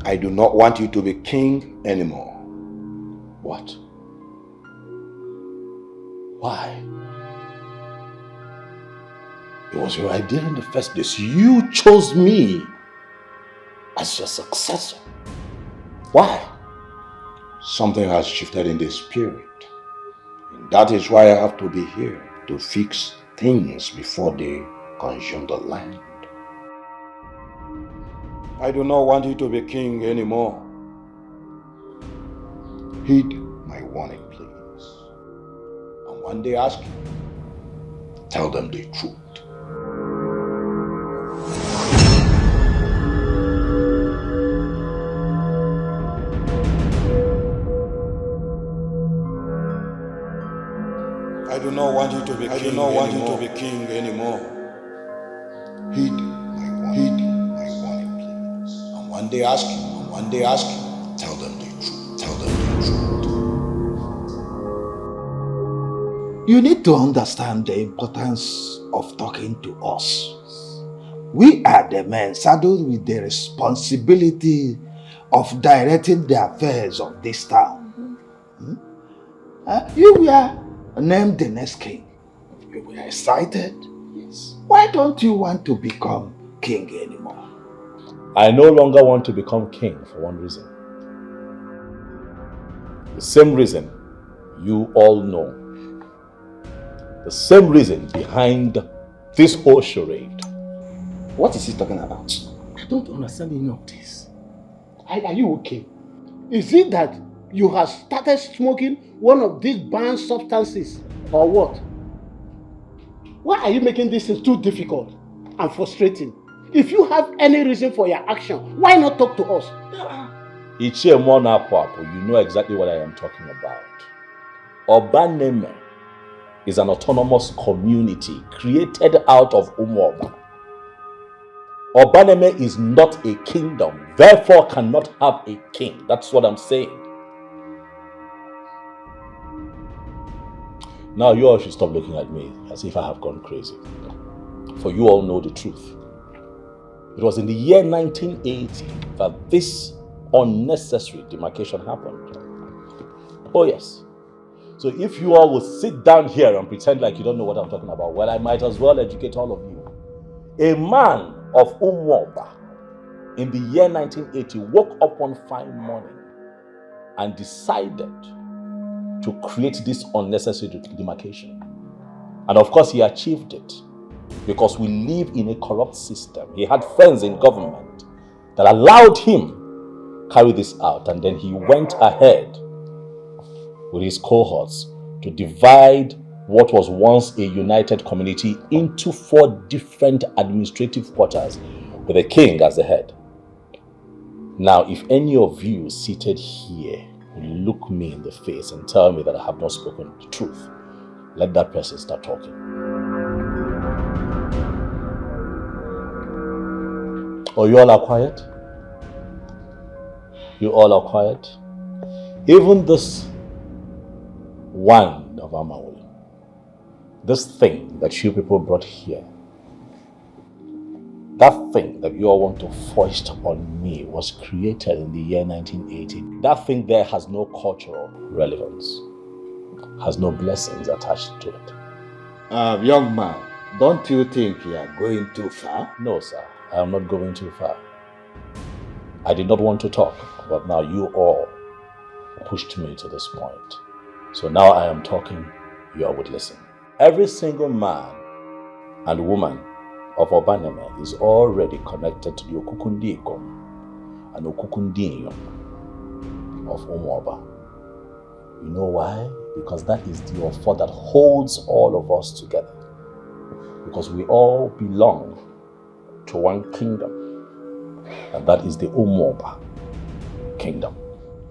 I do not want you to be king anymore. What? Why? It was your idea in the first place. You chose me as your successor. Why? Something has shifted in the spirit. And that is why I have to be here to fix things before they consume the land. I do not want you to be king anymore. Heed my warning, please. And when they ask you, tell them the truth. I do not want you to be king anymore. Heed my warning, please. And when they ask you, tell them the truth. Tell them the truth. You need to understand the importance of talking to us. We are the men saddled with the responsibility of directing the affairs of this town. You were named the next king. You were excited? Yes. Why don't you want to become king anymore? I no longer want to become king for one reason. The same reason you all know. The same reason behind this whole charade. What is he talking about? I don't understand any of this. Are you okay? Is it that you have started smoking one of these banned substances or what? Why are you making this thing too difficult and frustrating? If you have any reason for your action, why not talk to us? Ichie Monakwapo, you know exactly what I am talking about. Obaneme is an autonomous community created out of Umuoba. Obaneme is not a kingdom, therefore cannot have a king. That's what I'm saying. Now you all should stop looking at me as if I have gone crazy. For you all know the truth. It was in the year 1980 that this unnecessary demarcation happened. Oh yes. So if you all will sit down here and pretend like you don't know what I'm talking about, well, I might as well educate all of you. A man of Umuoba in the year 1980 woke up one fine morning and decided to create this unnecessary demarcation. And of course he achieved it because we live in a corrupt system. He had friends in government that allowed him carry this out, and then he went ahead with his cohorts to divide what was once a united community into 4 different administrative quarters with a king as the head. Now, if any of you seated here will look me in the face and tell me that I have not spoken the truth, let that person start talking. Oh, you all are quiet? You all are quiet? Even this wine of Amaul, this thing that you people brought here, that thing that you all want to foist on me was created in the year 1980. That thing there has no cultural relevance, has no blessings attached to it. Young man, don't you think you are going too far? No, sir, I am not going too far. I did not want to talk, but now you all pushed me to this point. So now I am talking, you all would listen. Every single man and woman of Obaneme is already connected to the Okukundiikom and Okukundiinyom of Umuoba. You know why? Because that is the offer that holds all of us together. Because we all belong to one kingdom, and that is the Umuoba kingdom.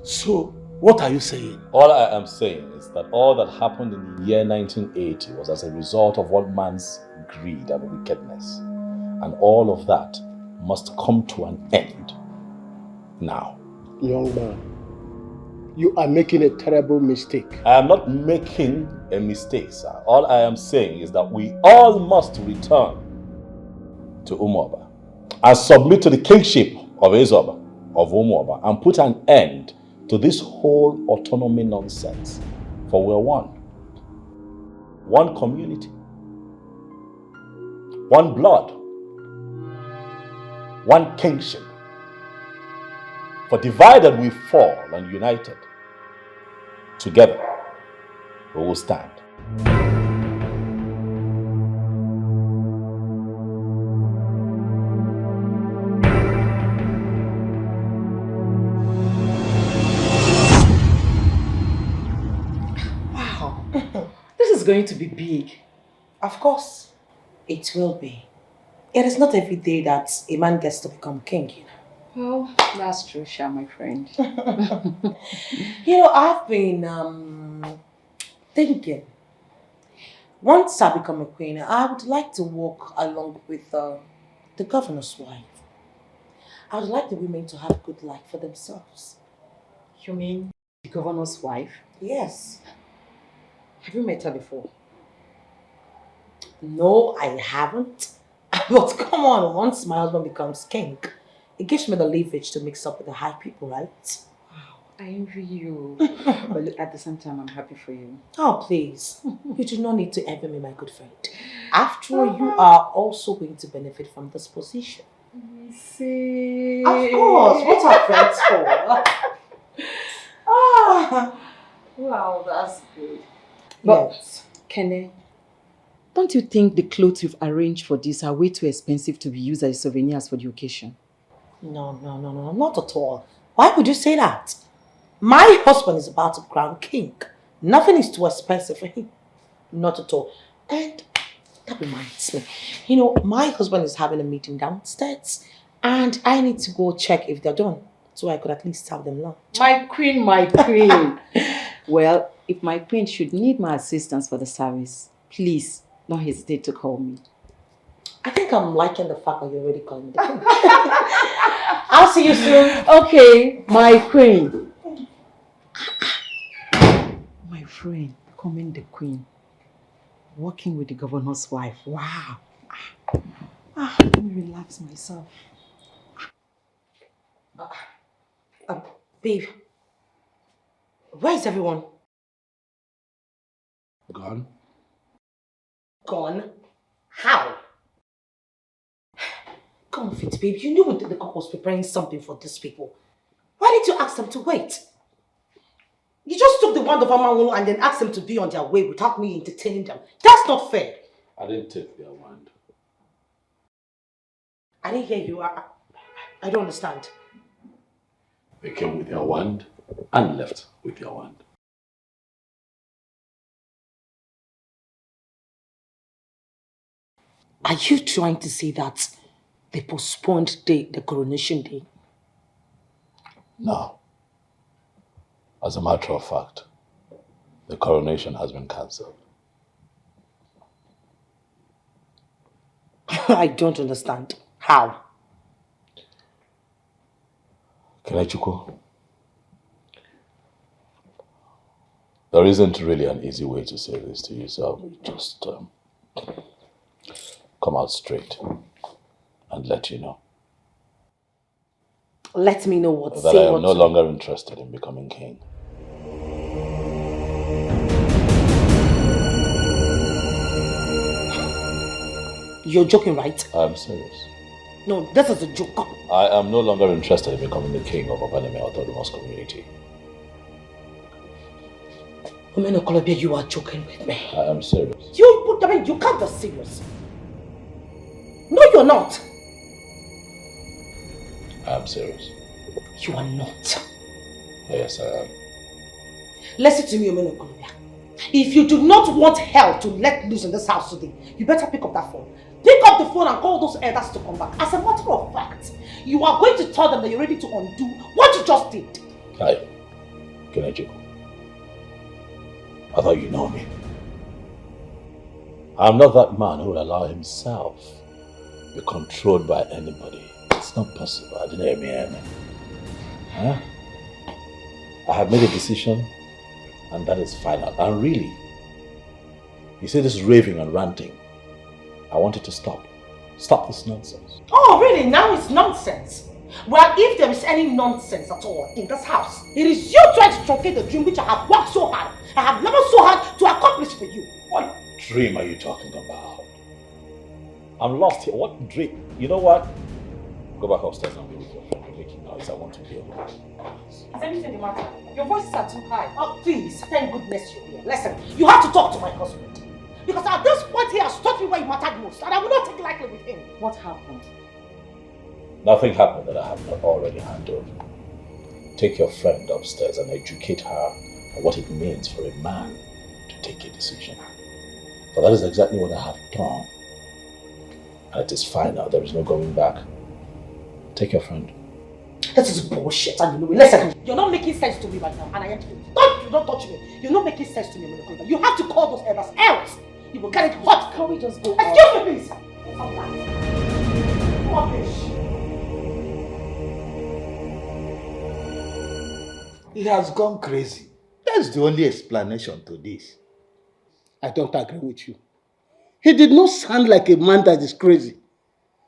So, what are you saying? All I am saying is that all that happened in the year 1980 was as a result of one man's greed and wickedness. And all of that must come to an end now. Young man, you are making a terrible mistake. I am not making a mistake, sir. All I am saying is that we all must return to Umuoba and submit to the kingship of Ezoba of Umuoba and put an end to this whole autonomy nonsense. For we're one. One community. One blood. One kingship. For divided we fall and united. Together we will stand. This is going to be big. Of course, it will be. It is not every day that a man gets to become king, you know. Well, that's true, Sha, my friend. You know, I've been thinking. Once I become a queen, I would like to walk along with the governor's wife. I would like the women to have a good life for themselves. You mean the governor's wife? Yes. Have you met her before? No, I haven't. But come on, once my husband becomes king, it gives me the leverage to mix up with the high people, right? Wow, I envy you. But look, at the same time, I'm happy for you. Oh, please. You do not need to envy me, my good friend. After all, you are also going to benefit from this position. See? Of course. What are friends for? Wow, that's good. But, Yes. Kene, don't you think the clothes you've arranged for this are way too expensive to be used as souvenirs for the occasion? No, not at all. Why would you say that? My husband is about to crown king. Nothing is too expensive for him. Not at all. And that reminds me, you know, my husband is having a meeting downstairs and I need to go check if they're done so I could at least have them lunch. My queen, my queen. Well, if my queen should need my assistance for the service, please don't hesitate to call me. I think I'm liking the fact that you're already calling me the queen. I'll see you soon. Okay, my queen. My friend, becoming the queen. Working with the governor's wife. Wow. Let me relax myself. Babe, where is everyone? Gone? Gone? How? Come on, Fit, babe. You knew the cook was preparing something for these people. Why didn't you ask them to wait? You just took the wand of Amawolo and then asked them to be on their way without me entertaining them. That's not fair. I didn't take their wand. I didn't hear you. I don't understand. They came with their wand and left with their wand. Are you trying to say that they postponed the coronation day? No. As a matter of fact, the coronation has been cancelled. I don't understand. How? Kenechukwu, there isn't really an easy way to say this to you, so I'll just come out straight and let you know. Let me know what. That I am no longer interested in becoming king. You're joking, right? I am serious. No, this is a joke. I am no longer interested in becoming the king of Obaneme Autonomous Community. Omeno Kolobia, you are joking with me. I am serious. You can't be serious. No, you're not. I am serious. You are not. Yes, I am. Listen to me, Omeno Kolobia. If you do not want hell to let loose in this house today, you better pick up that phone. Pick up the phone and call those elders to come back. As a matter of fact, you are going to tell them that you're ready to undo what you just did. Hi, Kenechukwu. I thought you know me. I'm not that man who will allow himself be controlled by anybody. It's not possible. I didn't hear me. Huh? I have made a decision and that is final. And really, you see this raving and ranting. I want it to stop. Stop this nonsense. Oh, really? Now it's nonsense. Well, if there is any nonsense at all in this house, it is you trying to truncate the dream which I have worked so hard. I have never so hard to accomplish for you. What dream are you talking about? I'm lost here. What dream? You know what? Go back upstairs and be with your friend. You're making noise. I want to be alone. Is anything the matter? Your voices are too high. Oh, please, thank goodness you're here. Listen, you have to talk to my husband. Because at this point he has taught me where he mattered most, and I will not take lightly with him. What happened? Nothing happened that I have not already handled. Take your friend upstairs and educate her on what it means for a man to take a decision. For that is exactly what I have done. And it is final. There is no going back. Take your friend. This is bullshit, and you know it. Listen, you're not making sense to me right now, and I am telling you. Don't touch me. You're not making sense to me, Minokoba. You have to call those elders, else you will get it hot. Can we just go? Excuse me, please. Rubbish. He has gone crazy. That's the only explanation to this. I don't agree with you. He did not sound like a man that is crazy.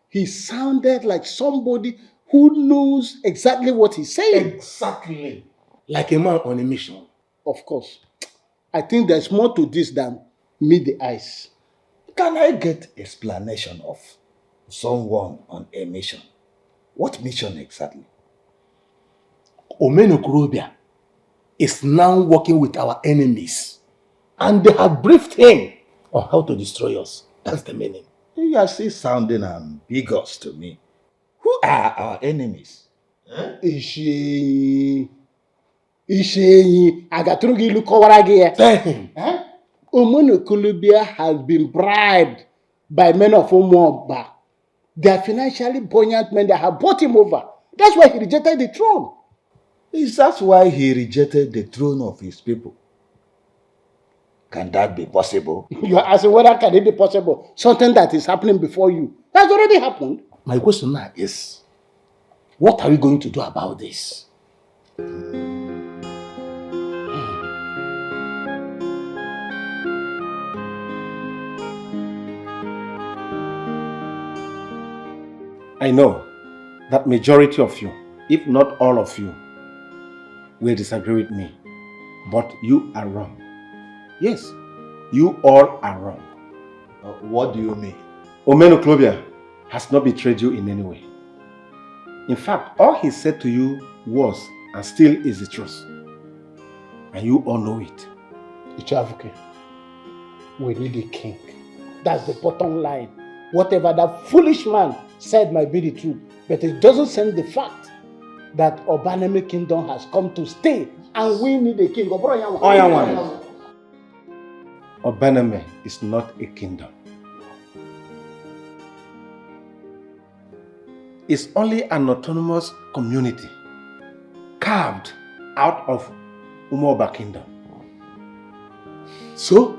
He sounded like somebody who knows exactly what he's saying. Exactly. Like a man on a mission. Of course. I think there's more to this than meet the eyes. Can I get explanation of someone on a mission? What mission exactly? Omenokurobia is now working with our enemies, and they have briefed him on how to destroy us. That's the meaning. You are still sounding ambiguous to me. Who are our enemies? Isheyi Agaturugi Lukowaragi. Omenokurobia has been bribed by men of Umuoba. They are financially buoyant men that have bought him over. That's why he rejected the throne. Is that why he rejected the throne of his people? Can that be possible? You are asking whether can it be possible? Something that is happening before you. That's already happened. My question now is, what are we going to do about this? I know that majority of you, if not all of you, will disagree with me. But you are wrong. Yes, you all are wrong. What do you mean? Omenoklobia has not betrayed you in any way. In fact, all he said to you was and still is the truth. And you all know it. Ichavuke, we need a king. That's the bottom line. Whatever that foolish man said might be the truth, but it doesn't change the fact that Obaneme kingdom has come to stay and we need a king. Obaneme is not a kingdom. It's only an autonomous community carved out of Umuoba kingdom. So,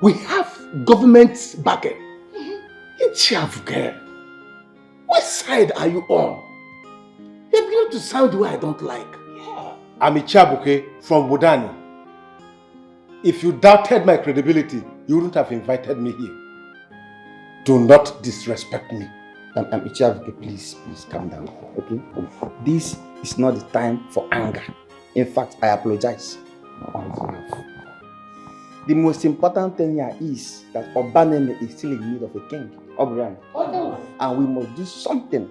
we have government backing. Ichavuke, what side are you on? You're beginning to sound the way I don't like. Yeah. I'm Ichavuke from Wudani. If you doubted my credibility, you wouldn't have invited me here. Do not disrespect me. Ichavuke, please calm down, okay? This is not the time for anger. In fact, I apologize on his behalf. The most important thing here is that Obaneme is still in need of a king, Obrian. And we must do something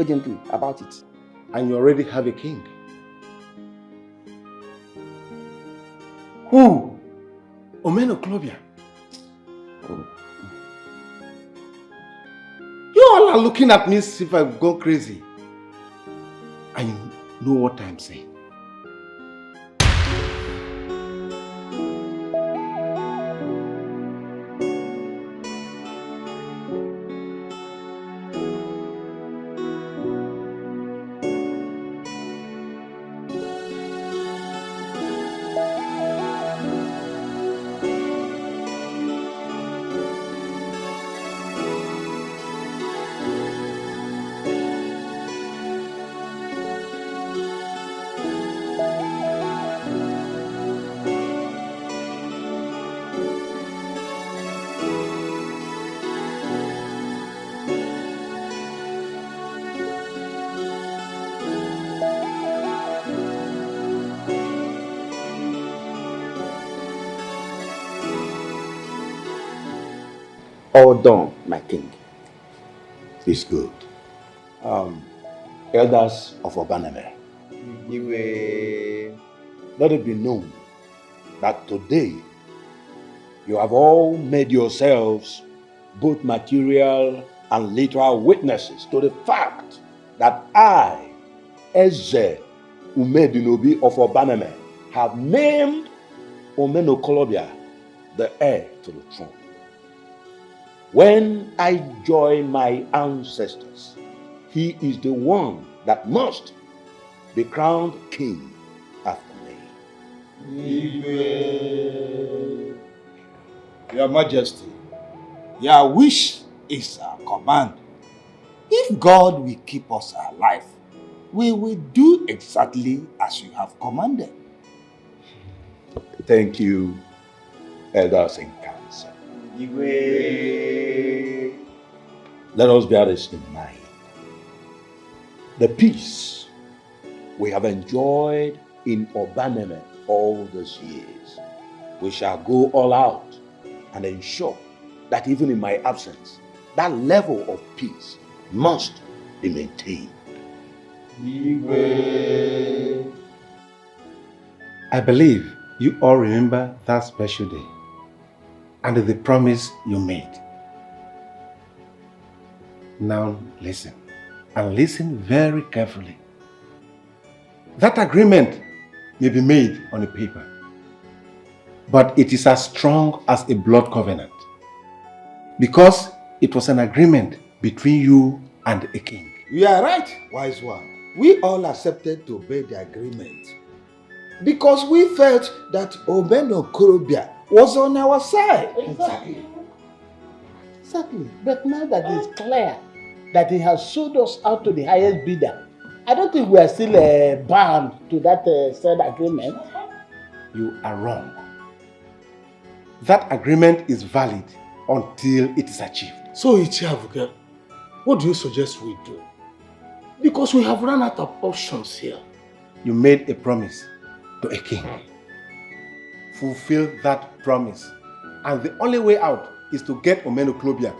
urgently about it. And you already have a king. Who? Omenoklobia. You all are looking at me as if I've gone crazy. And you know what I'm saying. All done, my king. It's good. Elders of Obaneme, let it be known that today you have all made yourselves both material and literal witnesses to the fact that I, Eze Umedinobi of Obaneme, have named Omenokolobia the heir to the throne. When I join my ancestors, he is the one that must be crowned king after me. Your Majesty, your wish is our command. If God will keep us alive, we will do exactly as you have commanded. Thank you, elders in council. Let us bear this in mind. The peace we have enjoyed in Obaneme all these years, we shall go all out and ensure that even in my absence, that level of peace must be maintained. I believe you all remember that special day and the promise you made. Now listen, and listen very carefully. That agreement may be made on a paper, but it is as strong as a blood covenant because it was an agreement between you and a king. You are right, wise one. We all accepted to obey the agreement because we felt that Omenokolobia was on our side. Exactly. But now that it's clear that he has sold us out to the highest bidder, I don't think we are still bound to that said agreement. You are wrong. That agreement is valid until it is achieved. So, Ichiabuka, what do you suggest we do? Because we have run out of options here. You made a promise to a king. Fulfill that promise. And the only way out is to get Omenokolobia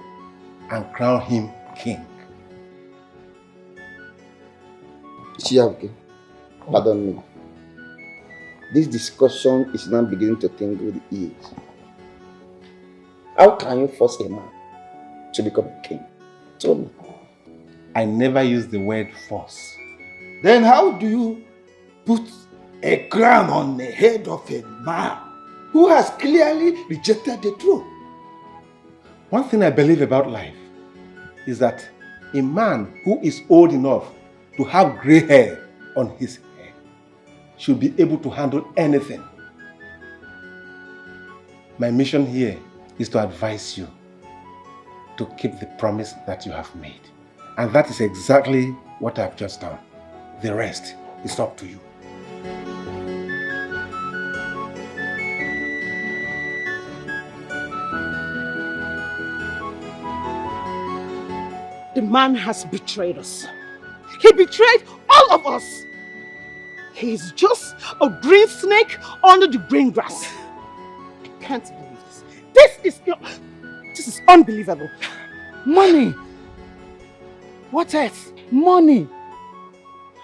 and crown him king. Chiabuke, pardon me. This discussion is now beginning to tingle the ears. How can you force a man to become a king? Tell me. I never use the word force. Then how do you put a crown on the head of a man who has clearly rejected the truth? One thing I believe about life is that a man who is old enough to have gray hair on his head should be able to handle anything. My mission here is to advise you to keep the promise that you have made. And that is exactly what I've just done. The rest is up to you. The man has betrayed us. He betrayed all of us. He is just a green snake under the green grass. I can't believe this. This is unbelievable. Money. What else? Money.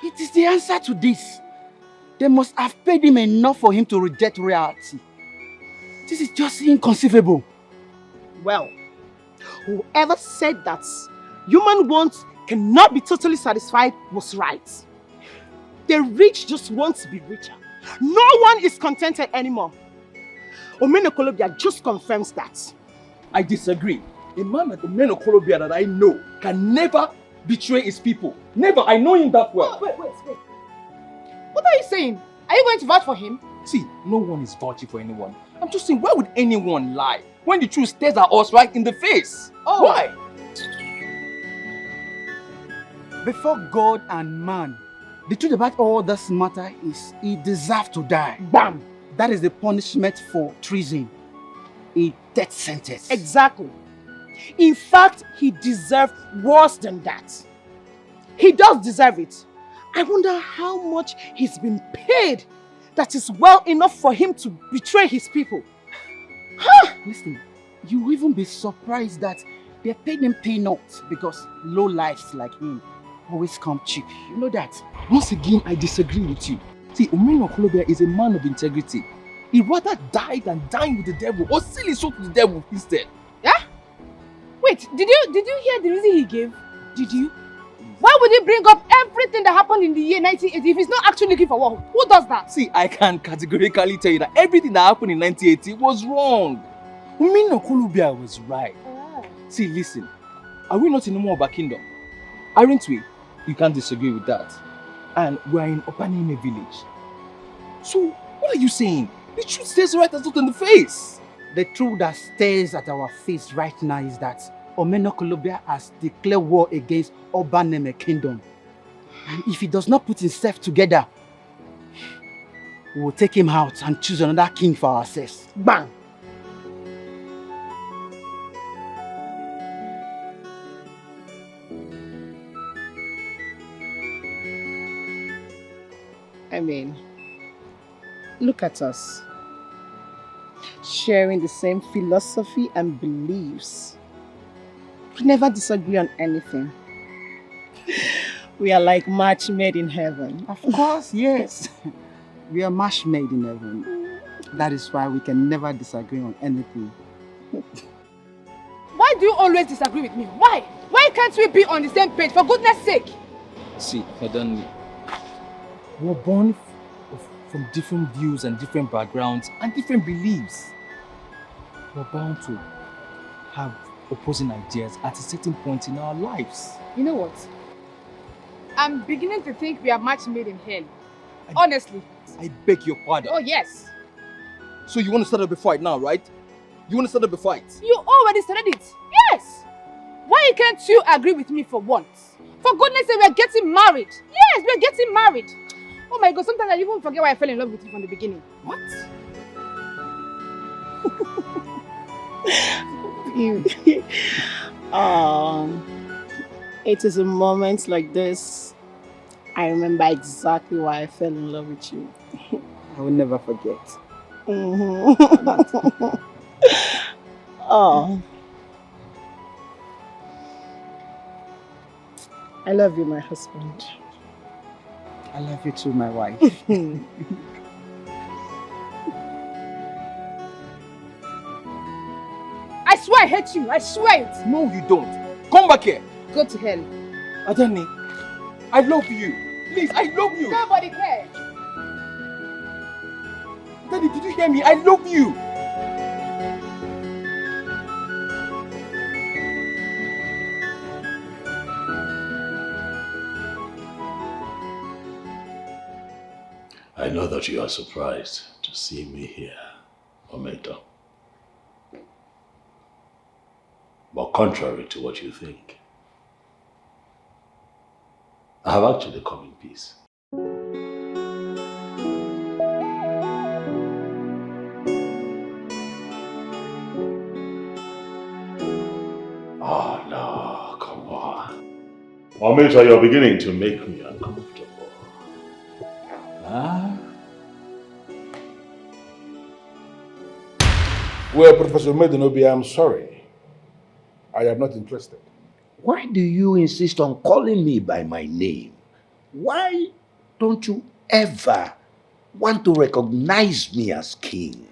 It is the answer to this. They must have paid him enough for him to reject reality. This is just inconceivable. Well, whoever said that human wants cannot be totally satisfied was right. The rich just want to be richer. No one is contented anymore. Omenokolobia just confirms that. I disagree. A man like Omenokolobia that I know can never betray his people. Never. I know him that well. Wait. What are you saying? Are you going to vouch for him? See, no one is vouching for anyone. I'm just saying, why would anyone lie when the truth stares at us right in the face? Oh. Why? Before God and man, the truth about all this matter is he deserves to die. Bam! That is the punishment for treason. A death sentence. Exactly. In fact, he deserves worse than that. He does deserve it. I wonder how much he's been paid that is well enough for him to betray his people. Listen, you will even be surprised that they paid him peanuts because low lives like him always come cheap. You know that? Once again, I disagree with you. See, Omeno Okolobia is a man of integrity. He rather died than dine with the devil or sell his soul to the devil instead. Yeah? Wait, did you hear the reason he gave? Did you? Why would he bring up everything that happened in the year 1980 if he's not actually looking for work? Who does that? See, I can categorically tell you that everything that happened in 1980 was wrong. Omeno Okolobia was right. See, listen. Are we not in Umuoba Kingdom? Aren't we? You can't disagree with that. And we're in Opanime village. So, what are you saying? The truth stares right at us in the face. The truth that stares at our face right now is that Omeno Okolobia has declared war against Obaneme Kingdom. And if he does not put himself together, we will take him out and choose another king for ourselves. Bang! I mean, look at us. Sharing the same philosophy and beliefs. We never disagree on anything. We are like match made in heaven. Of course, yes. We are match made in heaven. That is why we can never disagree on anything. Why do you always disagree with me? Why? Why can't we be on the same page, for goodness sake? See, Madam, we're born from different views and different backgrounds and different beliefs. We're bound to have opposing ideas at a certain point in our lives. You know what? I'm beginning to think we are match made in hell. Honestly. I beg your pardon. Oh, yes. So you want to start up a fight now, right? You want to start up a fight? You already started it. Yes. Why can't you agree with me for once? For goodness sake, we are getting married. Yes, we are getting married. Oh my God, sometimes I even forget why I fell in love with you from the beginning. What? It is in moments like this I remember exactly why I fell in love with you. I will never forget. Oh. I love you, my husband. I love you too, my wife. I swear I hate you. I swear it. No, you don't. Come back here. Go to hell. Adani, I love you. Please, I love you. Nobody cares. Daddy, did you hear me? I love you. I know that you are surprised to see me here, Omento. But contrary to what you think, I have actually come in peace. Oh no, come on. Omento, you're beginning to make me uncomfortable. Huh? Well, Professor Medinobi, I'm sorry. I am not interested. Why do you insist on calling me by my name? Why don't you ever want to recognize me as king?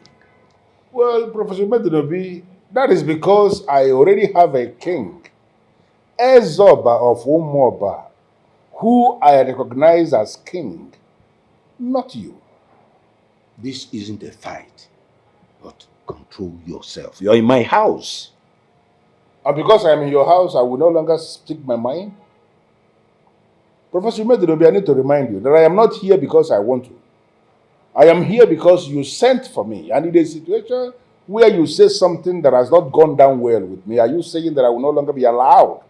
Well, Professor Medinobi, that is because I already have a king, Ezoba of Umoba, who I recognize as king, not you. This isn't a fight, but control yourself. You're in my house. And because I'm in your house, I will no longer speak my mind? Professor Medinobi, I need to remind you that I am not here because I want to. I am here because you sent for me. And in a situation where you say something that has not gone down well with me, are you saying that I will no longer be allowed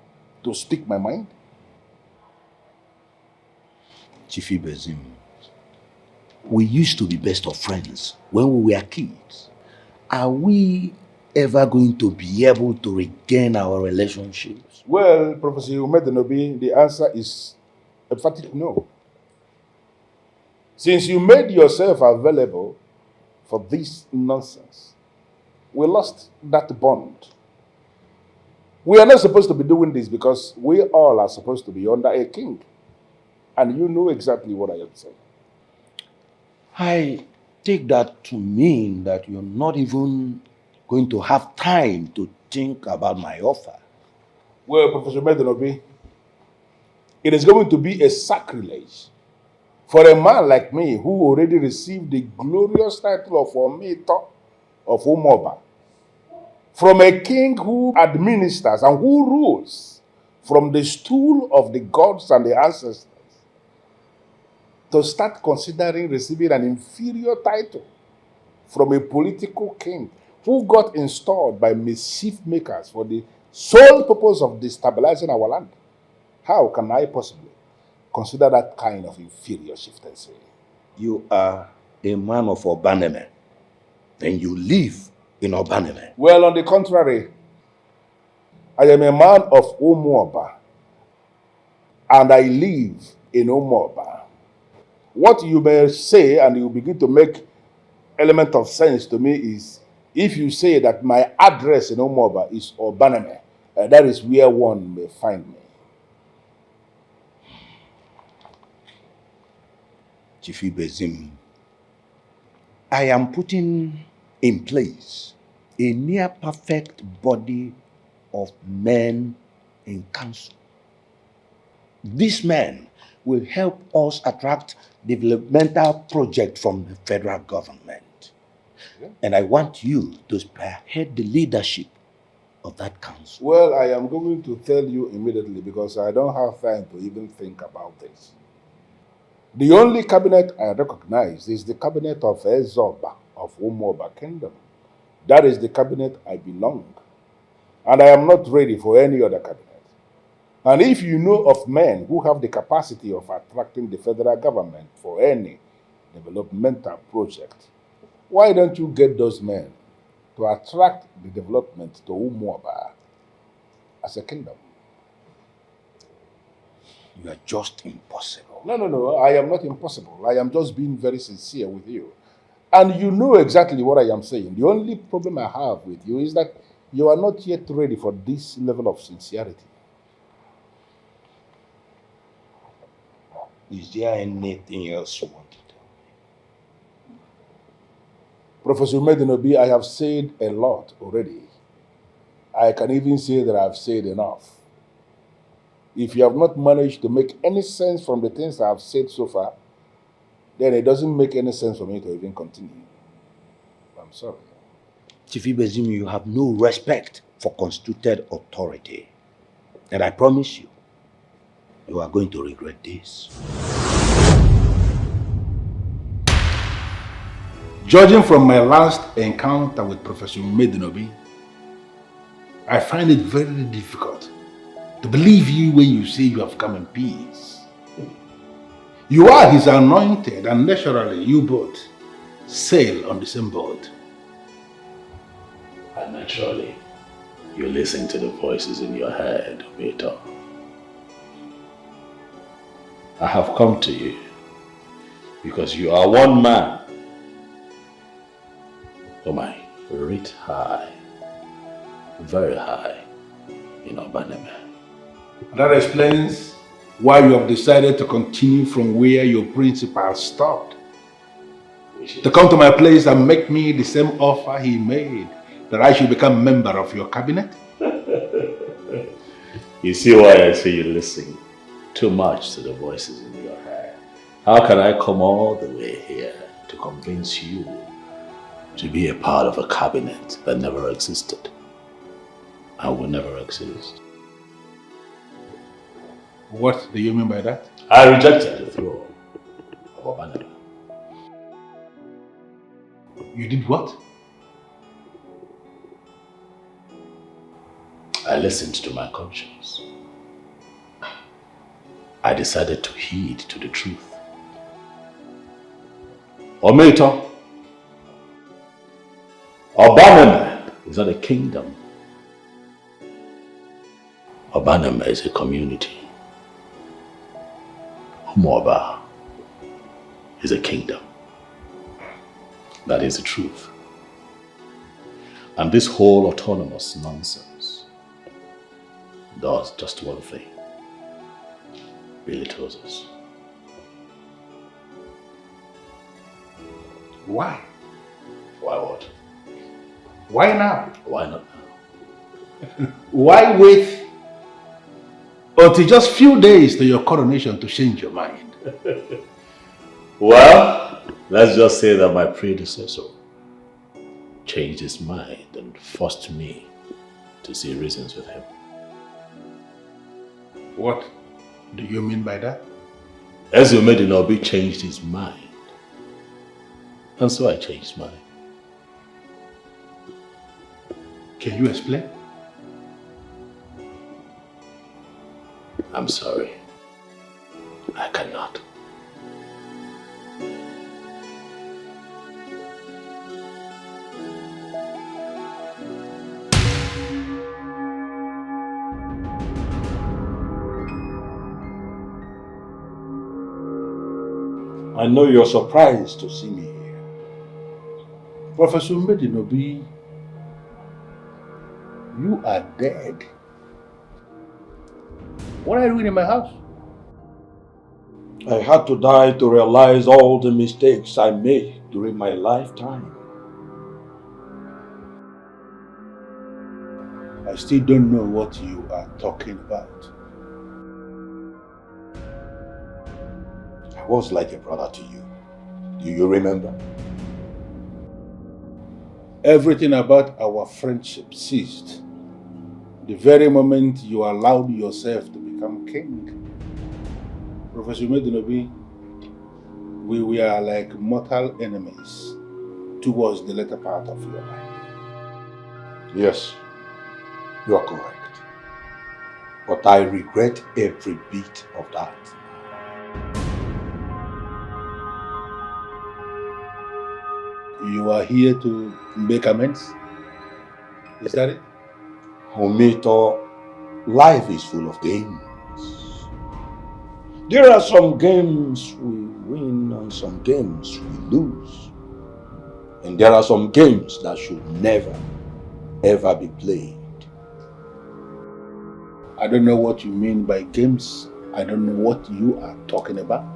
to speak my mind? Chifi Bezim, we used to be best of friends when we were kids. Are we ever going to be able to regain our relationships? Well, Professor Medinobi, the answer is emphatic no. Since you made yourself available for this nonsense, we lost that bond. We are not supposed to be doing this because we all are supposed to be under a king. And you know exactly what I am saying. I take that to mean that you're not even going to have time to think about my offer. Well, Professor Medenobi, it is going to be a sacrilege for a man like me who already received the glorious title of Ometo of Umoba from a king who administers and who rules from the stool of the gods and the ancestors to start considering receiving an inferior title from a political king who got installed by mischief makers for the sole purpose of destabilizing our land. How can I possibly consider that kind of inferior chieftaincy? You are a man of Obaneme, and you live in Obaneme. Well, on the contrary, I am a man of Umuoba, and I live in Umuoba. What you may say, and you begin to make element of sense to me, is if you say that my address in Umuoba is Obaneme, that is where one may find me. Chief Bezim, I am putting in place a near perfect body of men in council. These men will help us attract developmental projects from the federal government. Yeah. And I want you to spearhead the leadership of that council. Well, I am going to tell you immediately because I don't have time to even think about this. The only cabinet I recognize is the cabinet of Ezoba of Umoba Kingdom. That is the cabinet I belong. And I am not ready for any other cabinet. And if you know of men who have the capacity of attracting the federal government for any developmental project, why don't you get those men to attract the development to Umoba as a kingdom? You are just impossible. No, I am not impossible. I am just being very sincere with you. And you know exactly what I am saying. The only problem I have with you is that you are not yet ready for this level of sincerity. Is there anything else you want to tell me? Professor Medenobi, I have said a lot already. I can even say that I have said enough. If you have not managed to make any sense from the things I have said so far, then it doesn't make any sense for me to even continue. I'm sorry. Chief Ibezim, you have no respect for constituted authority. And I promise you, you are going to regret this. Judging from my last encounter with Professor Medenobi, I find it very difficult to believe you when you say you have come in peace. You are his anointed, and naturally you both sail on the same boat. And naturally, you listen to the voices in your head, Ometo. I have come to you because you are one man whom I rate high, very high in Obaneme. That explains why you have decided to continue from where your principal stopped. To come to my place and make me the same offer he made, that I should become member of your cabinet. You see why I say you listen too much to the voices in your head. How can I come all the way here to convince you to be a part of a cabinet that never existed and will never exist? What do you mean by that? I rejected the throne of Obaneme. You did what? I listened to my conscience. I decided to heed to the truth. Ometo, Obaneme is not a kingdom. Obaneme is a community. Umoba is a kingdom. That is the truth. And this whole autonomous nonsense does just one thing. Belittles us. Why? Why what? Why now? Why not now? Why wait until just few days to your coronation to change your mind? Well, let's just say that my predecessor changed his mind and forced me to see reasons with him. What do you mean by that? Ezumedinobi changed his mind. And so I changed mine. Can you explain? I'm sorry. I cannot. I know you're surprised to see me here. Professor Medinobi, you are dead. What are you doing in my house? I had to die to realize all the mistakes I made during my lifetime. I still don't know what you are talking about. I was like a brother to you. Do you remember? Everything about our friendship ceased the very moment you allowed yourself to become king. Professor Medinobi, we were like mortal enemies towards the latter part of your life. Yes, you are correct. But I regret every bit of that. You are here to make amends? Is that it? Omito, life is full of games. There are some games we win and some games we lose. And there are some games that should never, ever be played. I don't know what you mean by games. I don't know what you are talking about.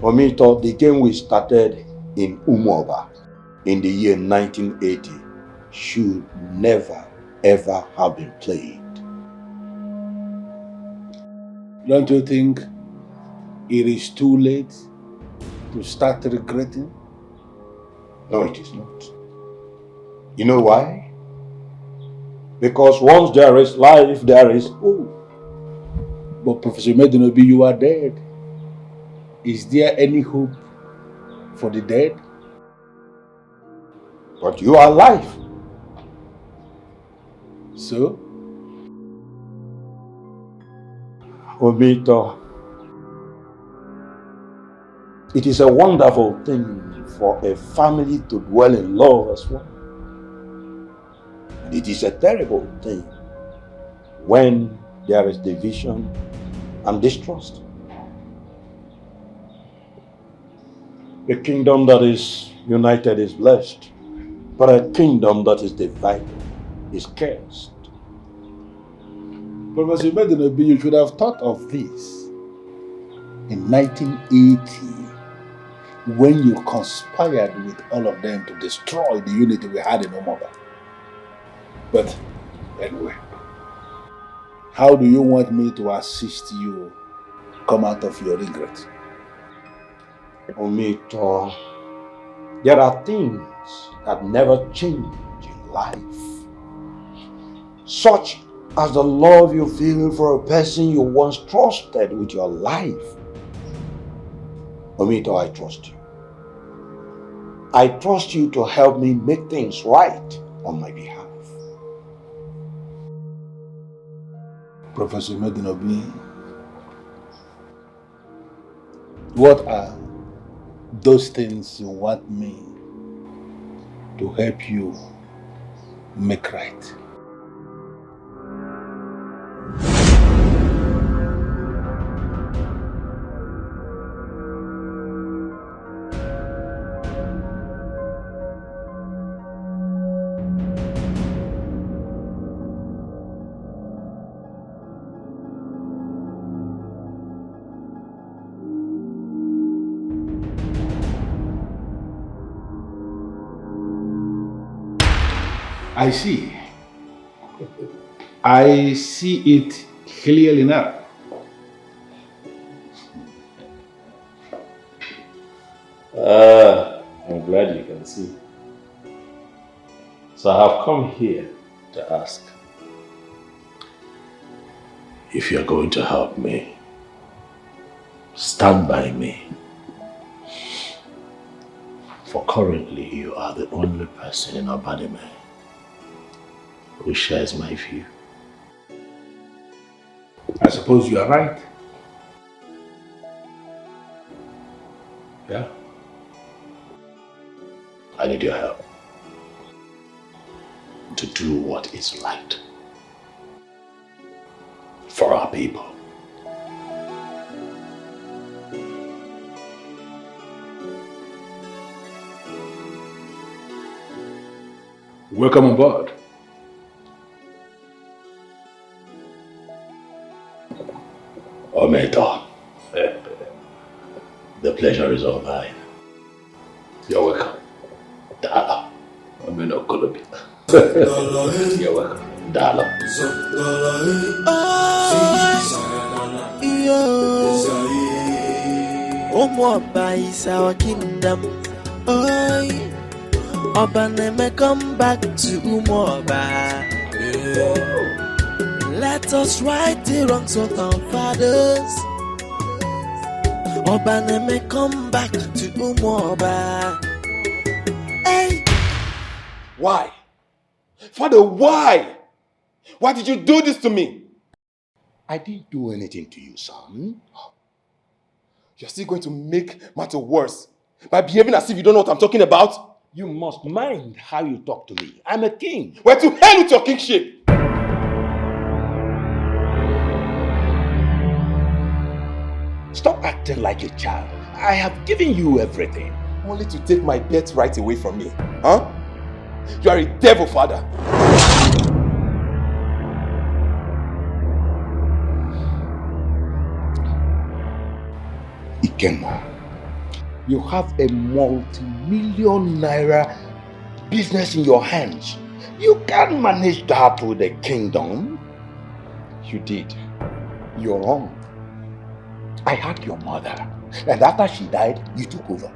Omito, the game we started in Umuoba in the year 1980 should never, ever have been played. Don't you think it is too late to start regretting? No, it is not. You know why? Because once there is life, there is hope. But Professor Medinobi, you are dead. Is there any hope for the dead? But you are alive. So? Omito, it is a wonderful thing for a family to dwell in love as one. And it is a terrible thing when there is division and distrust. A kingdom that is united is blessed, but a kingdom that is divided is cursed. Professor Medinobi, you should have thought of this in 1980 when you conspired with all of them to destroy the unity we had in Umuoba. But anyway, how do you want me to assist you come out of your regret? Omito, there are things that never change in life. Such as the love you feel for a person you once trusted with your life. Omito, I trust you. I trust you to help me make things right on my behalf. Professor Medinobi, what are those things you want me to help you make right? I see. I see it clearly now. I'm glad you can see. So I have come here to ask if you're going to help me. Stand by me. For currently, you are the only person in Obadime who shares my view. I suppose you are right. Yeah? I need your help to do what is right for our people. Welcome aboard. Ometo. The pleasure is all mine. You're welcome. Dala. Omeno Kolobi. You're welcome. Dala. Umwamba is our kingdom. Oi. Obaneme, come back to Umwamba. Let us right the wrongs of our fathers. Obaneme, come back to Umwamba. Hey! Why? Father, why? Why did you do this to me? I didn't do anything to you, son. You're still going to make matter worse by behaving as if you don't know what I'm talking about? You must mind how you talk to me. I'm a king. Well, to hell with your kingship! Stop acting like a child. I have given you everything. Only to take my birthright away from me, huh? You are a devil, father. Ikenna, you have a multi-million naira business in your hands. You can't manage that with a kingdom. You did. You're wrong. I had your mother, and after she died, you took over.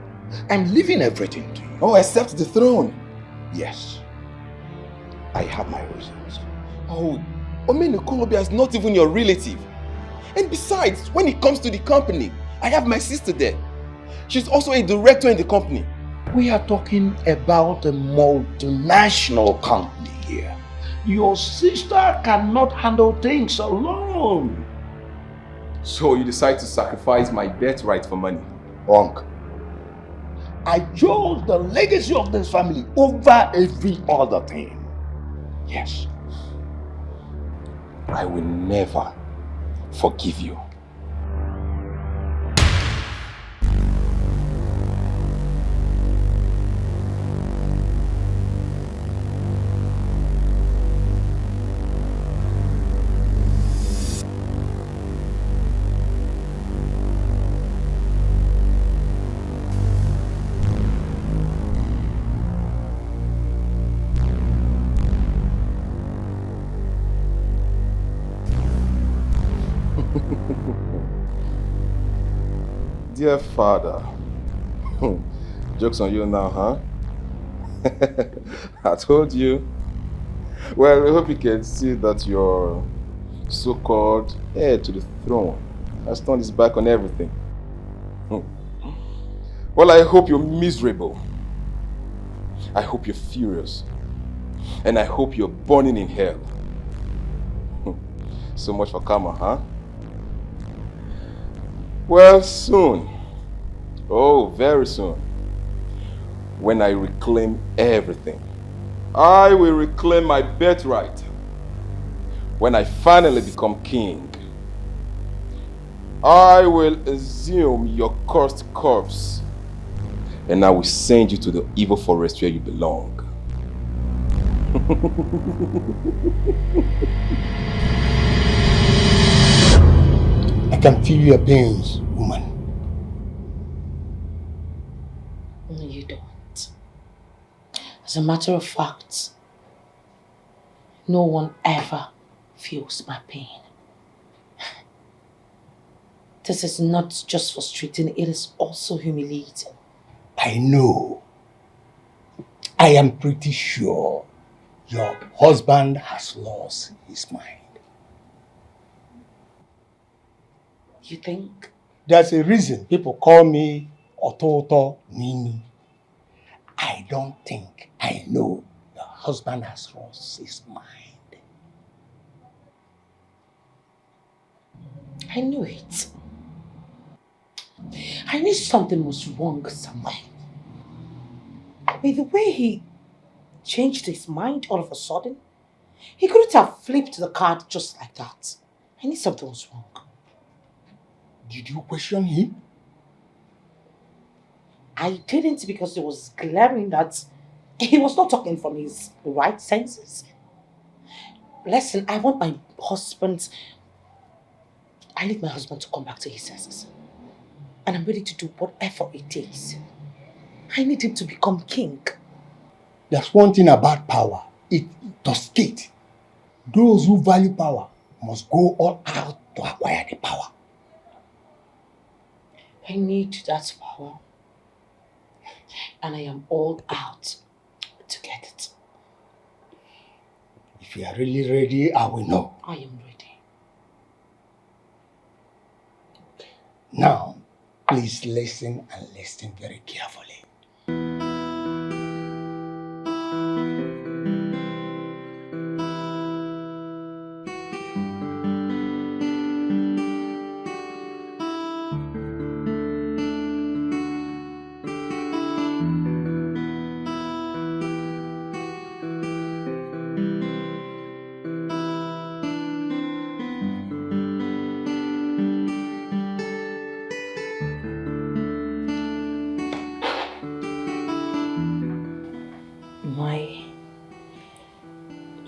I'm leaving everything to you. Oh, except the throne. Yes. I have my reasons. Oh, Omenu Kolobia is not even your relative. And besides, when it comes to the company, I have my sister there. She's also a director in the company. We are talking about a multinational company here. Your sister cannot handle things alone. So you decide to sacrifice my birthright for money? Wrong. I chose the legacy of this family over every other thing. Yes. I will never forgive you. Dear father, joke's on you now, huh? I told you. Well, I hope you can see that your so-called heir to the throne has turned his back on everything. Well, I hope you're miserable. I hope you're furious. And I hope you're burning in hell. So much for karma, huh? Well, soon. Oh, very soon. When I reclaim everything. I will reclaim my birthright. When I finally become king. I will assume your cursed corpse. And I will send you to the evil forest where you belong. I can feel your pains, woman. No, you don't. As a matter of fact, No one ever feels my pain. This is not just frustrating, it is also humiliating. I know. I am pretty sure your husband has lost his mind. You think? There's a reason people call me Ototo Nini. I don't think I know your husband has lost his mind. I knew it. I knew something was wrong somewhere. With the way he changed his mind all of a sudden, he couldn't have flipped the card just like that. I knew something was wrong. Did you question him? I didn't, because it was glaring that he was not talking from his right senses. Listen, I need my husband to come back to his senses. And I'm ready to do whatever it takes. I need him to become king. There's one thing about power. It intoxicates. Those who value power must go all out to acquire the power. I need that power. And I am all out to get it. If you are really ready, I will know. I am ready. Now, please listen, and listen very carefully.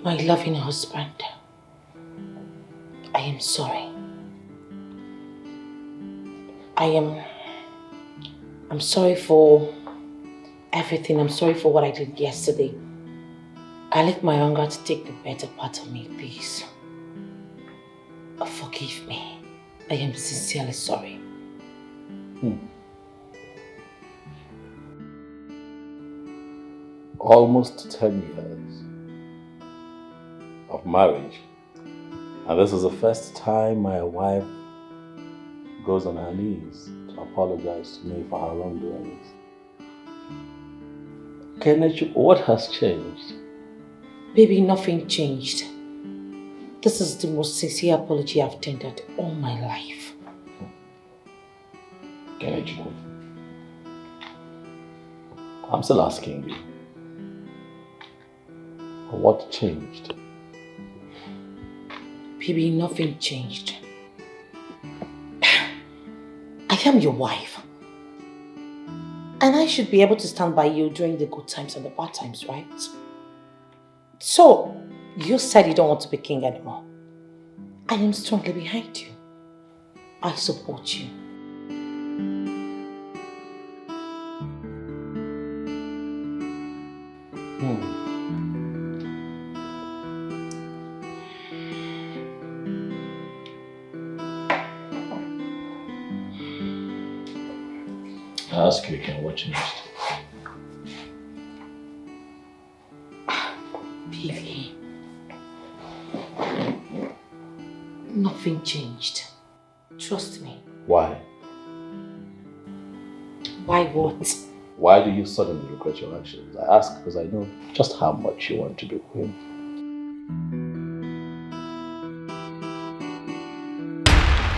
My loving husband, I am sorry. I'm sorry for everything. I'm sorry for what I did yesterday. I let my anger to take the better part of me, please. Forgive me. I am sincerely sorry. Almost 10 years of marriage, and this is the first time my wife goes on her knees to apologize to me for her wrongdoings. Kenneth, what has changed? Baby, nothing changed. This is the most sincere apology I've tendered all my life. Kenneth, I'm still asking you, what changed? Baby, nothing changed. I am your wife. And I should be able to stand by you during the good times and the bad times, right? So, you said you don't want to be king anymore. I am strongly behind you. I support you. I ask you again, what changed? Baby, nothing changed. Trust me. Why? Why what? Why do you suddenly regret your actions? I ask because I know just how much you want to be queen.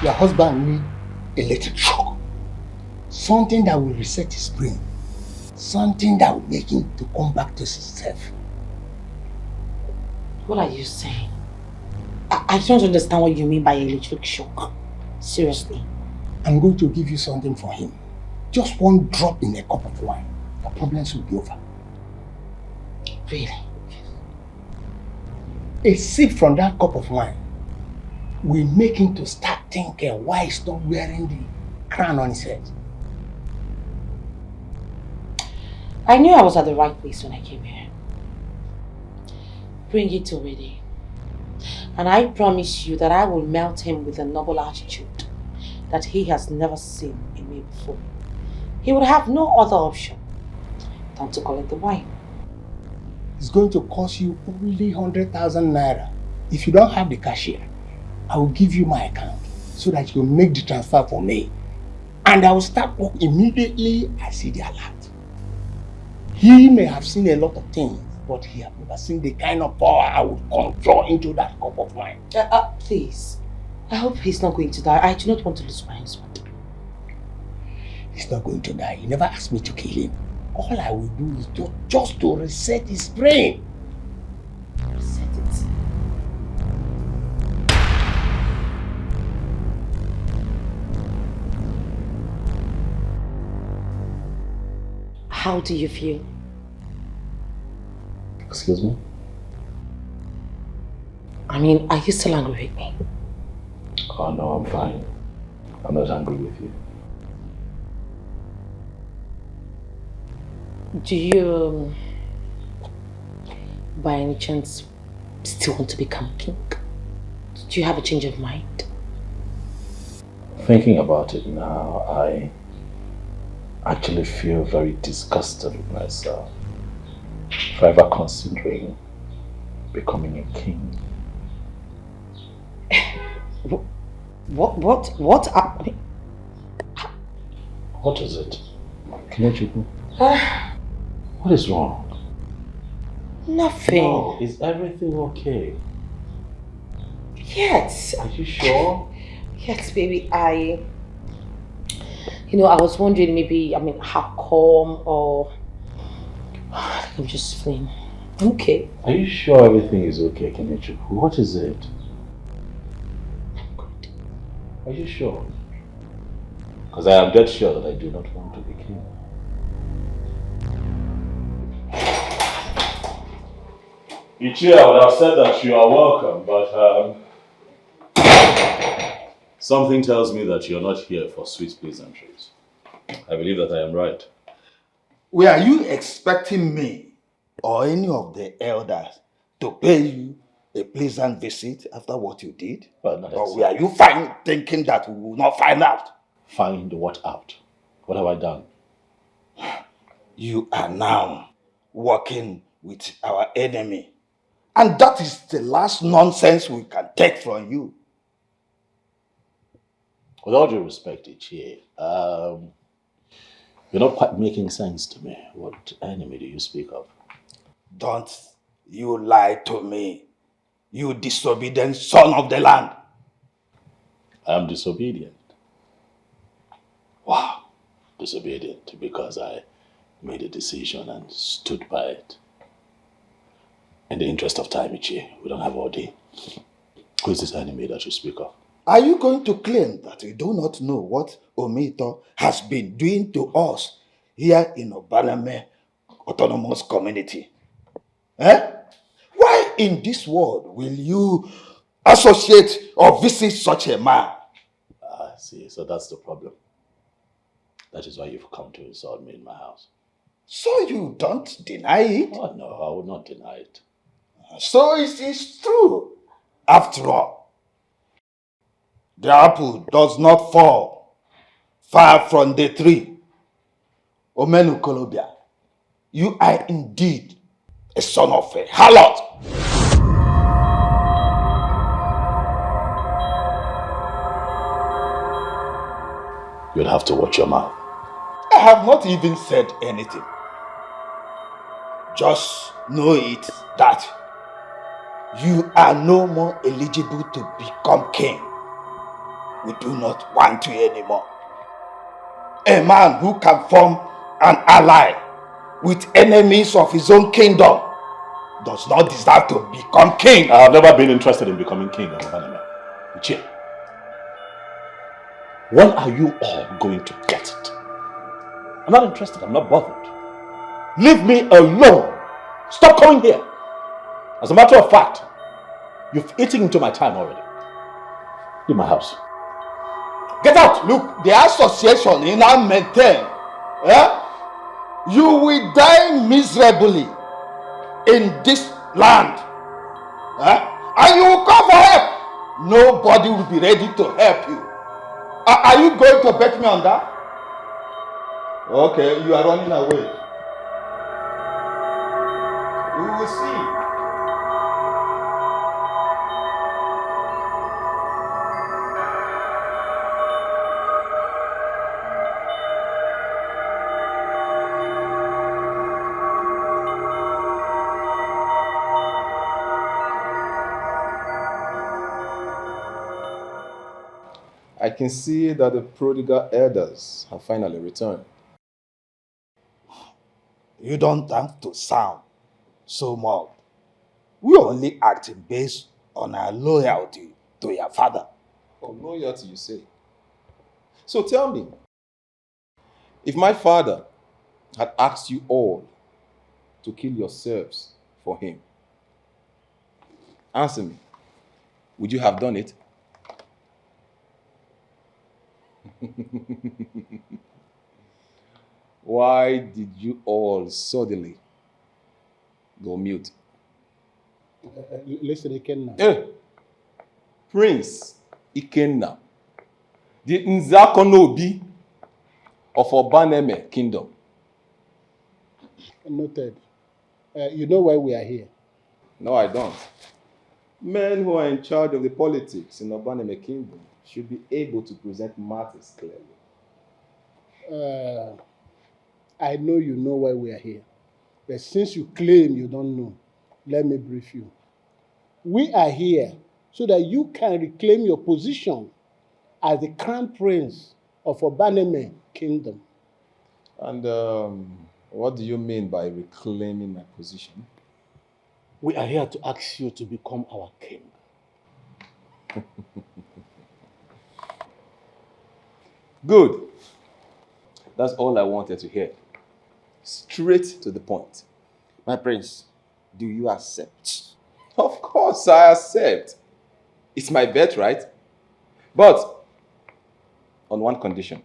Your husband needs electric shock. Something that will reset his brain. Something that will make him to come back to himself. What are you saying? I don't understand what you mean by electric shock. Seriously. I'm going to give you something for him. Just one drop in a cup of wine. The problems will be over. Really? A sip from that cup of wine will make him to start thinking why he's not wearing the crown on his head. I knew I was at the right place when I came here. Bring it already. And I promise you that I will melt him with a noble attitude that he has never seen in me before. He would have no other option than to collect the wine. It's going to cost you only 100,000 naira. If you don't have the cashier, I will give you my account so that you make the transfer for me. And I will start work immediately I see the alert. He may have seen a lot of things, but he has never seen the kind of power I would conjure into that cup of wine. Please. I hope he's not going to die. I do not want to lose my husband. He's not going to die. He never asked me to kill him. All I will do is just to reset his brain. Reset it. How do you feel? Excuse me? I mean, are you still angry with me? Oh no, I'm fine. I'm not angry with you. Do you, by any chance, still want to become king? Do you have a change of mind? Thinking about it now, I actually feel very disgusted with myself for ever considering becoming a king. What? What is it? Kelechi? What is wrong? Nothing. No, is everything okay? Yes. Are you sure? Yes, baby. I was wondering maybe, how calm or I'm just feeling okay. Are you sure everything is okay, Kelechi? What is it? I'm good. Are you sure? Because I am dead sure that I do not want to be king. Ichie, I would have said that you are welcome, but something tells me that you're not here for sweet pleasantries. I believe that I am right. Were you expecting me or any of the elders to pay you a pleasant visit after what you did? Well, not or exactly. were you fine thinking that we will not find out? Find what out? What have I done? You are now working with our enemy. And that is the last nonsense we can take from you. With all due respect, Ichie, you're not quite making sense to me. What enemy do you speak of? Don't you lie to me, you disobedient son of the land. I am disobedient. Wow. Disobedient because I made a decision and stood by it. In the interest of time, Ichie, we don't have all day. Who is this enemy that you speak of? Are you going to claim that you do not know what Omito has been doing to us here in Obalame Autonomous Community? Why in this world will you associate or visit such a man? I see, so that's the problem. That is why you've come to insult me in my house. So you don't deny it? Oh no, I would not deny it. So it is true. After all, the apple does not fall far from the tree. Omenu Kolobia, you are indeed a son of a harlot. You'll have to watch your mouth. I have not even said anything. Just know it that you are no more eligible to become king. We do not want you anymore. A man who can form an ally with enemies of his own kingdom does not deserve to become king. I have never been interested in becoming king of Obalame. Ichie, when are you all going to get it? I'm not interested, I'm not bothered. Leave me alone. Stop coming here. As a matter of fact, you've eaten into my time already. Leave my house. Get out! Look, the association you now maintain, you will die miserably in this land. And you will call for help. Nobody will be ready to help you. Are you going to bet me on that? Okay, you are running away. We will see. I can see that the prodigal elders have finally returned. You don't have to sound so mild. We are only acting based on our loyalty to your father. Oh, loyalty, you say? So tell me, if my father had asked you all to kill yourselves for him, answer me, would you have done it? Why did you all suddenly go mute? Listen, Ikenna. Hey, Prince Ikenna, the Nzakonobi of Obaneme Kingdom. Noted. You know why we are here? No, I don't. Men who are in charge of the politics in Obaneme Kingdom should be able to present matters clearly. I know you know why we are here. But since you claim you don't know, let me brief you. We are here so that you can reclaim your position as the crown prince of Obaneme Kingdom. And what do you mean by reclaiming my position? We are here to ask you to become our king. Good. That's all I wanted to hear. Straight to the point. My prince, do you accept? Of course I accept. It's my bet, right? But on one condition.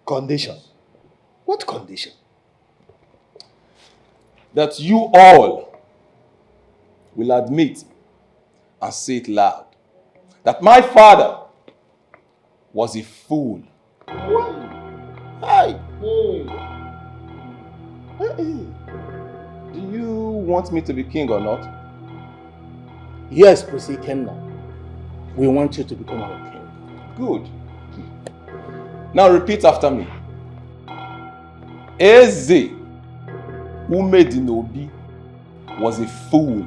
Condition? What condition? That you all will admit and say it loud that my father was a fool. Hey! Do you want me to be king or not? Yes, Prince Ikenna. We want you to become our king. Good. Now repeat after me. Eze Umedinobi was a fool.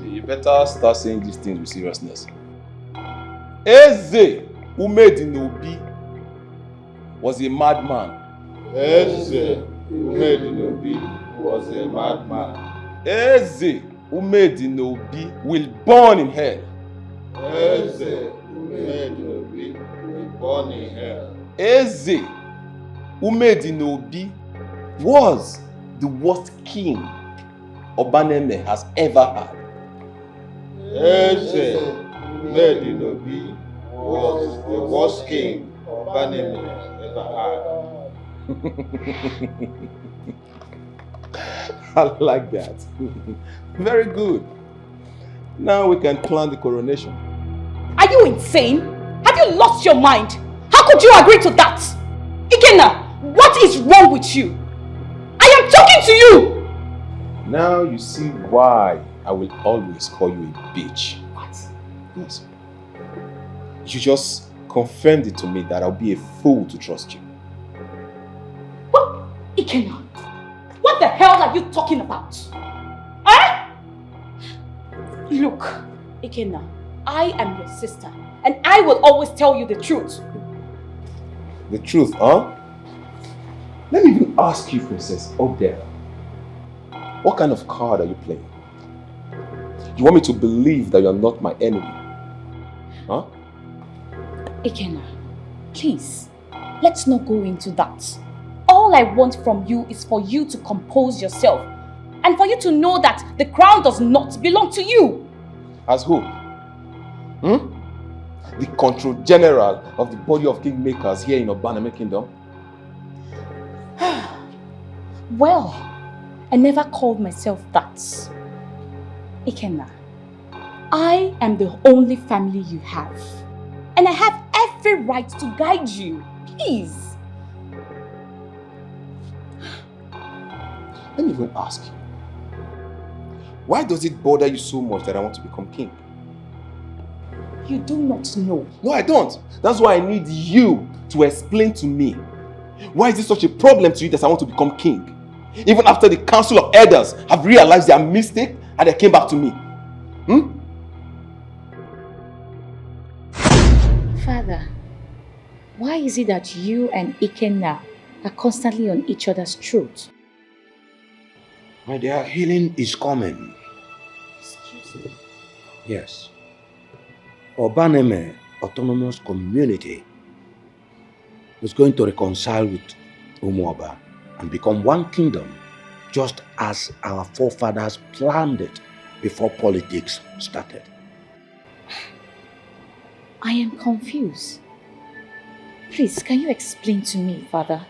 You better start saying these things with seriousness. Eze Umedinobi was a madman. Eze Umedinobi was a madman. Eze Umedinobi will burn in hell. Eze Umedinobi will burn in hell. Eze Umedinobi was the worst king Obaneme has ever had. Eze Umedinobi was the worst king Obaneme ever had. I like that. Very good. Now we can plan the coronation. Are you insane? Have you lost your mind? How could you agree to that? Ikenna, what is wrong with you? I am talking to you! Now you see why I will always call you a bitch. What? Yes. You just confirmed it to me that I'll be a fool to trust you. What? Ikenna, what the hell are you talking about? Eh? Look, Ikenna, I am your sister and I will always tell you the truth. The truth, huh? Let me even ask you, Princess Odera. What kind of card are you playing? You want me to believe that you're not my enemy? Huh? Ikenna, please, let's not go into that. All I want from you is for you to compose yourself and for you to know that the crown does not belong to you. As who? The control general of the body of kingmakers here in Obaneme Kingdom? Well, I never called myself that. Ikenna, I am the only family you have. And I have every right to guide you. Please. Let me even ask you. Why does it bother you so much that I want to become king? You do not know. No, I don't. That's why I need you to explain to me. Why is it such a problem to you that I want to become king? Even after the council of elders have realized their mistake and they came back to me. Father, why is it that you and Ikenna are constantly on each other's throat? My dear, healing is coming. Excuse me. Yes. Obaneme autonomous community is going to reconcile with Umuoba and become one kingdom, just as our forefathers planned it before politics started. I am confused. Please, can you explain to me, Father?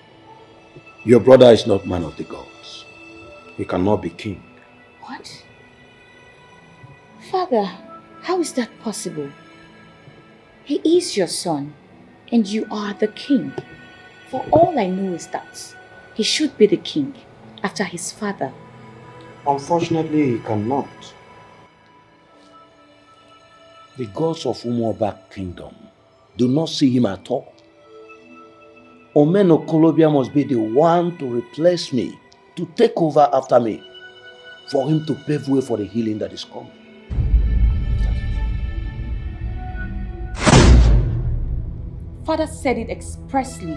Your brother is not man of the gods. He cannot be king. What? Father, how is that possible? He is your son, and you are the king. For all I know is that he should be the king after his father. Unfortunately, he cannot. The gods of Umuoba kingdom do not see him at all. Omeno Kolobia must be the one to replace me, to take over after me, for him to pave way for the healing that is coming. Father said it expressly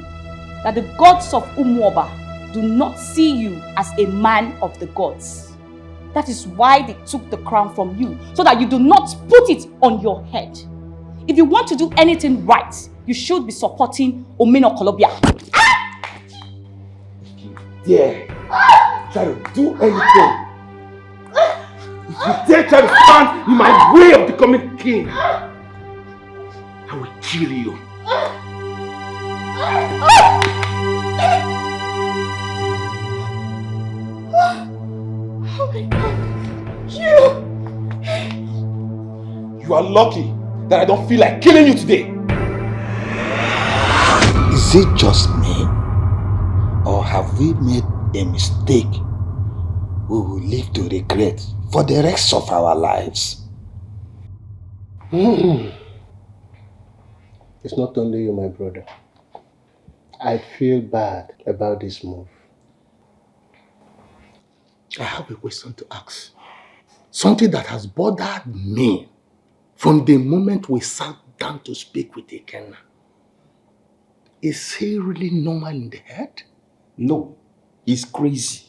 that the gods of Umuoba do not see you as a man of the gods. That is why they took the crown from you, so that you do not put it on your head. If you want to do anything right, you should be supporting Omeno Kolobia. Dare try to do anything. If you dare try to stand in my way of becoming king, I will kill you. Oh my God, You are lucky that I don't feel like killing you today. Is it just me? Or have we made a mistake we will live to regret for the rest of our lives? It's not only you, my brother. I feel bad about this move. I have a question to ask. Something that has bothered me from the moment we sat down to speak with Ikenna. Is he really normal in the head? No, he's crazy.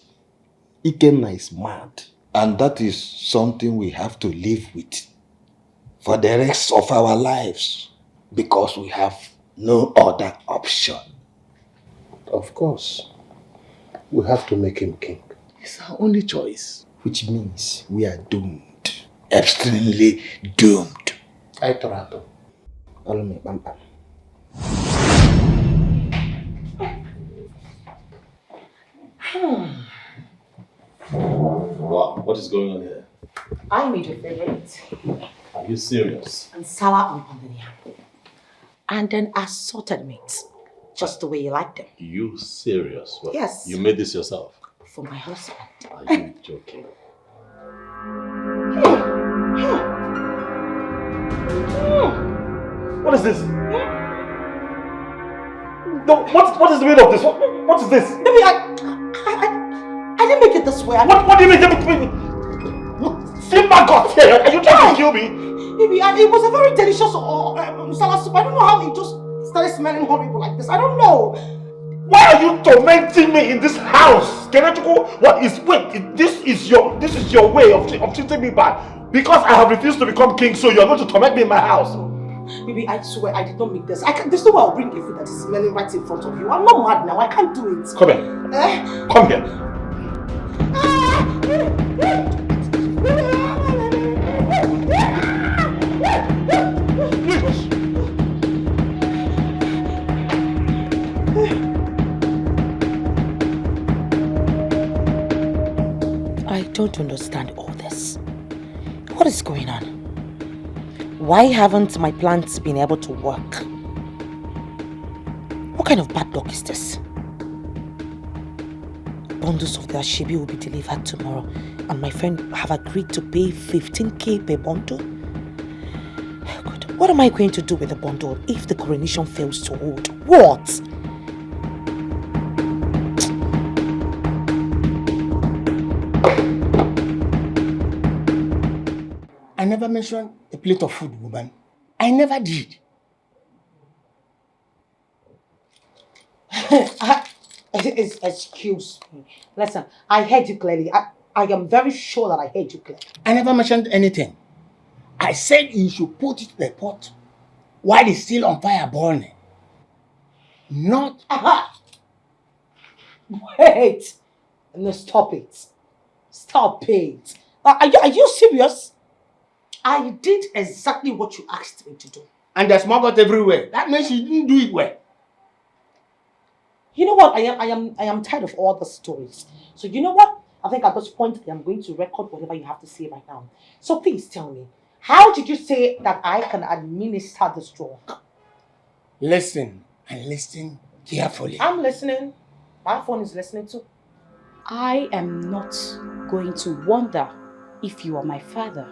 Ikenna is mad. And that is something we have to live with for the rest of our lives, because we have no other option. Of course. We have to make him king. It's our only choice. Which means we are doomed. Extremely doomed. I trato. Wow, what is going on here? I made your favorite. Are you serious? And sour and pounded yam. And then assorted meat. Just the way you like them. You serious? Well, Yes. You made this yourself? For my husband. Are you joking? What is this? No, what is the meaning of this? What is this? Baby, I didn't make it this way. What do you mean? Look, see my God here. Are you trying to kill me? Baby, it was a very delicious salad soup. I don't know how it just started smelling horrible like this. I don't know. Why are you tormenting me in this house? Kenetoko, this is your way of treating me bad. Because I have refused to become king, so you're going to torment me in my house. Baby, I swear I did not make this. There's no way I'll bring a food that is smelling right in front of you. I'm not mad now. I can't do it. Come here. Come here. Why haven't my plans been able to work? What kind of bad luck is this? Bundles of the ashebi will be delivered tomorrow, and my friend have agreed to pay 15k per bundle. God, what am I going to do with the bundle if the coronation fails to hold? What? I never mentioned a plate of food, woman. I never did. Excuse me. Listen, I heard you clearly. I am very sure that I heard you clearly. I never mentioned anything. I said you should put it in the pot while it's still on fire burning. Not... Aha! Wait! No, stop it. Stop it. Are you serious? I did exactly what you asked me to do. And there's maggot everywhere. That means you didn't do it well. You know what? I am tired of all the stories. So you know what? I think at this point I am going to record whatever you have to say right now. So please tell me, how did you say that I can administer this drug? Listen and listen carefully. I'm listening. My phone is listening too. I am not going to wonder if you are my father,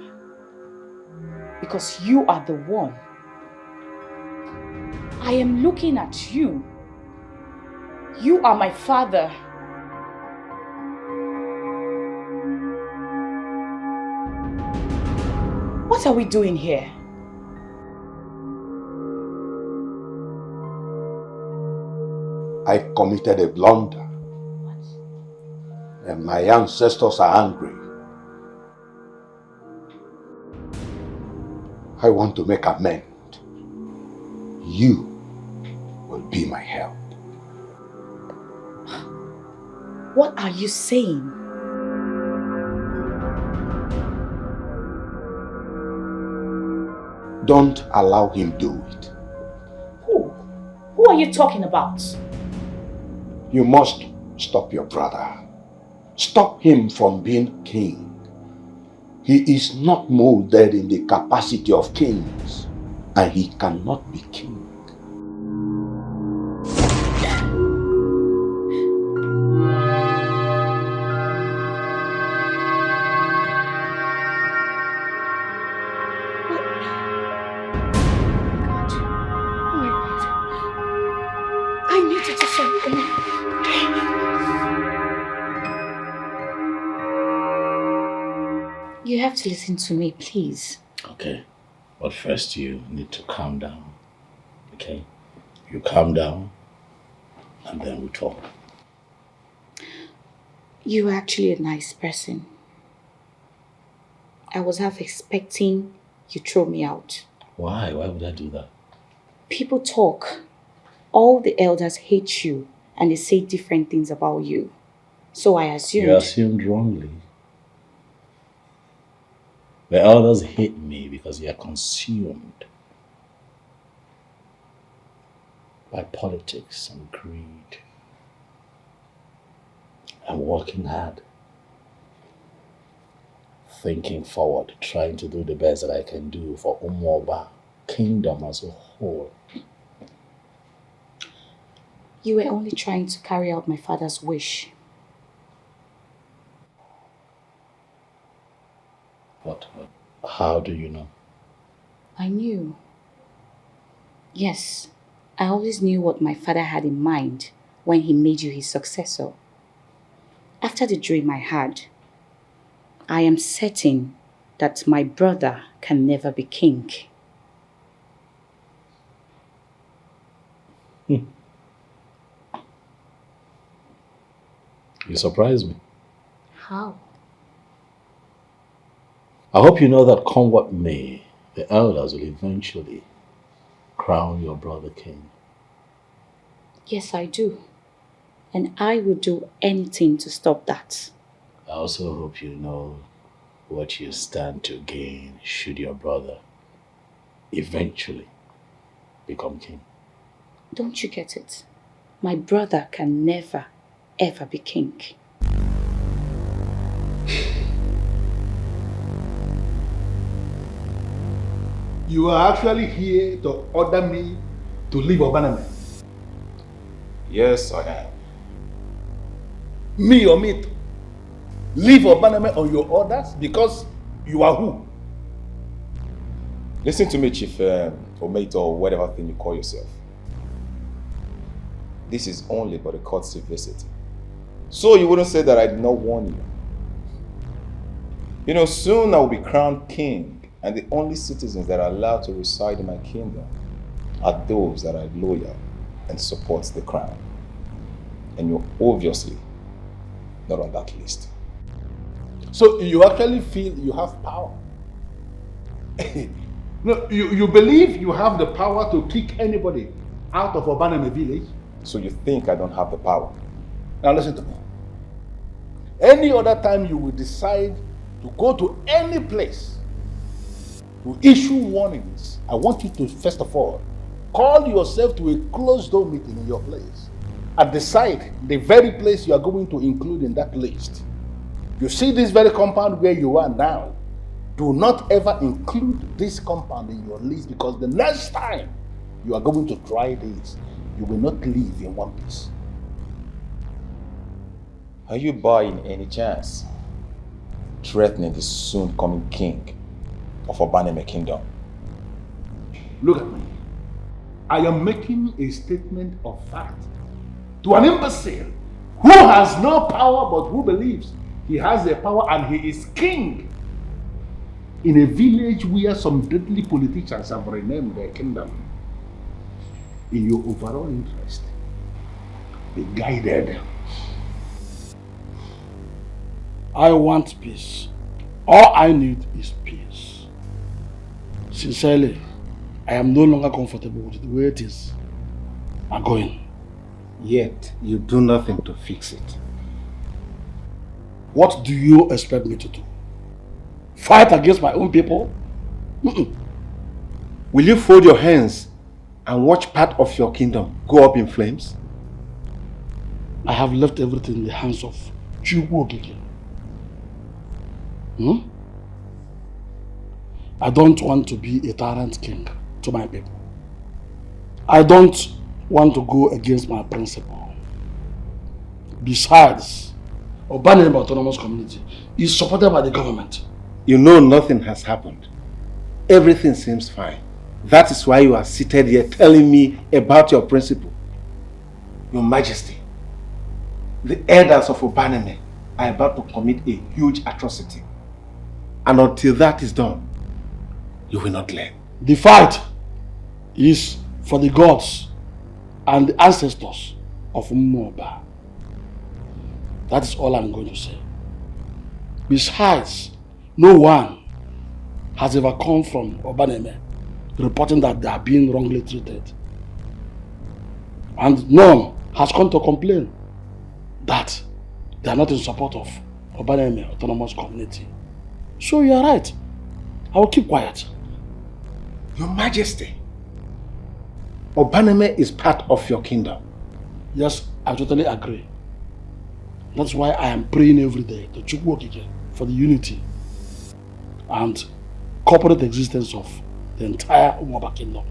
because you are the one. I am looking at you. You are my father. What are we doing here? I committed a blunder. And my ancestors are angry. I want to make amends. You will be my help. What are you saying? Don't allow him do it. Who? Who are you talking about? You must stop your brother. Stop him from being king. He is not molded in the capacity of kings, and he cannot be king. I need you to something. You have to listen to me, please. Okay, but first you need to calm down, okay? You calm down, and then we talk. You're actually a nice person. I was half expecting you throw me out. Why? Why would I do that? People talk. All the elders hate you, and they say different things about you. So I assumed... You assumed wrongly. The elders hate me because they are consumed by politics and greed. I'm working hard, thinking forward, trying to do the best that I can do for Umuoba kingdom as a whole. You were only trying to carry out my father's wish. What? How do you know? I knew. Yes, I always knew what my father had in mind when he made you his successor. After the dream I had, I am certain that my brother can never be king. You surprise me. How? I hope you know that come what may, the elders will eventually crown your brother king. Yes, I do. And I would do anything to stop that. I also hope you know what you stand to gain should your brother eventually become king. Don't you get it? My brother can never, ever be king. You are actually here to order me to leave Obaname? Yes, I am. Me or me? Leave Obaname on your orders because you are who? Listen to me, Chief Omate, or whatever thing you call yourself. This is only but a courtesy visit. So you wouldn't say that I did not warn you. You know, soon I will be crowned king, and the only citizens that are allowed to reside in my kingdom are those that are loyal and support the crown. And you're obviously not on that list. So you actually feel you have power? No, you believe you have the power to kick anybody out of Obaname village? So you think I don't have the power? Now listen to me. Any other time you will decide to go to any place to issue warnings, I want you to first of all call yourself to a closed door meeting in your place and decide the very place you are going to include in that list. You see this very compound where you are now, do not ever include this compound in your list, because the next time you are going to try this, you will not live in one piece. Are you by any chance threatening the soon coming king of Obaname Kingdom? Look at me. I am making a statement of fact to an imbecile who has no power but who believes he has the power and he is king in a village where some deadly politicians have renamed their kingdom. In your overall interest, be guided. I want peace. All I need is peace. Sincerely, I am no longer comfortable with the way it is. I'm going. Yet, you do nothing to fix it. What do you expect me to do? Fight against my own people? Will you fold your hands and watch part of your kingdom go up in flames? I have left everything in the hands of Chukwu Okike. I don't want to be a tyrant king to my people. I don't want to go against my principle. Besides, Obaname Autonomous Community is supported by the government. You know nothing has happened. Everything seems fine. That is why you are seated here telling me about your principle. Your Majesty, the elders of Obaname are about to commit a huge atrocity. And until that is done, you will not learn. The fight is for the gods and the ancestors of Umoba. That is all I'm going to say. Besides, no one has ever come from Obaname reporting that they are being wrongly treated. And none has come to complain that they are not in support of Obaname Autonomous Community. So you are right. I will keep quiet. Your Majesty, Obaname is part of your kingdom. Yes, I totally agree. That's why I am praying every day to Chukwu Okike for the unity and corporate existence of the entire Umoba kingdom.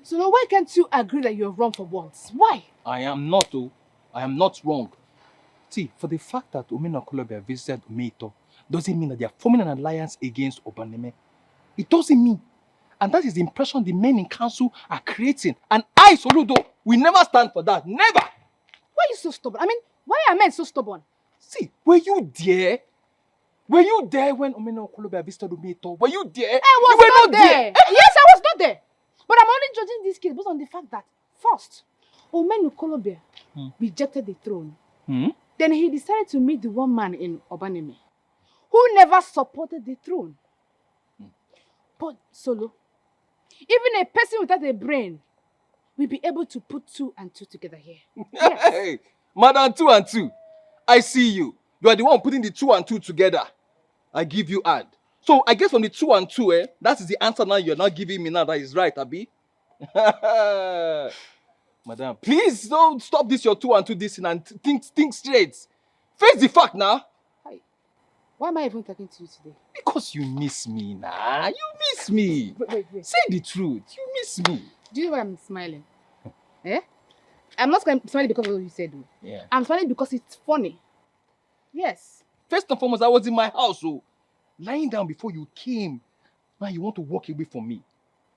So now why can't you agree that you're wrong for once? Why? I am not, oh. I am not wrong. See, for the fact that Omena Okolobia visited Umeito doesn't mean that they are forming an alliance against Obaname. It doesn't mean. And that is the impression the men in council are creating. And I, Soludo, will never stand for that. Never! Why are you so stubborn? I mean, why are men so stubborn? See, were you there? Were you there when Omena Okolobia visited Umeito? Were you there? I was not there. Yes, I was not there. But I'm only judging this case based on the fact that, first, Omena Okolobia rejected the throne. Then he decided to meet the one man in Obaname who never supported the throne. But Solo, even a person without a brain will be able to put 2 and 2 together here. Yes. Hey, Madam 2 and 2, I see you. You are the one putting the 2 and 2 together. I give you ad. So I guess from the 2 and 2, that is the answer now you're not giving me now that is right, Abi. Madam, please don't stop this your 2 and 2 this and think straight. Face the fact now. Why am I even talking to you today? Because you miss me, nah. You miss me. Wait. Say the truth. You miss me. Do you know why I'm smiling? Eh? I'm not smiling because of what you said, though. Yeah. I'm smiling because it's funny. Yes. First and foremost, I was in my house, so lying down before you came. Now you want to walk away from me.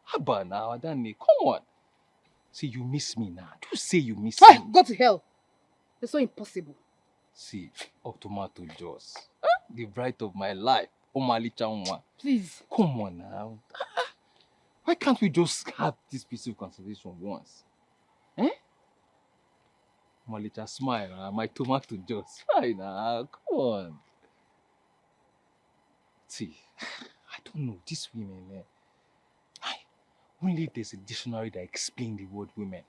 How about now, Adane? Come on. See, you miss me now. Do say you miss me. Go to hell. It's so impossible. See, Tomato Joss. The bride of my life. Omali Chanwa. Please. Come on now. Why can't we just have this peaceful conversation once? Eh? Omalicha, smile. My Tomato Joss. Why now? Come on. See, I don't know. These women, only there's a dictionary that explains the word women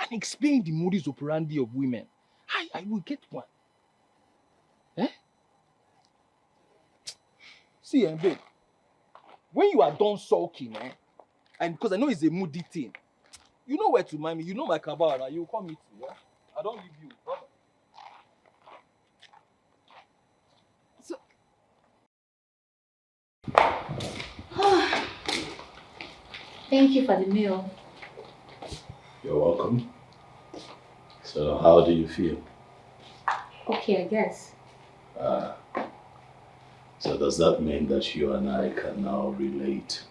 and explain the modus operandi of women. I will get one. Eh? See, babe, when you are done sulking, and because I know it's a moody thing, you know where to mind me. You know my cabal, you come meet me. Yeah? I don't leave you. Thank you for the meal. You're welcome. So, how do you feel? Okay, I guess. So does that mean that you and I can now relate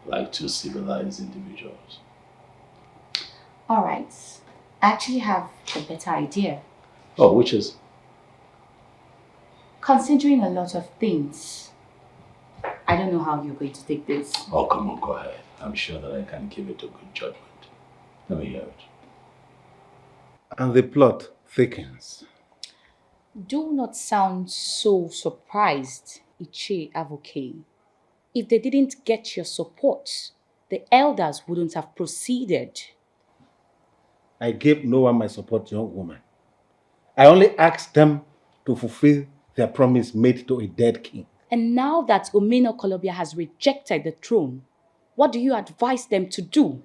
like two civilized individuals? All right. I actually have a better idea. Oh, which is? Considering a lot of things, I don't know how you're going to take this. Oh, come on, go ahead. I'm sure that I can give it a good judgment. Let me hear it. And the plot thickens. Do not sound so surprised, Iche Avoke. If they didn't get your support, the elders wouldn't have proceeded. I gave no one my support, young woman. I only asked them to fulfill their promise made to a dead king. And now that Omeno Kolobia has rejected the throne, what do you advise them to do?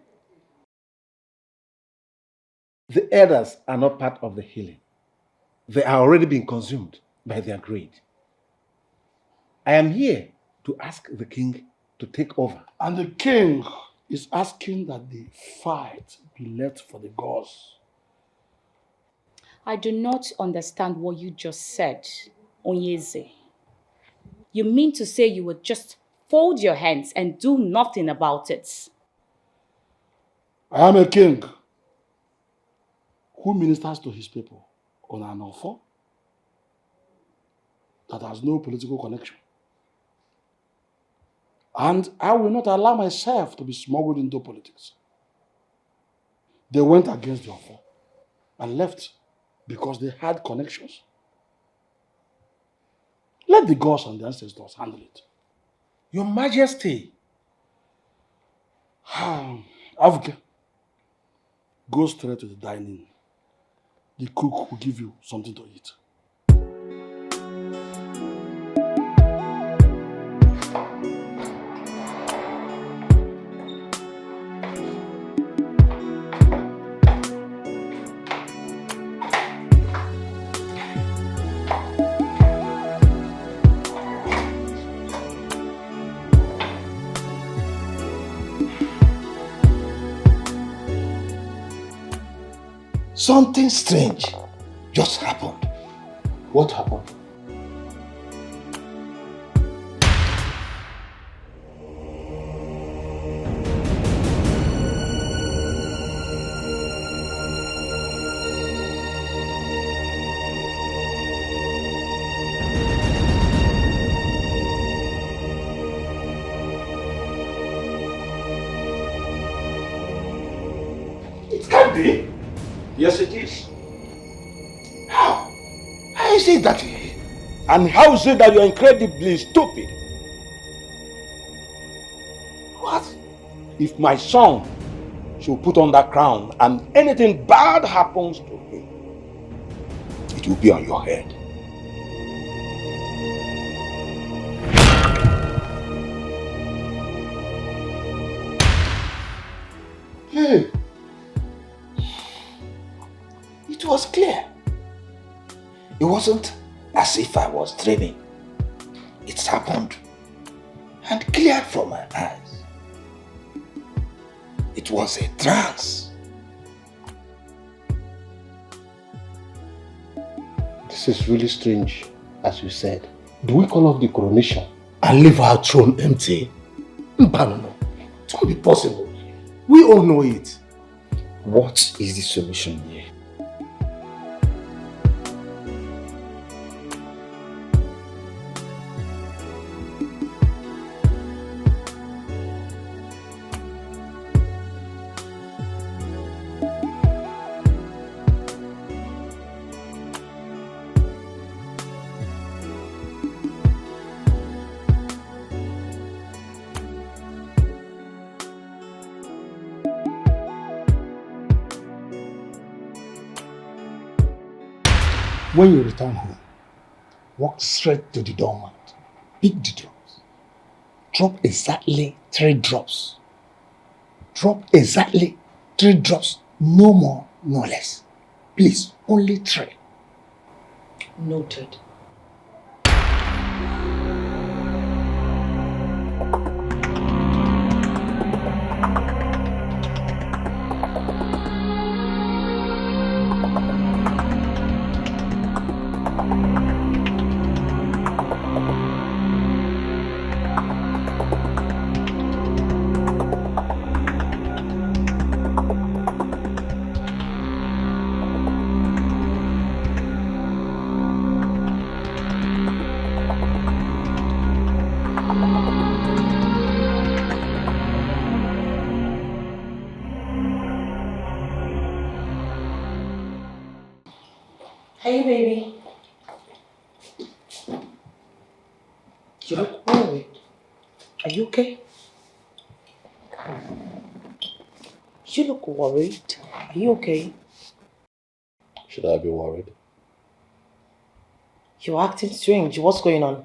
The elders are not part of the healing. They are already being consumed by their greed. I am here to ask the king to take over. And the king is asking that the fight be left for the gods. I do not understand what you just said, Onyeze. You mean to say you would just fold your hands and do nothing about it? I am a king who ministers to his people on an offer that has no political connection. And I will not allow myself to be smuggled into politics. They went against the offer and left because they had connections. Let the gods and the ancestors handle it. Your Majesty. Avuke, go straight to the dining. The cook will give you something to eat. Something strange just happened. What happened? It can't be. Yes, it is. How? How is it that And how is it that you're incredibly stupid? What? If my son should put on that crown and anything bad happens to him, it will be on your head. Hey. It was clear. It wasn't as if I was dreaming. has happened and cleared from my eyes. It was a trance. This is really strange, as you said. Do we call off the coronation and leave our throne empty? No. It won't be possible. We all know it. What is the solution here? When you return home, walk straight to the doormat. Pick the drops. Drop exactly 3 drops. Drop exactly 3 drops. No more, no less. Please, only 3. Noted. Hey, baby. You look worried. Are you okay? You look worried. Are you okay? Should I be worried? You're acting strange. What's going on?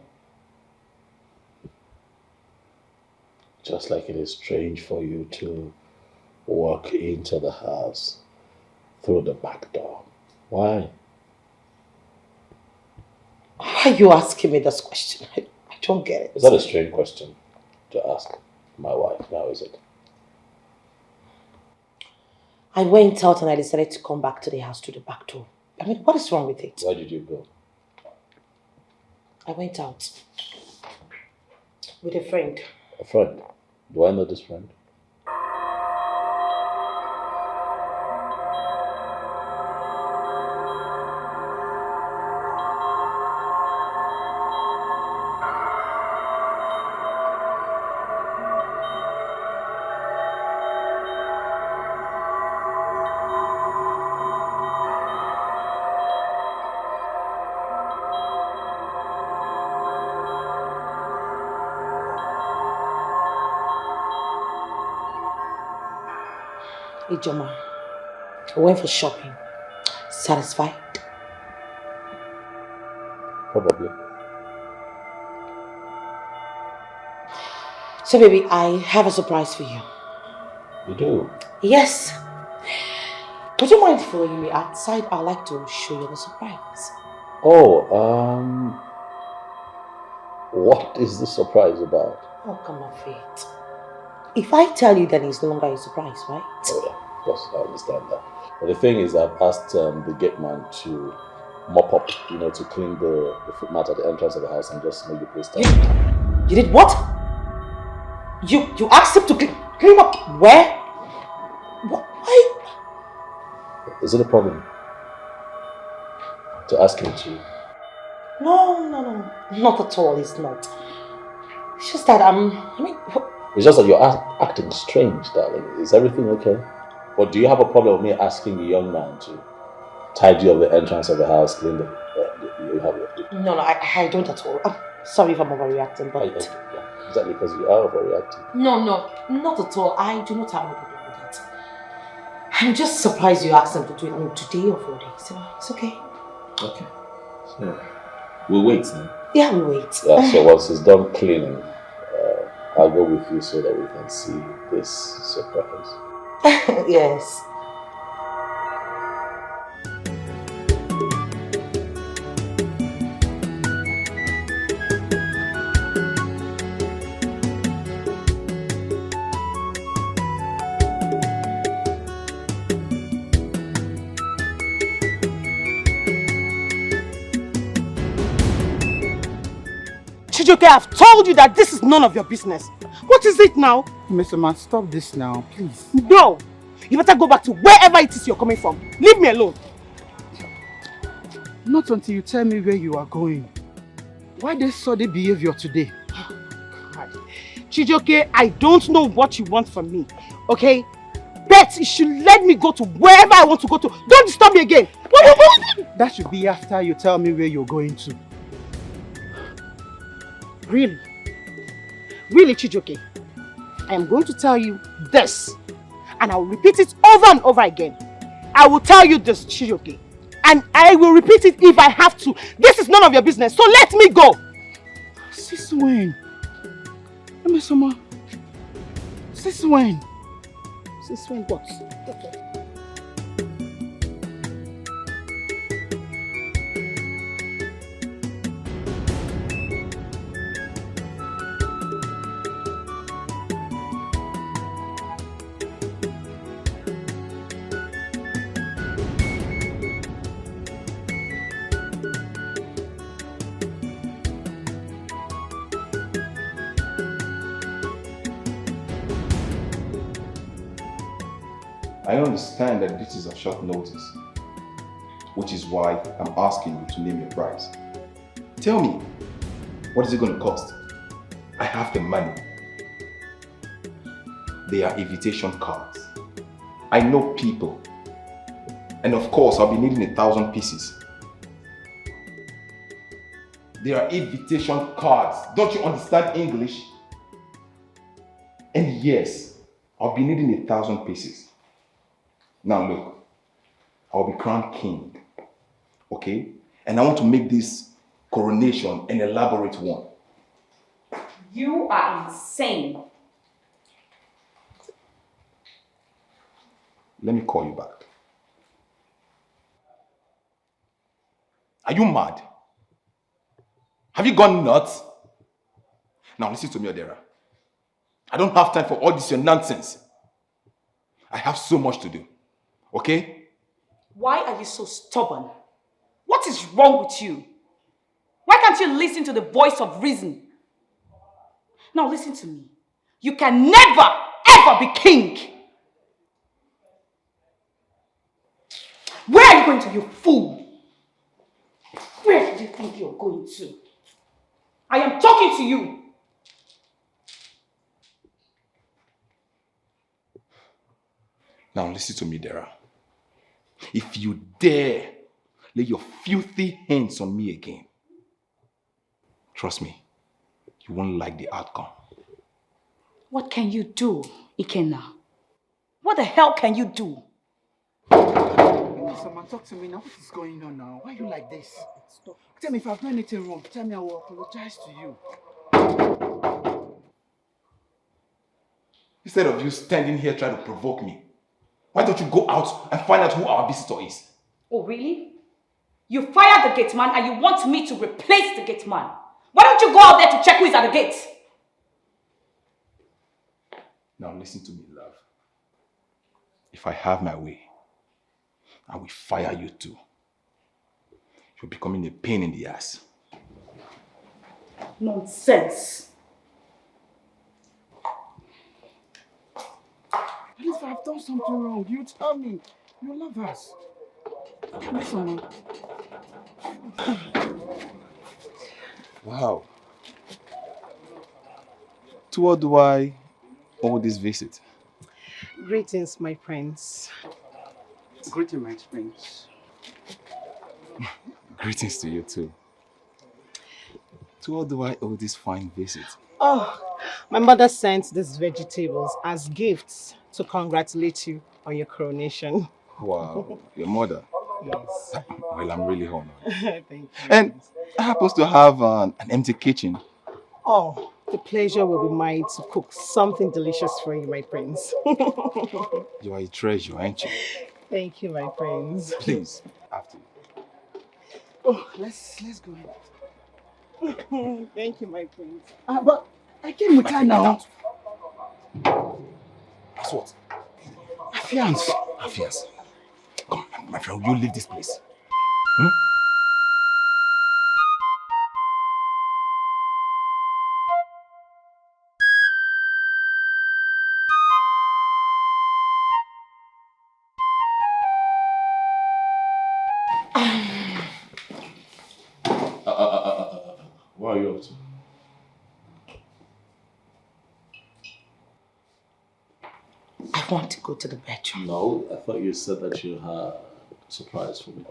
Just like it is strange for you to walk into the house through the back door. Why? Why are you asking me this question? I don't get it. Is that a strange question to ask my wife now, is it? I went out and I decided to come back to the house through the back door. I mean, what is wrong with it? Why did you go? I went out with a friend. A friend? Do I know this friend? Ijoma, I went for shopping. Satisfied? Probably. So baby, I have a surprise for you. You do? Yes. Would you mind following me outside? I'd like to show you the surprise. Oh, what is the surprise about? Oh, come on, Faith. If I tell you, then it's no longer a surprise, right? Oh yeah, of course, I understand that. But the thing is, I've asked the gate man to mop up, to clean the footmat at the entrance of the house and just make the place tidy. You did what? You asked him to clean up where? Why? Is it a problem to ask him to? No, not at all. It's not. It's just that It's just that you're acting strange, darling. Is everything okay? Or do you have a problem with me asking a young man to tidy up the entrance of the house, clean the... No, I don't at all. I'm sorry if I'm overreacting, but... Yeah, exactly, because you are overreacting. No, not at all. I do not have a problem with that. I'm just surprised you asked him to do it today or 4 days. So it's okay. Okay. So, we'll wait then. Yeah, we'll wait. Yeah, so once it's done cleaning, I'll go with you so that we can see this surprise. Yes. Chijioke, I've told you that this is none of your business. What is it now? Mr. Man, stop this now, please. No! You better go back to wherever it is you're coming from. Leave me alone. Not until you tell me where you are going. Why this sudden behavior today? Chijioke, I don't know what you want from me, okay? Bet you should let me go to wherever I want to go to. Don't disturb me again. That should be after you tell me where you're going to. Really? Really, Chijioke? I am going to tell you this, and I will repeat it over and over again. I will tell you this, Chijioke, and I will repeat it if I have to. This is none of your business, so let me go. Since when? Emesoma. Since when? Since when what? Okay. I understand that this is a short notice, which is why I'm asking you to name your price. Tell me, what is it going to cost? I have the money. They are invitation cards. I know people. And of course, I'll be needing 1,000 pieces. They are invitation cards. Don't you understand English? And yes, I'll be needing 1,000 pieces. Now look, I'll be crowned king, okay? And I want to make this coronation an elaborate one. You are insane. Let me call you back. Are you mad? Have you gone nuts? Now listen to me, Odera. I don't have time for all this your nonsense. I have so much to do. Okay? Why are you so stubborn? What is wrong with you? Why can't you listen to the voice of reason? Now listen to me. You can never, ever be king. Where are you going to, you fool? Where do you think you're going to? I am talking to you. Now listen to me, Dara. If you dare lay your filthy hands on me again, trust me, you won't like the outcome. What can you do, Ikenna? What the hell can you do? Someone talk to me now. What is going on now? Why are you like this? Stop. Tell me if I've done anything wrong. Tell me I will apologize to you. Instead of you standing here trying to provoke me, why don't you go out and find out who our visitor is? Oh, really? You fired the gate man and you want me to replace the gate man? Why don't you go out there to check who is at the gate? Now listen to me, love. If I have my way, I will fire you too. You're becoming a pain in the ass. Nonsense. At least if I've done something wrong, you tell me. You love us. Listen, Wow. To what do I owe this visit? Greetings, my friends. greeting, my prince. Greetings to you too. To what do I owe this fine visit? Oh, my mother sent these vegetables as gifts to congratulate you on your coronation. Wow, your mother? Yes. Well, I'm really honored. Thank you. And I happen to have an empty kitchen. Oh, the pleasure will be mine to cook something delicious for you, my prince. You are a treasure, aren't you? Thank you, my prince. Please, after you. Oh, let's go. Thank you, my prince. But I came with her now. That's what? Affiance. Affiance. Come, my friend, will you leave this place? I want to go to the bedroom. No, I thought you said that you had a surprise for me.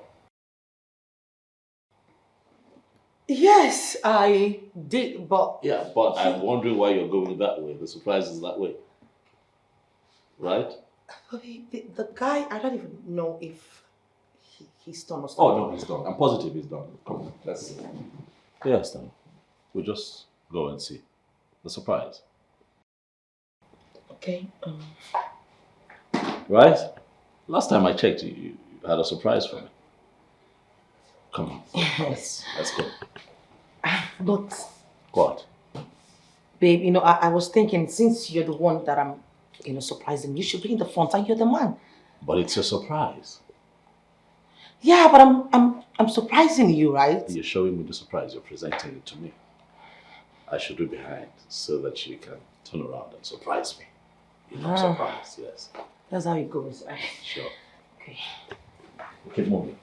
Yes, I did, but... Yeah, but I'm wondering why you're going that way. The surprise is that way. Right? The guy, I don't even know if he's done or something. Oh, no, he's done. I'm positive he's done. Come on, let's see. Yes, then. We'll just go and see. The surprise. Okay. Right? Last time I checked, you had a surprise for me. Come on. Yes. Let's go. But... What? Babe, you know, I was thinking, since you're the one that I'm, surprising, you should be in the front and you're the man. But it's a surprise. Yeah, but I'm surprising you, right? You're showing me the surprise. You're presenting it to me. I should be behind so that you can turn around and surprise me. Surprise, yes. That's how it goes, right? Sure. Okay. Keep moving.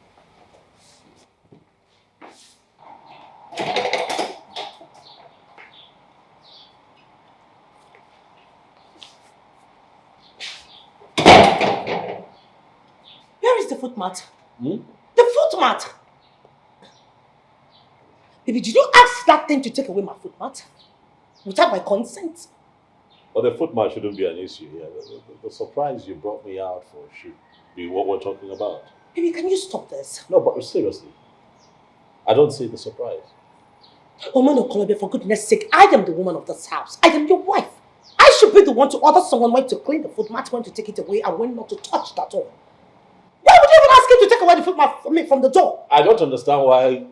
Where is the foot mat? Hmm? The foot mat! Baby, did you ask that thing to take away my foot mat? Without my consent? But the foot mat shouldn't be an issue here. The surprise you brought me out for should be what we're talking about. Baby, can you stop this? No, but seriously. I don't see the surprise. Oh, man, Okolobe, for goodness sake, I am the woman of this house. I am your wife. I should be the one to order someone when to clean the foot mat, when to take it away, and when not to touch that all. Why would you even ask him to take away the foot mat from the door? I don't understand why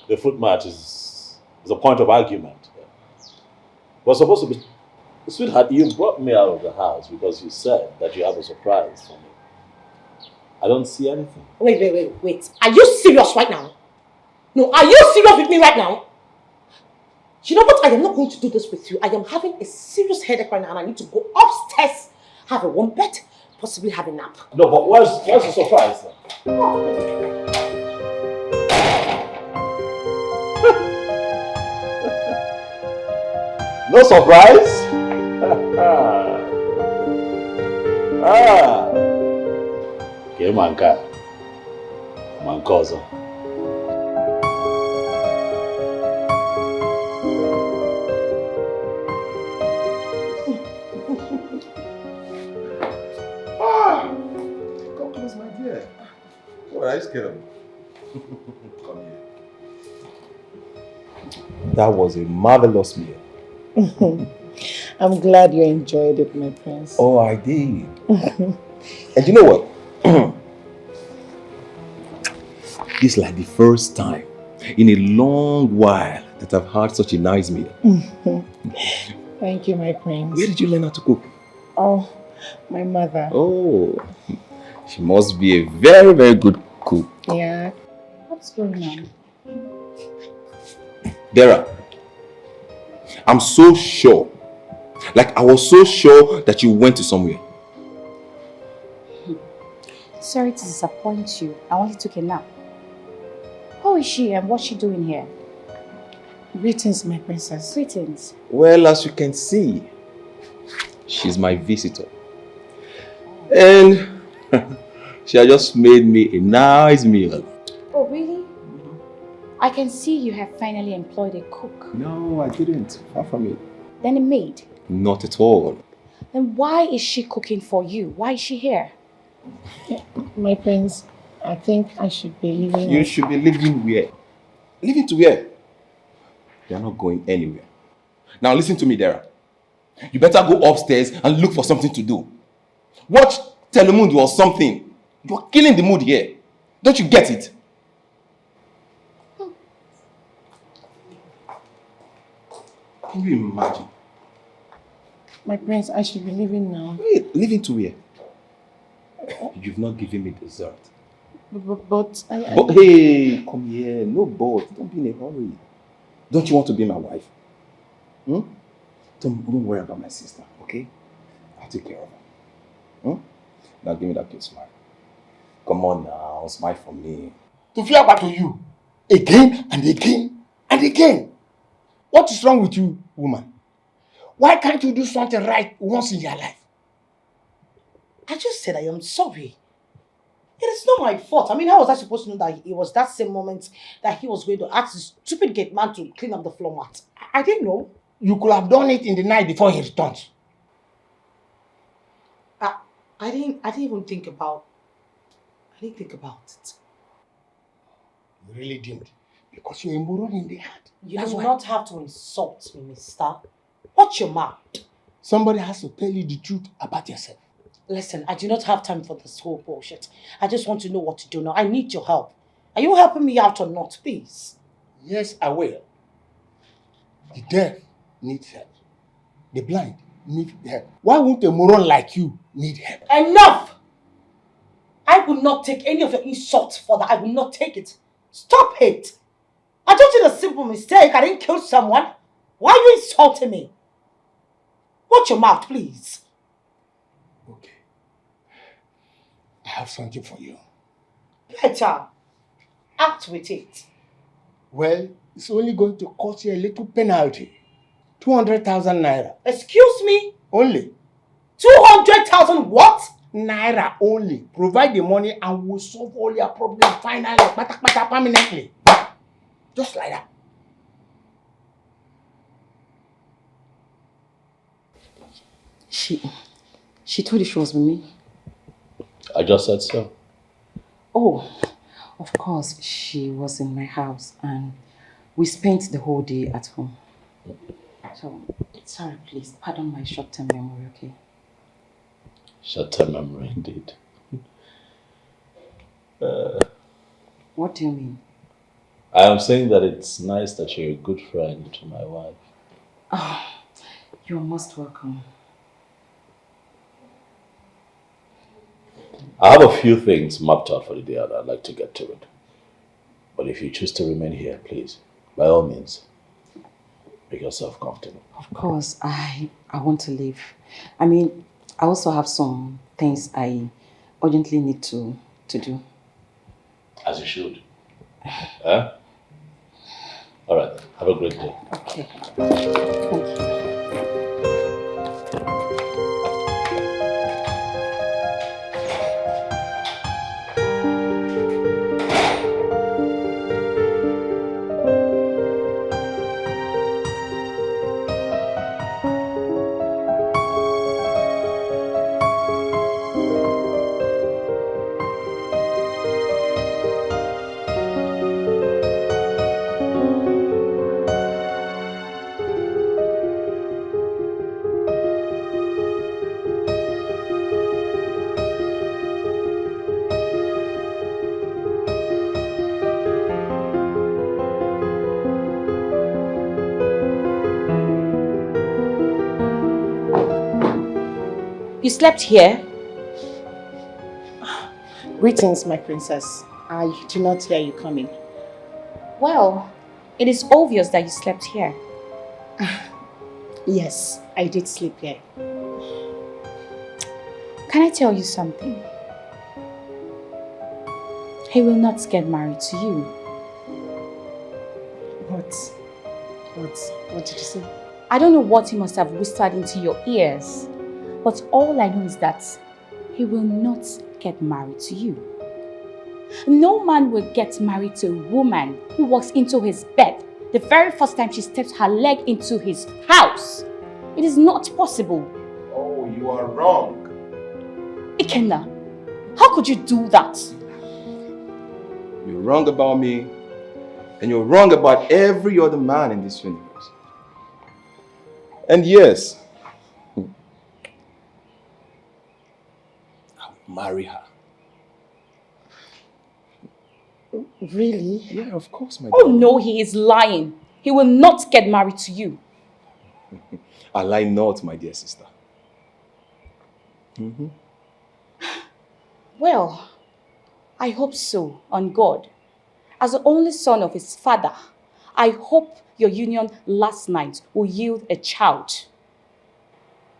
the foot mat is a point of argument. We're supposed to be... Sweetheart, you brought me out of the house because you said that you have a surprise for me. I don't see anything. Wait. Are you serious right now? No, are you serious with me right now? You know what? I am not going to do this with you. I am having a serious headache right now and I need to go upstairs, have a warm bed, possibly have a nap. No, but where's the surprise then? No surprise? Okay, manka. Mankozo. Come close, my dear. What are you scared of? Come here. That was a marvelous meal. I'm glad you enjoyed it, my prince. Oh, I did. And you know what? This is like the first time in a long while that I've had such a nice meal. Thank you, my prince. Where did you learn how to cook? Oh, my mother. Oh, she must be a very, very good cook. Yeah. What's going on? Dara, I'm so sure. Like, I was so sure that you went to somewhere. Sorry to disappoint you. I only took a nap. Who is she and what's she doing here? Greetings, my princess. Greetings. Well, as you can see, she's my visitor. And she has just made me a nice meal. Oh, really? I can see you have finally employed a cook. No, I didn't. Far from it. Then a maid. Not at all. Then why is she cooking for you? Why is she here? My prince, I think I should be leaving. You should be leaving where? Leaving to where? You're not going anywhere. Now listen to me, Dara. You better go upstairs and look for something to do. Watch Telemundo or something. You're killing the mood here. Don't you get it? Can you imagine? My prince, I should be leaving now. Wait, leaving to where? You've not given me dessert. But But hey, come here. No but. Don't be in a hurry. Don't you want to be my wife? Don't worry about my sister, okay? I'll take care of her. Now give me that cute smile. Come on now, smile for me. To fear back to you again and again and again. What is wrong with you, woman? Why can't you do something right once in your life? just said I am sorry. It is not my fault. I mean, how was I supposed to know that it was that same moment that he was going to ask this stupid gate man to clean up the floor mat? I didn't know. You could have done it in the night before he returns. I didn't even think about it. You really didn't. Because you're a moron in the heart. You do not have to insult me, mister. Watch your mouth. Somebody has to tell you the truth about yourself. Listen, I do not have time for this whole bullshit. I just want to know what to do now. I need your help. Are you helping me out or not, please? Yes, I will. The deaf need help. The blind need help. Why won't a moron like you need help? Enough! I will not take any of your insults further. I will not take it. Stop it! I just did a simple mistake. I didn't kill someone. Why are you insulting me? Watch your mouth, please. Okay. I have something for you. Better. Act with it. Well, it's only going to cost you a little penalty. 200,000 naira. Excuse me? Only. 200,000 what? Naira only. Provide the money and we'll solve all your problems finally, permanently. Just like that. She told you she was with me? I just said so. Oh, of course, she was in my house and we spent the whole day at home. So, sorry, please, pardon my short-term memory, okay? Short-term memory, indeed. What do you mean? I am saying that it's nice that you're a good friend to my wife. Oh, you're most welcome. I have a few things mapped out for the day and I'd like to get to it. But if you choose to remain here, please, by all means, make yourself comfortable. Of course, I want to leave. I mean, I also have some things I urgently need to do. As you should. Huh? All right, have a great day. Okay. Thank you. You slept here? Greetings, my princess. I do not hear you coming. Well, it is obvious that you slept here. Yes, I did sleep here. Can I tell you something? He will not get married to you. What did you say? I don't know what he must have whispered into your ears, but all I know is that he will not get married to you. No man will get married to a woman who walks into his bed the very first time she steps her leg into his house. It is not possible. Oh, you are wrong. Ikenna, how could you do that? You're wrong about me, and you're wrong about every other man in this universe. And yes, I'll marry her. Really? Yeah, of course, my Oh no, he is lying. He will not get married to you. I lie not, my dear sister. Well, I hope so, on God. As the only son of his father, I hope your union last night will yield a child.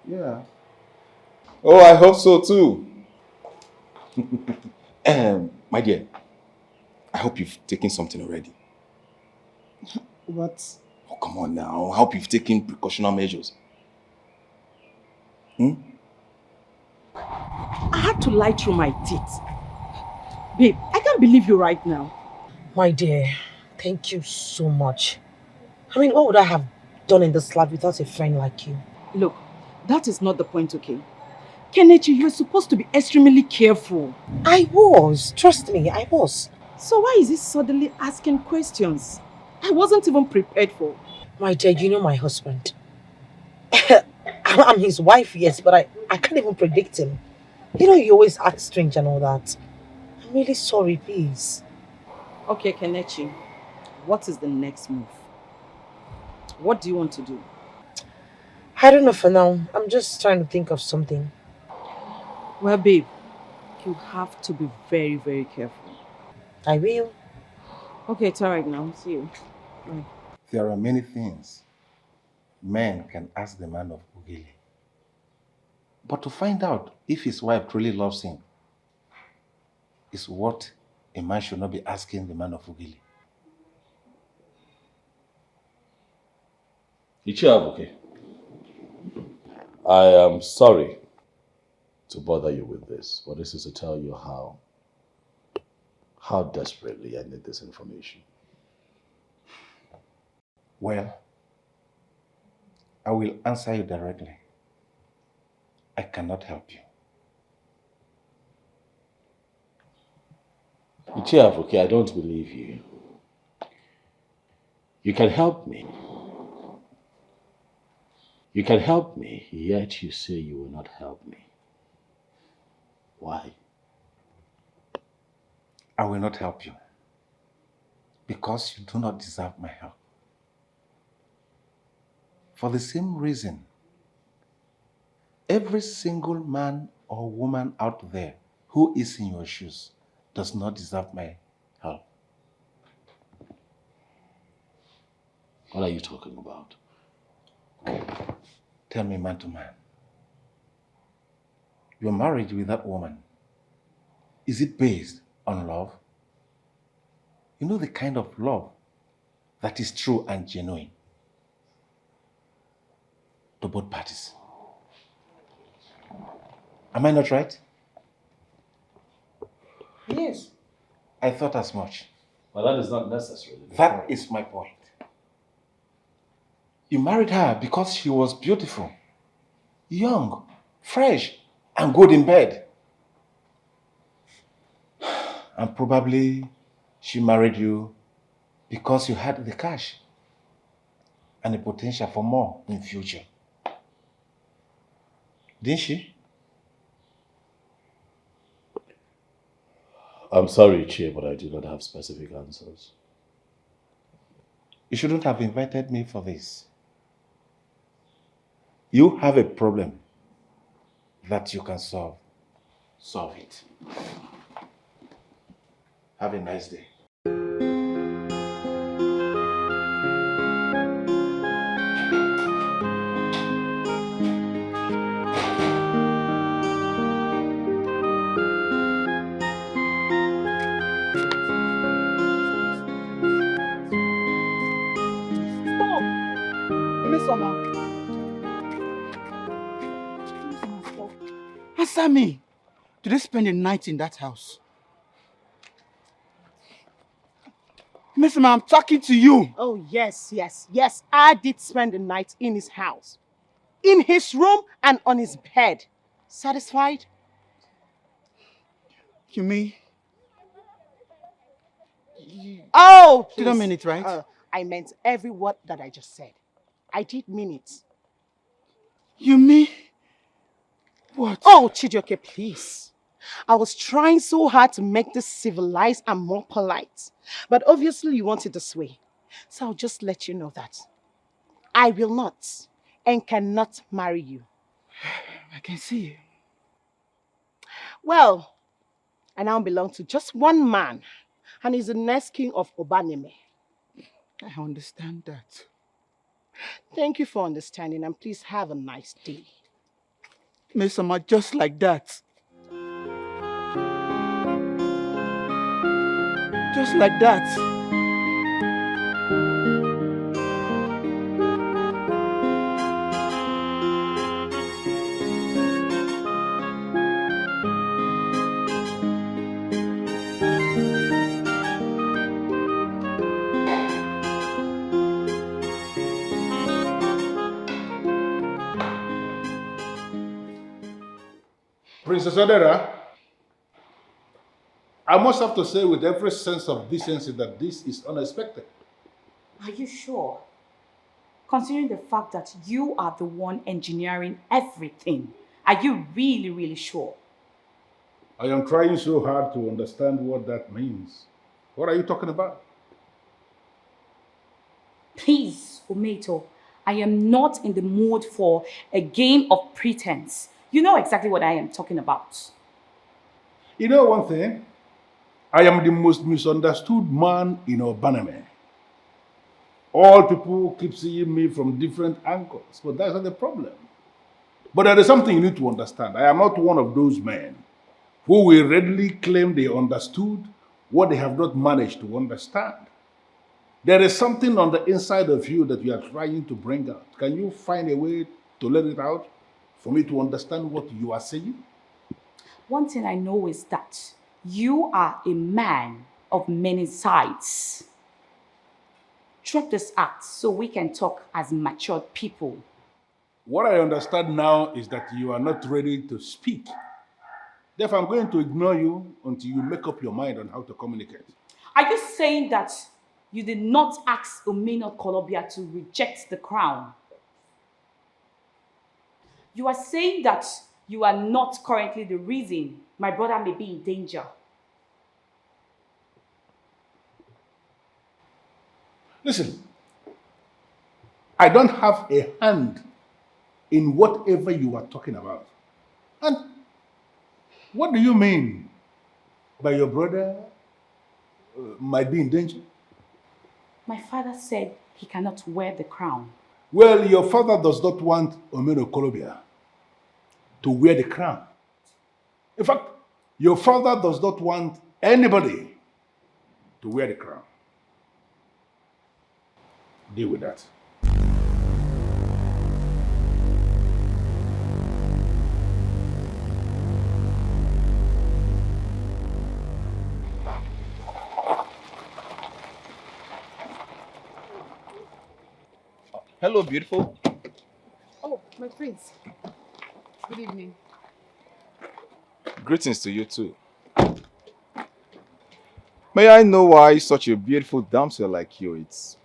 Yeah. Oh, I hope so too. My dear, I hope you've taken something already. What? Oh, come on now. I hope you've taken precautionary measures. I had to lie through my teeth. Babe, I can't believe you right now. My dear, thank you so much. I mean, what would I have done in this life without a friend like you? Look, that is not the point, okay? Kelechi, you're supposed to be extremely careful. I was. Trust me, I was. So why is he suddenly asking questions I wasn't even prepared for? My dear, you know my husband. I'm his wife, yes, but I can't even predict him. You know, he always acts strange and all that. I'm really sorry, please. Okay, Kelechi, what is the next move? What do you want to do? I don't know for now. I'm just trying to think of something. Well, babe, you have to be very, very careful. I will. Okay, it's alright now. See you. Bye. There are many things men can ask the man of Ugili. But to find out if his wife truly loves him is what a man should not be asking the man of Ugili. Ichiabuke, I am sorry to bother you with this, but this is to tell you how desperately I need this information. Well, I will answer you directly. I cannot help you. Ichiabuke, I don't believe you. You can help me. You can help me, yet you say you will not help me. Why? I will not help you because you do not deserve my help. For the same reason, every single man or woman out there who is in your shoes does not deserve my help. What are you talking about? Okay. Tell me man to man. Your marriage with that woman, is it based on love? You know the kind of love that is true and genuine to both parties. Am I not right? Yes. I thought as much. Well, that is not necessary. That is my point. You married her because she was beautiful, young, fresh, and good in bed. And probably she married you because you had the cash and the potential for more in future. Didn't she? I'm sorry, Che, but I do not have specific answers. You shouldn't have invited me for this. You have a problem that you can solve. Solve it. Have a nice day. Answer me. Did they spend the night in that house? Miss Ma, I'm talking to you. Oh, yes. I did spend the night in his house. In his room and on his bed. Satisfied? You mean? Oh, please. You don't mean it, right? I meant every word that I just said. I did mean it. You mean? What? Oh, Chijioke, please. I was trying so hard to make this civilized and more polite. But obviously you want it this way. So I'll just let you know that I will not and cannot marry you. I can see. Well, I now belong to just one man, and he's the next king of Obaneme. I understand that. Thank you for understanding, and please have a nice day. Miss Sama, just like that. Just like that. Princess Adera, I must have to say with every sense of decency that this is unexpected. Are you sure? Considering the fact that you are the one engineering everything, are you really, really sure? I am trying so hard to understand what that means. What are you talking about? Please, Ometo, I am not in the mood for a game of pretense. You know exactly what I am talking about. You know one thing? I am the most misunderstood man in Obaname. All people keep seeing me from different angles, but that's not the problem. But there is something you need to understand. I am not one of those men who will readily claim they understood what they have not managed to understand. There is something on the inside of you that you are trying to bring out. Can you find a way to let it out for me to understand what you are saying? One thing I know is that you are a man of many sides. Drop this act so we can talk as matured people. What I understand now is that you are not ready to speak. Therefore, I'm going to ignore you until you make up your mind on how to communicate. Are you saying that you did not ask Omeno Kolobia to reject the crown? You are saying that you are not currently the reason my brother may be in danger. Listen, I don't have a hand in whatever you are talking about. And what do you mean by your brother might be in danger? My father said he cannot wear the crown. Well, your father does not want Omeno Kolobia to wear the crown. In fact, your father does not want anybody to wear the crown. Deal with that. Hello, beautiful. Oh, my prince. Good evening. Greetings to you too. May I know why such a beautiful damsel like you is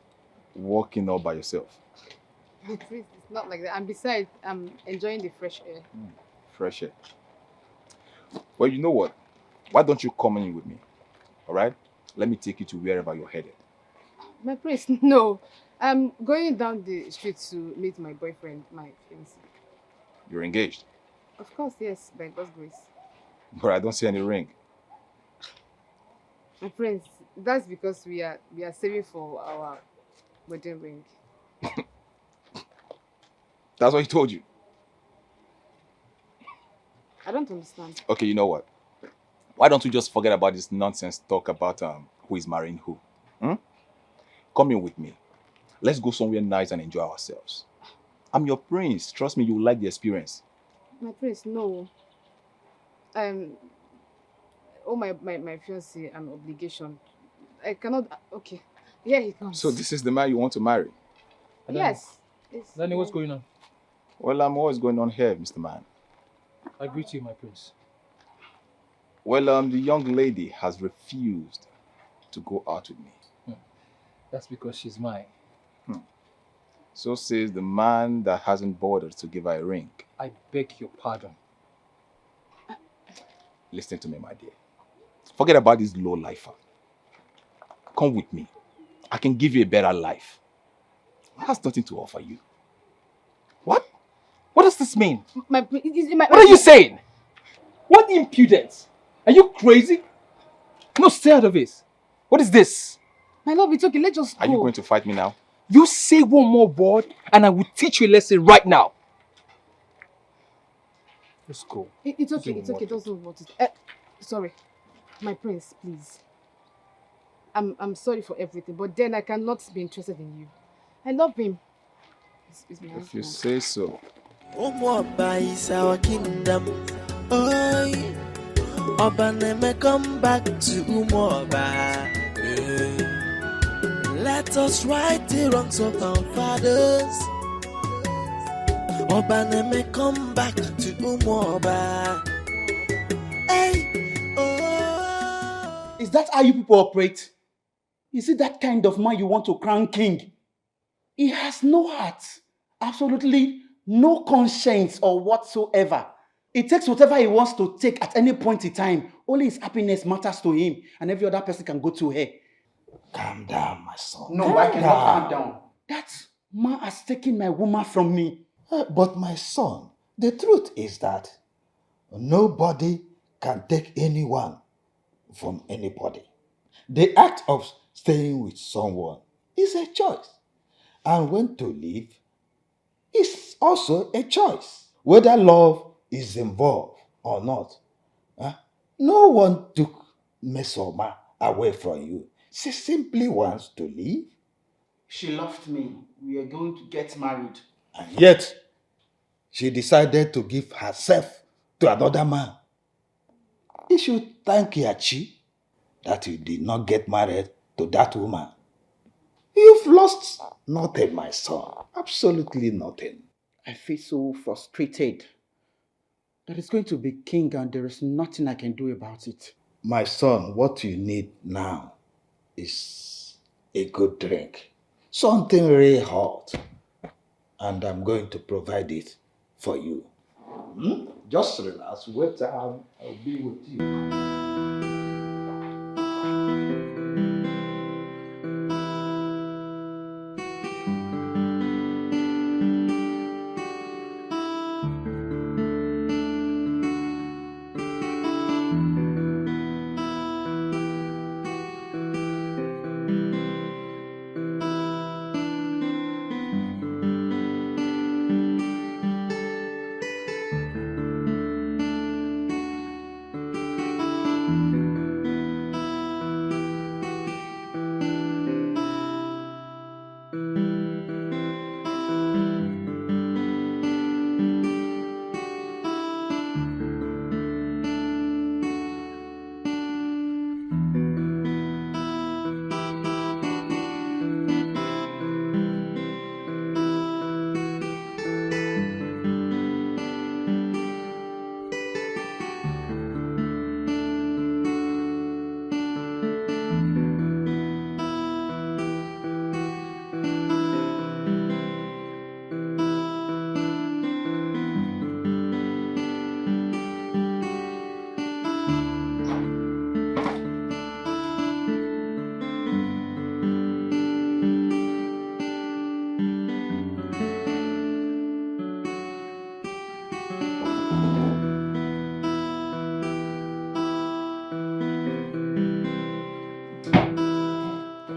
walking all by yourself? My prince, it's not like that. And besides, I'm enjoying the fresh air. Fresh air. Well, you know what? Why don't you come in with me? All right? Let me take you to wherever you're headed. My prince, no. I'm going down the street to meet my boyfriend, my fiancé. You're engaged? Of course, yes, by God's grace. But I don't see any ring. My prince, that's because we are saving for our wedding ring. That's what he told you. I don't understand. Okay, you know what? Why don't we just forget about this nonsense talk about who is marrying who? Come in with me. Let's go somewhere nice and enjoy ourselves. I'm your prince. Trust me, you will like the experience. My prince, no. Oh, my fiancé, an obligation. I cannot. Okay, here he comes. So this is the man you want to marry? Yes. Danny, what's going on? Well, what's going on here, Mr. Man? I greet you, my prince. Well, the young lady has refused to go out with me. That's because she's mine. So says the man that hasn't bothered to give her a ring. I beg your pardon. Listen to me, my dear. Forget about this low lifer. Come with me. I can give you a better life. It has nothing to offer you. What? What does this mean? What are you saying? What impudence? Are you crazy? No, stay out of this. What is this? My love, it's okay. Let's just go. Are you going to fight me now? You say one more word and I will teach you a lesson right now. Let's go. It's okay. It's okay. Don't worry about it. Sorry. My prince, please. I'm sorry for everything, but then I cannot be interested in you. I love him. If you say so. Umuoba is our kingdom. Oi, Obaneme, come back to Umuoba. Let us right the wrongs of our fathers. Obaneme, come back to Umuoba. Is that how you people operate? Is it that kind of man you want to crown king? He has no heart, absolutely no conscience or whatsoever. He takes whatever he wants to take at any point in time. Only his happiness matters to him, and every other person can go to her. Calm down, my son. No, I cannot calm down. That man has taken my woman from me. But my son, the truth is that nobody can take anyone from anybody. The act of staying with someone is a choice. And when to leave is also a choice. Whether love is involved or not. No one took Mesoma away from you. She simply wants to leave. She loved me. We are going to get married. And yet, she decided to give herself to another man. You should thank Yachi that you did not get married to that woman. You've lost nothing, my son. Absolutely nothing. I feel so frustrated that it's going to be king and there is nothing I can do about it. My son, what you need now is a good drink. Something really hot. And I'm going to provide it for you. Just relax. Wait, I'll be with you.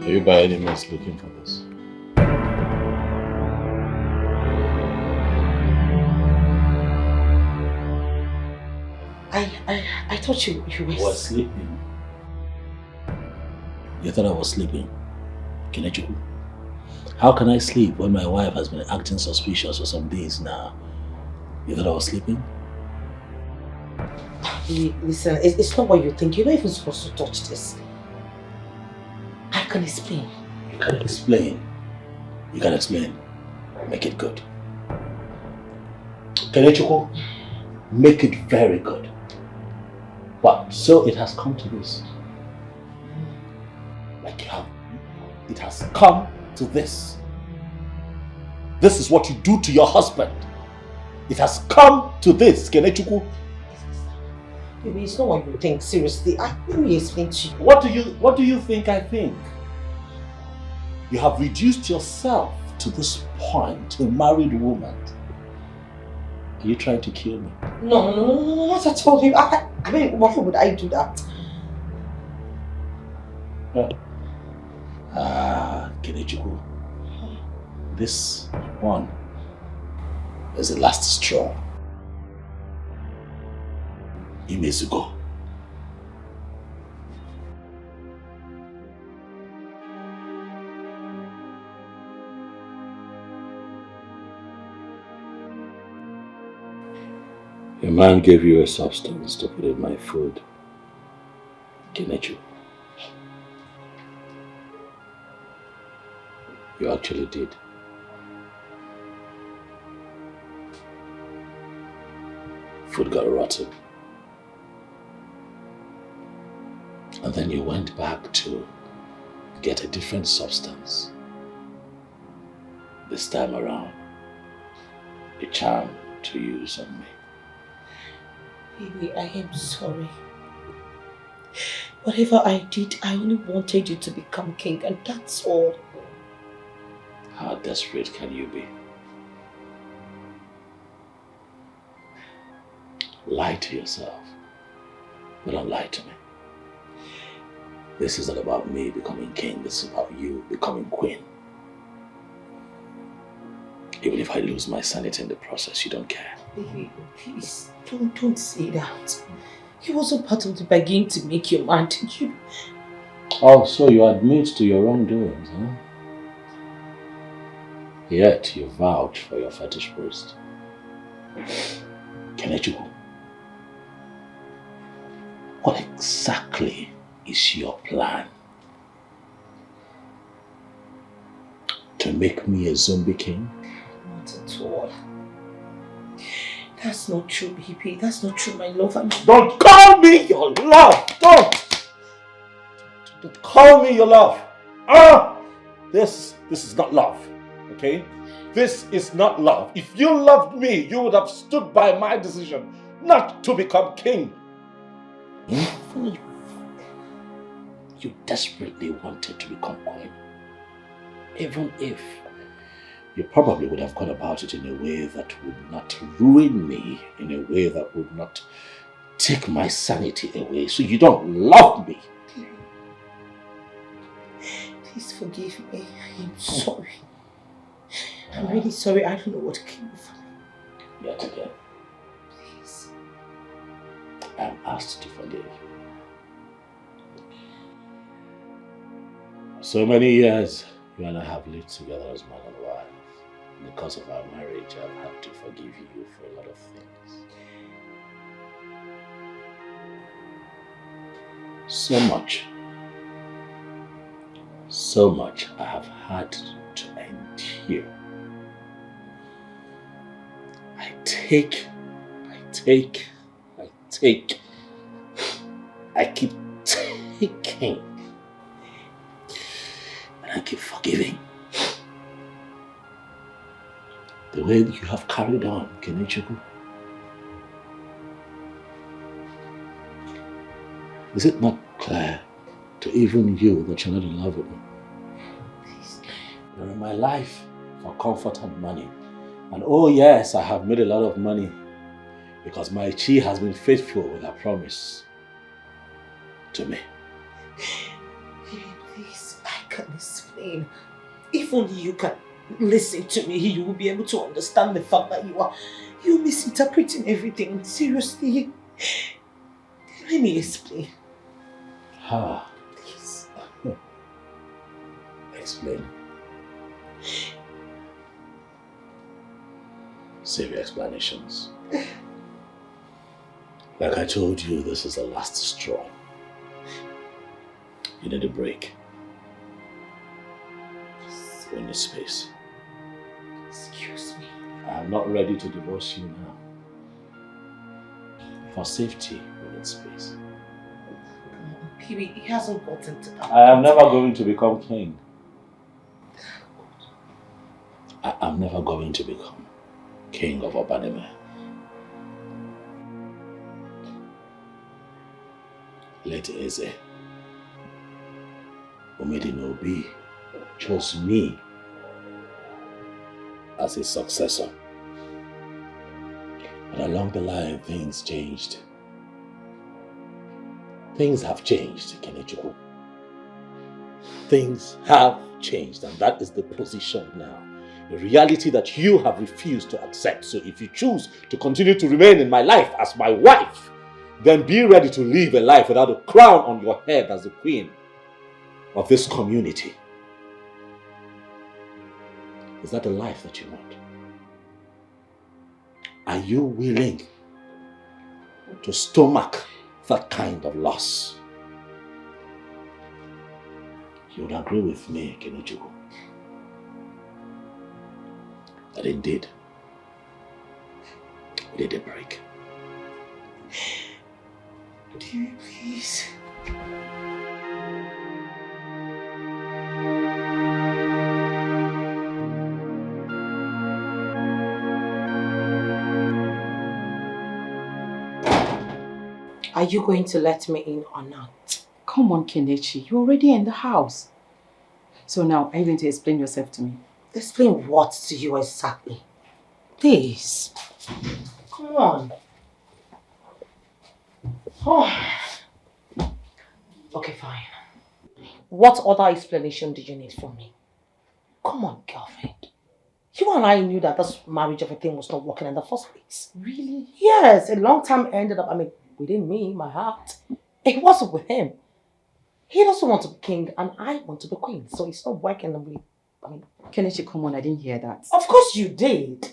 Are you by any means looking for this? I thought you were sleeping. You thought I was sleeping? Kenechukwu? How can I sleep when my wife has been acting suspicious for some days now? You thought I was sleeping? Listen, it's not what you think. You're not even supposed to touch this. I can explain. You can explain. You can explain. Make it good. Kenechukwu, make it very good. But so it has come to this. Like how it has come to this. This is what you do to your husband. It has come to this, Kenechukwu. Baby, it's not what you think. Seriously, let me explain to you. What do you think I think? You have reduced yourself to this point, a married woman. Are you trying to kill me? No, not at all. I mean, why would I do that? Kenechukwu, this one is the last straw. He needs to go. A man gave you a substance to put in my food. Kenechukwu. You actually did. Food got rotten. And then you went back to get a different substance. This time around, a charm to use on me. Baby, I am sorry. Whatever I did, I only wanted you to become king, and that's all. How desperate can you be? Lie to yourself, but don't lie to me. This is not about me becoming king, this is about you becoming queen. Even if I lose my sanity in the process, you don't care. Baby, please, don't say that. He wasn't part of the bargain to make you mad. Oh, so you admit to your wrongdoings, huh? Yet you vouch for your fetish priest. Kenechukwu, what exactly is your plan? To make me a zombie king? Not at all. That's not true, baby. That's not true, my love. Don't call me your love! Don't call me your love! This is not love, okay? This is not love. If you loved me, you would have stood by my decision not to become king. Even if you desperately wanted to become queen, even if, you probably would have gone about it in a way that would not ruin me, in a way that would not take my sanity away. So you don't love me. Please forgive me. I am sorry. I'm really sorry. I don't know what came over me. Yet again, Please. I am asked to forgive. So many years you and I have lived together as man and wife. Because of our marriage, I've had to forgive you for a lot of things. So much I have had to endure. I take, I keep taking, and I keep forgiving. The way you have carried on, Kenechukwu. Is it not clear to even you that you're not in love with me? Please. You're in my life for comfort and money. And oh yes, I have made a lot of money because my chi has been faithful with her promise to me. Please, I can explain. If only you can listen to me, you will be able to understand the fact that you're misinterpreting everything. Seriously. Let me explain. Please. Explain. Save your explanations. Like I told you, this is the last straw. You need a break. You need space. Excuse me. I'm not ready to divorce you now. For safety, we need space. Baby, he hasn't gotten to that. I am never going to become king. I'm never going to become king of Obaneme. Late Eze, Omedinobi, chose me as his successor. But along the line, things changed. Things have changed, Kenechukwu. Things have changed, and that is the position now. The reality that you have refused to accept. So if you choose to continue to remain in my life as my wife, then be ready to live a life without a crown on your head as the queen of this community. Is that the life that you want? Are you willing to stomach that kind of loss? You would agree with me, Kenechukwu, that indeed we need a break. Do you please? Are you going to let me in or not? Come on, Kelechi. You're already in the house. So now, are you going to explain yourself to me? Explain what to you exactly? Please. Come on. Oh. Okay, fine. What other explanation do you need from me? Come on, girlfriend. You and I knew that this marriage of a thing was not working in the first place. Really? Yes, a long time ended up, within me, my heart. It wasn't with him. He doesn't want to be king and I want to be queen. So it's not working the way, Kelechi, come on, I didn't hear that. Of course you did.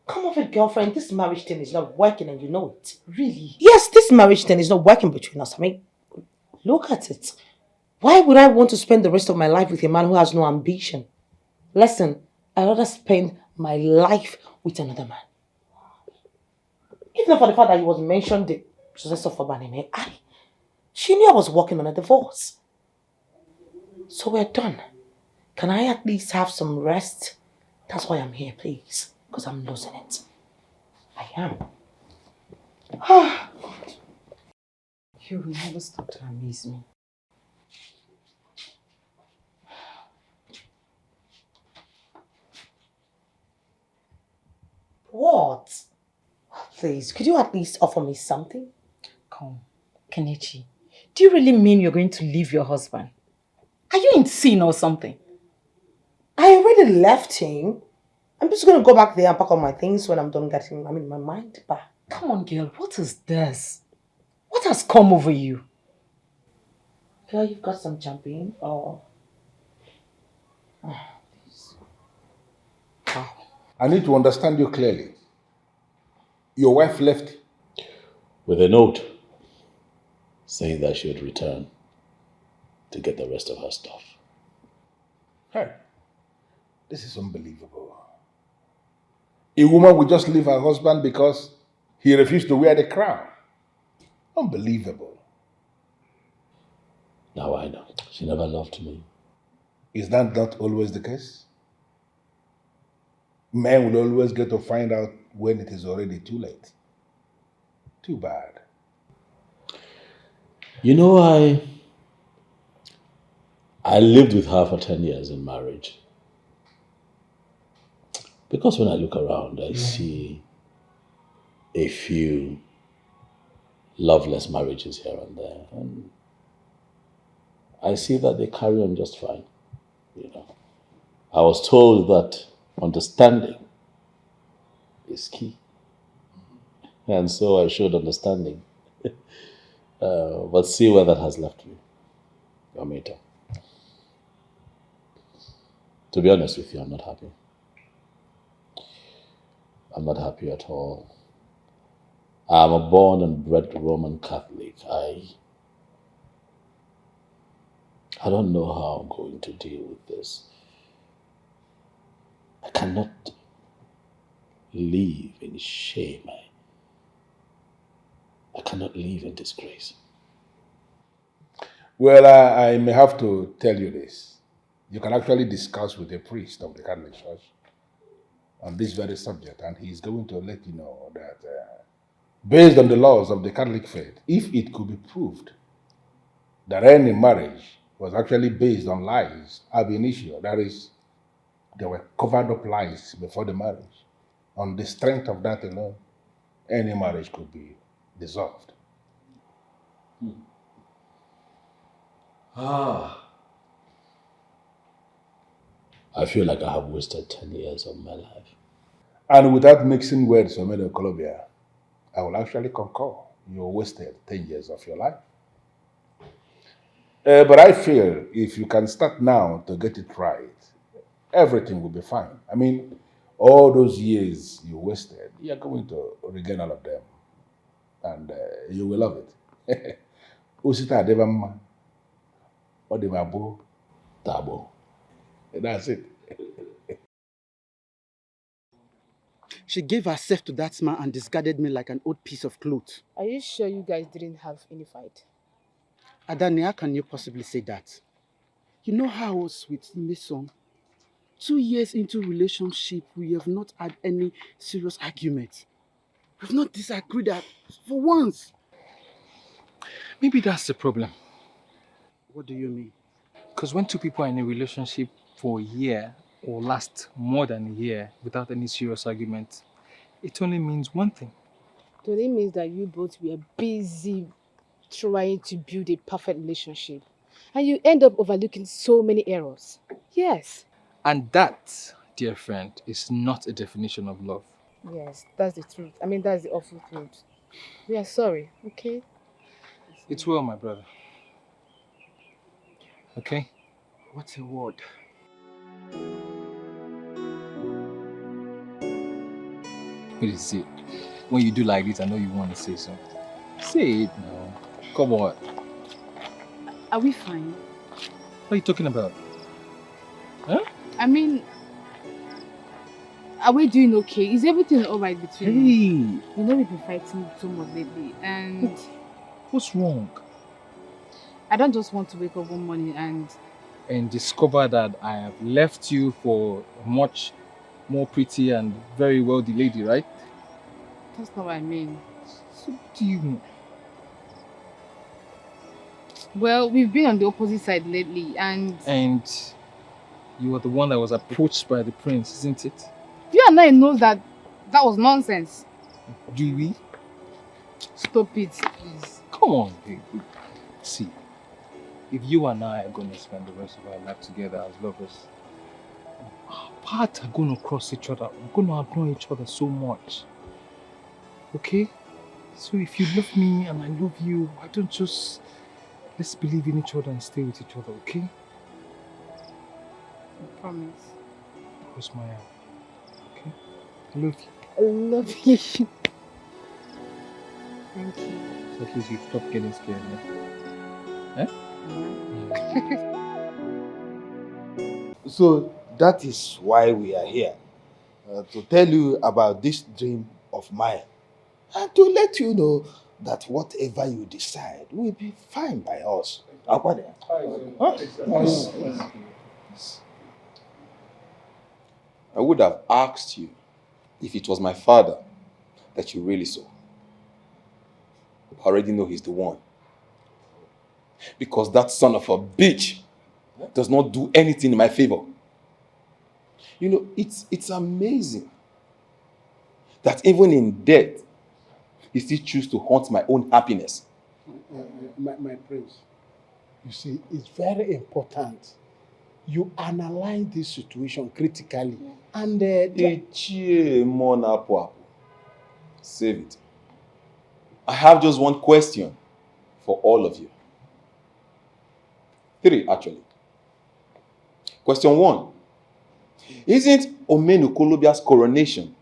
Come off it, girlfriend. This marriage thing is not working and you know it. Really? Yes, this marriage thing is not working between us. Look at it. Why would I want to spend the rest of my life with a man who has no ambition? Listen, I'd rather spend my life with another man. If not for the fact that he was mentioned the successor for Banime, she knew I was working on a divorce. So we're done. Can I at least have some rest? That's why I'm here, please. Because I'm losing it. I am. Oh, God. You will never stop to amaze me. What? Please, could you at least offer me something? Come, Kelechi. Do you really mean you're going to leave your husband? Are you insane or something? I already left him. I'm just going to go back there and pack up my things when I'm done getting, my mind back. Come on, girl. What is this? What has come over you? Girl, you've got some champagne or... I need to understand you clearly. Your wife left with a note saying that she would return to get the rest of her stuff. Hey, this is unbelievable. A woman would just leave her husband because he refused to wear the crown. Unbelievable. Now I know. She never loved me. Is that not always the case? Men will always get to find out when it is already too late. Too bad. You know, I lived with her for 10 years in marriage. Because when I look around, I see a few loveless marriages here and there. And I see that they carry on just fine. You know, I was told that understanding is key. And so I showed understanding. But see where that has left me. Yomita. To be honest with you, I'm not happy. I'm not happy at all. I'm a born and bred Roman Catholic. I don't know how I'm going to deal with this. I cannot live in shame. I cannot live in disgrace. Well, I may have to tell you this. You can actually discuss with a priest of the Catholic Church on this very subject, and he's going to let you know that based on the laws of the Catholic faith, if it could be proved that any marriage was actually based on lies ab initio, that is, there were covered up lies before the marriage, on the strength of that alone, any marriage could be dissolved. I feel like I have wasted 10 years of my life. And without mixing words or made Colombia, I will actually concur. You wasted 10 years of your life. But I feel if you can start now to get it right, everything will be fine. I mean, all those years you wasted, you're going to regain all of them. And you will love it. Usita devamma. Odevabo. Tabo. That's it. She gave herself to that man and discarded me like an old piece of cloth. Are you sure you guys didn't have any fight? Adani, how can you possibly say that? You know how I was with Mason? 2 years into relationship, we have not had any serious argument. We've not disagreed for once. Maybe that's the problem. What do you mean? Because when two people are in a relationship for a year or last more than a year without any serious argument, it only means one thing. So it means that you both were busy trying to build a perfect relationship. And you end up overlooking so many errors. Yes. And that, dear friend, is not a definition of love. Yes, that's the truth. I mean, that's the awful truth. We are sorry, okay? It's well, my brother. Okay? What's a word? What is it? When you do like this, I know you want to say something. Say it now. Come on. Are we fine? What are you talking about? Huh? I mean, are we doing okay? Is everything alright between us? You know we've been fighting so much lately, and... What's wrong? I don't just want to wake up one morning and discover that I have left you for a much more pretty and very wealthy lady, right? That's not what I mean. So what do you mean? Well, we've been on the opposite side lately, and you were the one that was approached by the prince, isn't it? you and I know that was nonsense. Do we? Stop it, please. Come on, baby. See, if you and I are going to spend the rest of our life together as lovers, our paths are going to cross each other. We're going to ignore each other so much. Okay? So if you love me and I love you, why don't just let's believe in each other and stay with each other, okay? I promise. Cross my eye. Okay? I love you. I love you. Thank you. So at least you stop getting scared now. Eh? So that is why we are here. To tell you about this dream of mine. And to let you know that whatever you decide will be fine by us. Huh? I would have asked you if it was my father that you really saw. I already know he's the one. Because that son of a bitch does not do anything in my favor. You know, it's amazing that even in death, he still chooses to haunt my own happiness. My prince, you see, it's very important you analyze this situation critically and save it. I have just one question for all of you. 3, actually. Question 1. Isn't Omenu Kolobia's coronation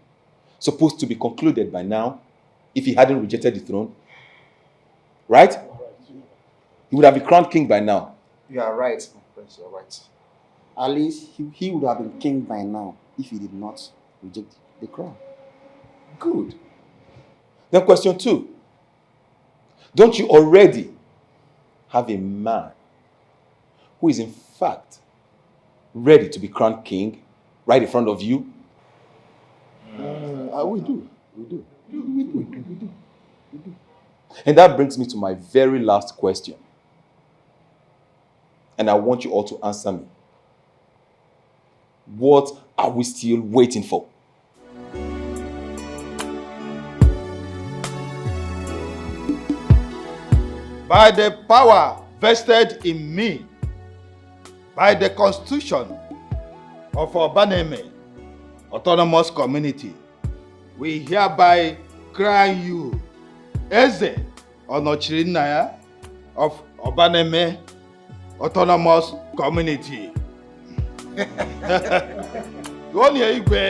supposed to be concluded by now if he hadn't rejected the throne? Right? He would have been crowned king by now. You are right, my prince, you are right. At least he would have been king by now if he did not reject the crown. Good. Then question 2. Don't you already have a man who is in fact ready to be crowned king right in front of you? We do. And that brings me to my very last question. And I want you all to answer me. What are we still waiting for? By the power vested in me, by the Constitution of Obaneme Autonomous Community, we hereby crown you Eze Onochirinaya of Obaneme Autonomous Community. Onye Igwe!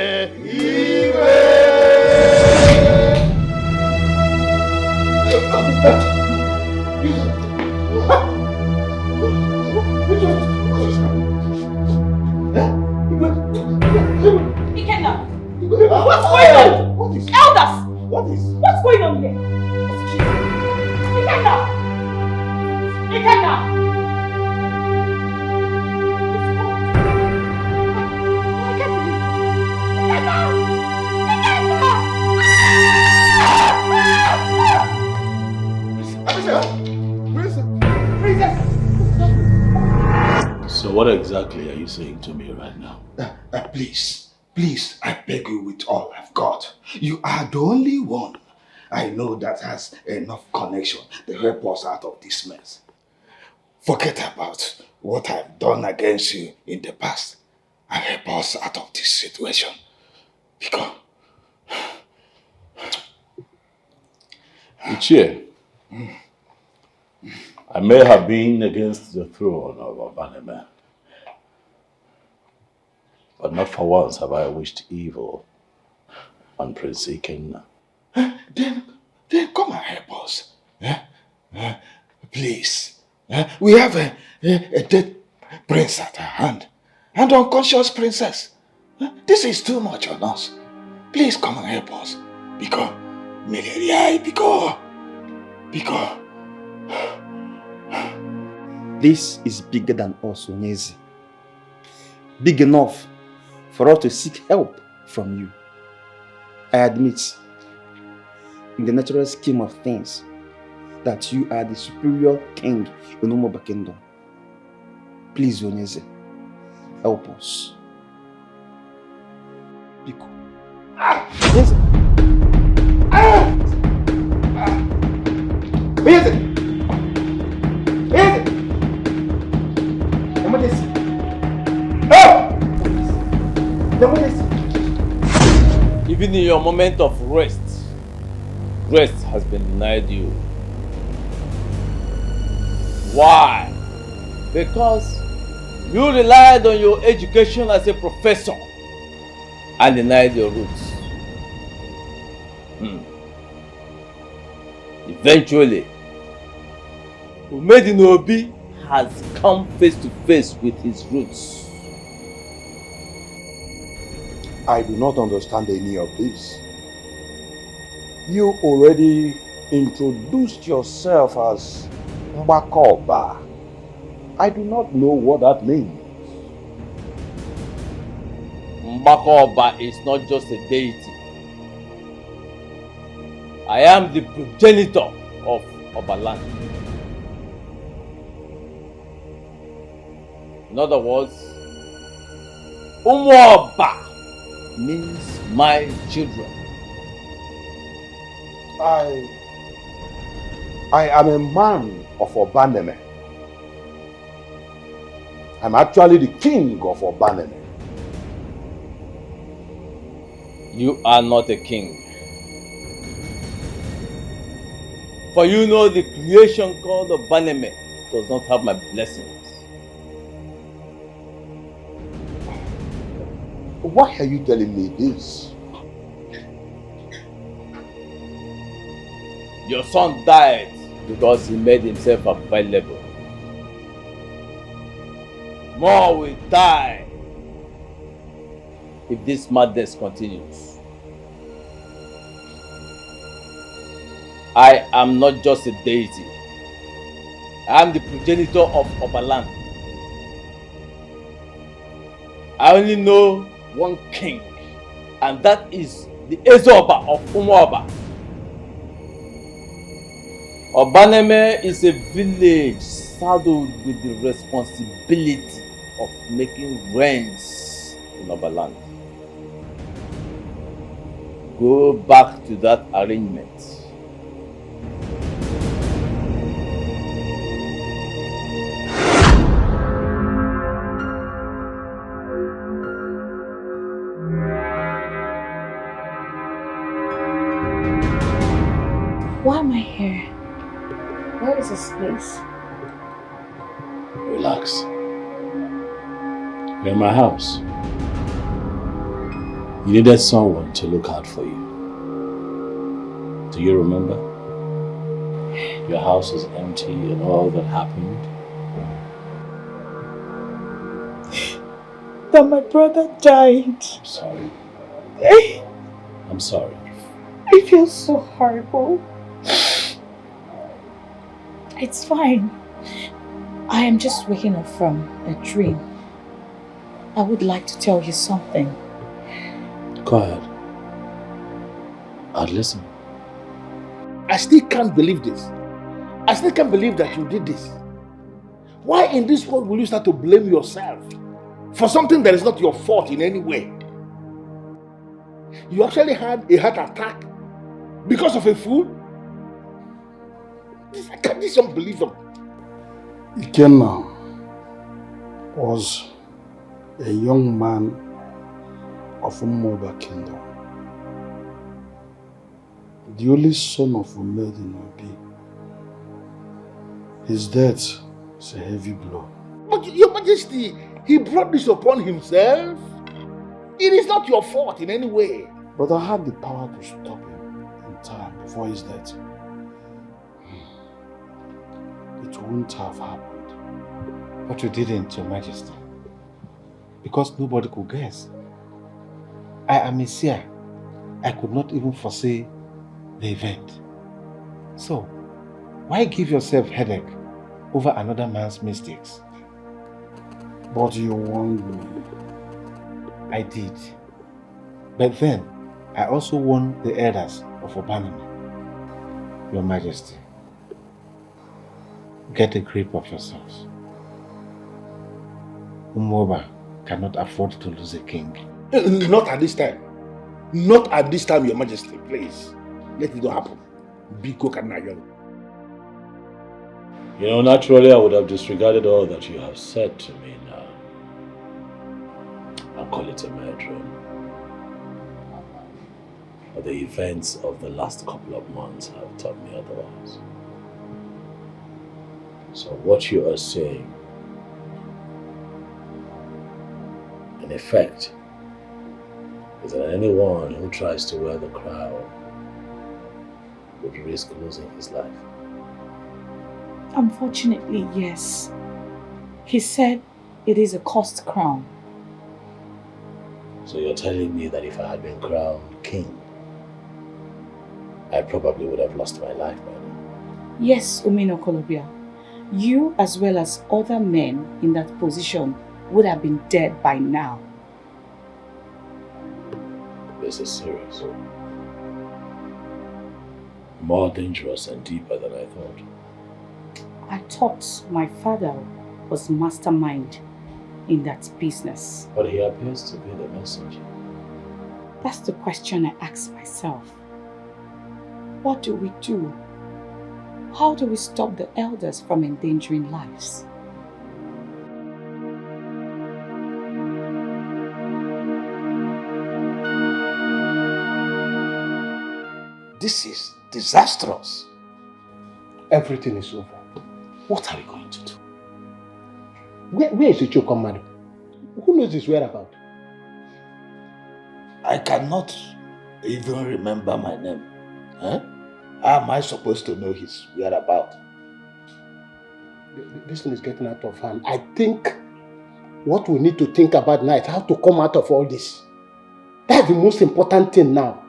Ikenna! What's going on? What is? Elders! What is? What's going on here? Excuse me. Ikenna! Ikenna! I can't believe it. Ikenna! Ikenna! what exactly are you saying to me right now? Please, I beg you with all I've got. You are the only one I know that has enough connection to help us out of this mess. Forget about what I've done against you in the past and help us out of this situation. Because... Ichie, I may have been against the throne of Obaneme, but not for once have I wished evil on Prince Ikenna. Then come and help us. Please. We have a dead prince at our hand. And unconscious princess. This is too much on us. Please come and help us. Because, because. This is bigger than us, Onyezi. Big enough for us to seek help from you. I admit, in the natural scheme of things, that you are the superior king in Umoba Kingdom. Please, Onyeze, help us. Biko. Yes. Even in your moment of rest has been denied you. Why? Because you relied on your education as a professor and denied your roots. Eventually, Umedinobi has come face to face with his roots. I do not understand any of this. You already introduced yourself as Mbakoba. I do not know what that means. Mbakoba is not just a deity. I am the progenitor of Obaland. In other words, Umuoba means my children. I am a man of Obaneme. I'm actually the king of Obaneme. You are not a king. For you know the creation called Obaneme does not have my blessings. Why are you telling me this? Your son died because he made himself available. More will die if this madness continues. I am not just a deity. I am the progenitor of Obaland. I only know one king, and that is the Ezeoba of Umuoba. Obaneme is a village saddled with the responsibility of making rents in Obaland. Go back to that arrangement. Why am I here? Where is this place? Relax. You're in my house. You needed someone to look out for you. Do you remember? Your house was empty and all that happened. That my brother died. I'm sorry. I'm sorry. I feel so horrible. It's fine. I am just waking up from a dream. I would like to tell you something. Go ahead. I'll listen. I still can't believe this. I still can't believe that you did this. Why in this world will you start to blame yourself for something that is not your fault in any way? You actually had a heart attack because of a fool? This is unbelievable. Ikenna was a young man of Umoba kingdom, the only son of Umed in Obi. His death is a heavy blow. But Your Majesty, he brought this upon himself. It is not your fault in any way. But I had the power to stop him in time before his death. It wouldn't have happened. But you didn't, Your Majesty. Because nobody could guess. I am a seer. I could not even foresee the event. So, why give yourself headache over another man's mistakes? But you warned me. I did. But then, I also warned the elders of Obanami. Your Majesty, get a grip of yourselves. Umoba cannot afford to lose a king. Not at this time. Not at this time, Your Majesty, please. Let it not happen. Biko Kanayon. You know, naturally I would have disregarded all that you have said to me now. I'll call it a mere dream. But the events of the last couple of months have taught me otherwise. So what you are saying, in effect, is that anyone who tries to wear the crown would risk losing his life. Unfortunately, yes. He said it is a cursed crown. So you're telling me that if I had been crowned king, I probably would have lost my life by now. Yes, Umino Kolobia. You as well as other men in that position would have been dead by now. This is serious. More dangerous and deeper than I thought. I thought my father was mastermind in that business. But he appears to be the messenger. That's the question I ask myself. What do we do? How do we stop the elders from endangering lives? This is disastrous. Everything is over. What are we going to do? Where is Ichoko madam? Who knows his whereabouts? I cannot even remember my name. Huh? How am I supposed to know his whereabouts? This thing is getting out of hand. I think what we need to think about now is how to come out of all this. That's the most important thing now.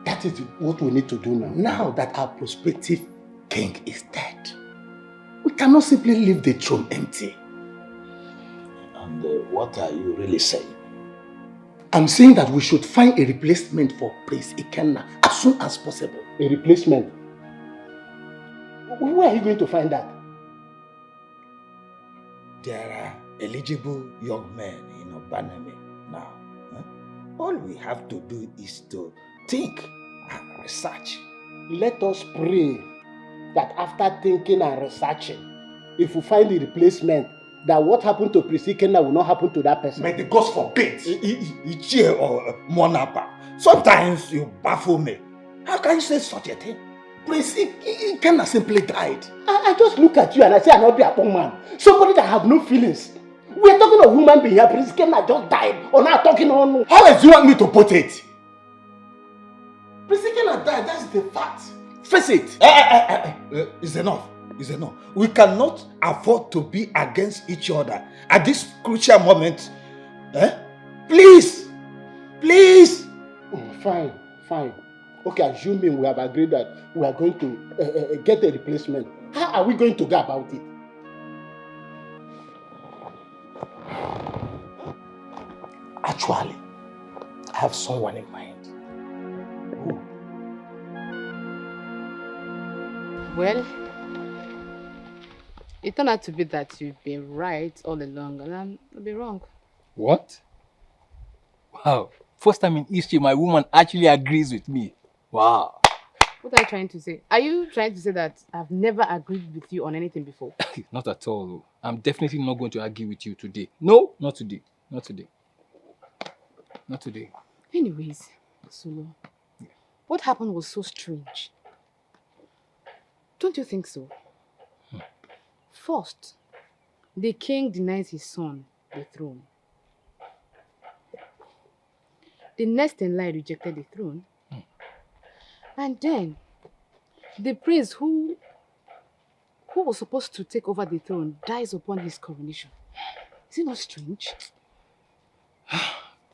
That is what we need to do now. Now that our prospective king is dead, we cannot simply leave the throne empty. And what are you really saying? I'm saying that we should find a replacement for Prince Ikenna as soon as possible. A replacement? Where are you going to find that? There are eligible young men in Obaname now. Huh? All we have to do is to think and research. Let us pray that after thinking and researching, if we find the replacement, that what happened to Prince Ikenna will not happen to that person. May the gods forbid. Ichie or Monapa. Sometimes you baffle me. How can you say such a thing? Prince Ikenna simply died. I just look at you and I say I'm not a poor man. Somebody that have no feelings. We are talking of human being here. Prince Ikenna just died. Or now talking on. How else do you want me to put it? Prince Ikenna died. That's the fact. Face it. It's enough. It's enough. We cannot afford to be against each other at this crucial moment. Please. Please. Fine. Okay, assuming we have agreed that we are going to get a replacement. How are we going to go about it? Actually, I have someone in mind. Who? It turned out to be that you've been right all along and I've been wrong. What? Wow. First time in history my woman actually agrees with me. Wow. What are you trying to say? Are you trying to say that I've never agreed with you on anything before? Not at all. I'm definitely not going to argue with you today. No, not today. Not today. Not today. Anyways, Solo, what happened was so strange. Don't you think so? First, the king denies his son the throne. The next in line rejected the throne. And then, the prince who was supposed to take over the throne dies upon his coronation. Is it not strange?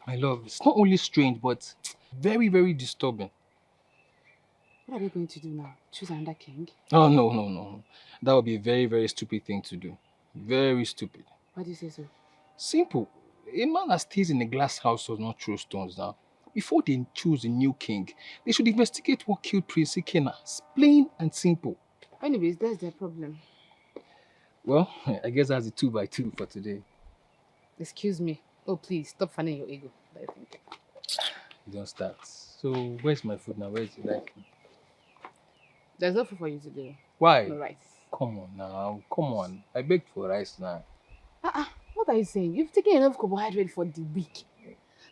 My love, it's not only strange, but very, very disturbing. What are we going to do now? Choose another king? Oh, no. That would be a very, very stupid thing to do. Very stupid. Why do you say so? Simple. A man that stays in a glass house does not throw stones now. Before they choose a new king, they should investigate what killed Prince Ikenna. It's plain and simple. Anyways, that's their problem. Well, I guess that's a 2x2 for today. Excuse me. Oh, please, stop fanning your ego. Don't start. So, where's my food now? Where's it like? There's no food for you today. Why? No rice. Come on now. Come on. I begged for rice now. What are you saying? You've taken enough carbohydrate for the week.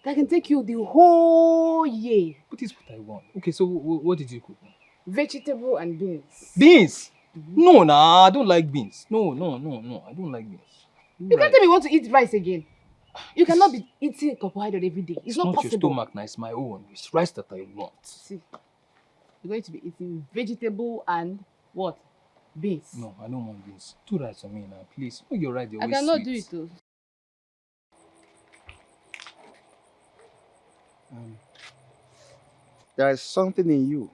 That can take you the whole year. But it's what I want. Okay, so what did you cook? Vegetable and beans. Beans? No, I don't like beans. No. I don't like beans. You can't tell me you want to eat rice again. You cannot be eating carbohydrate every day. It's not possible. Your stomach now, it's my own. It's rice that I want. See, you're going to be eating vegetable and what? Beans. No, I don't want beans. Do rice for me now, please. Oh, you're right. I cannot do it though. There is something in you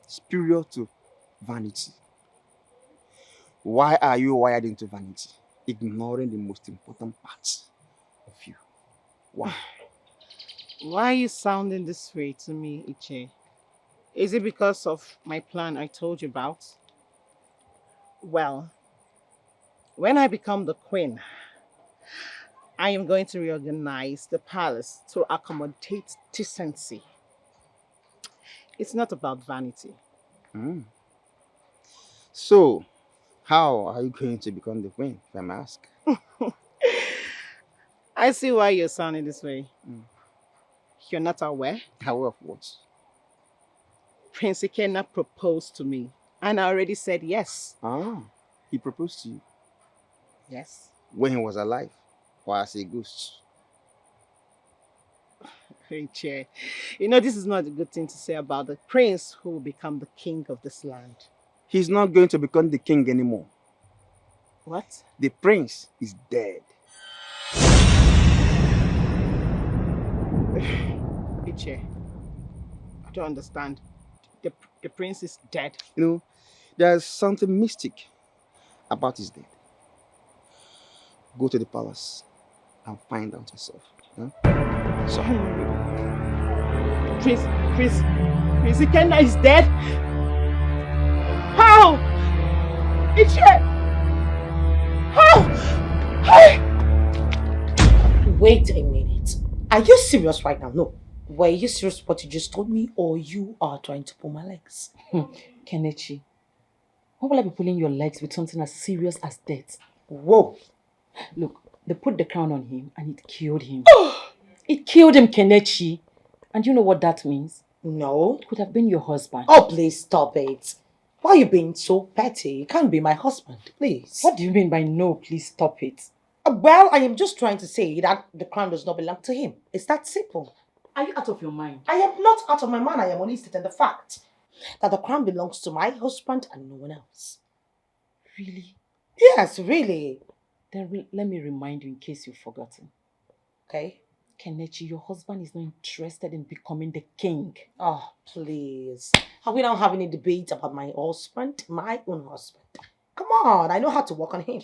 superior to vanity. Why are you wired into vanity, ignoring the most important parts of you? Why? Why are you sounding this way to me, Iche? Is it because of my plan I told you about? Well, when I become the queen, I am going to reorganize the palace to accommodate decency. It's not about vanity. So, how are you going to become the queen, if I may ask? I see why you're sounding this way. You're not aware? Aware of what? Prince Ikenna proposed to me, and I already said yes. He proposed to you? Yes. When he was alive, or as a ghost? Chair. You know, this is not a good thing to say about the prince who will become the king of this land. He's not going to become the king anymore. What? The prince is dead. Chair. I don't understand. The prince is dead. You know, there's something mystic about his death. Go to the palace and find out yourself. Huh? So, Prince Ikenna is dead? How? Iche! How? Wait a minute. Are you serious right now? No. Were you serious with what you just told me, or you are trying to pull my legs? Kelechi, why will I be pulling your legs with something as serious as death? Whoa! Look, they put the crown on him and it killed him. It killed him, Kelechi. And you know what that means? No. It could have been your husband. Oh, please stop it. Why are you being so petty? You can't be my husband, please. What do you mean by no? Please stop it. Well, I am just trying to say that the crown does not belong to him. It's that simple. Are you out of your mind? I am not out of my mind. I am only stating the fact that the crown belongs to my husband and no one else. Really? Yes, really. Then let me remind you in case you've forgotten. Okay? Kelechi, your husband is not interested in becoming the king. Oh, please. Are we not having a debate about my husband? My own husband. Come on, I know how to work on him.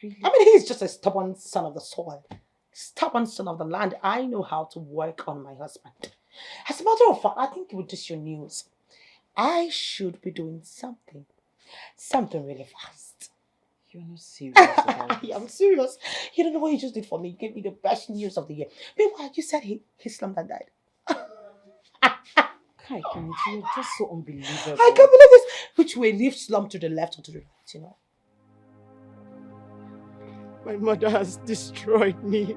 Really? I mean, he's just a stubborn son of the soil. Stubborn son of the land. I know how to work on my husband. As a matter of fact, I think with this your news, I should be doing something really fast. You're not serious about this. I'm serious. You don't know what he just did for me. He gave me the best news of the year. Meanwhile, you said he slumped and died. Kai, you're just so unbelievable. I can't believe this. Which way? Leave slump to the left or to the right, you know? My mother has destroyed me.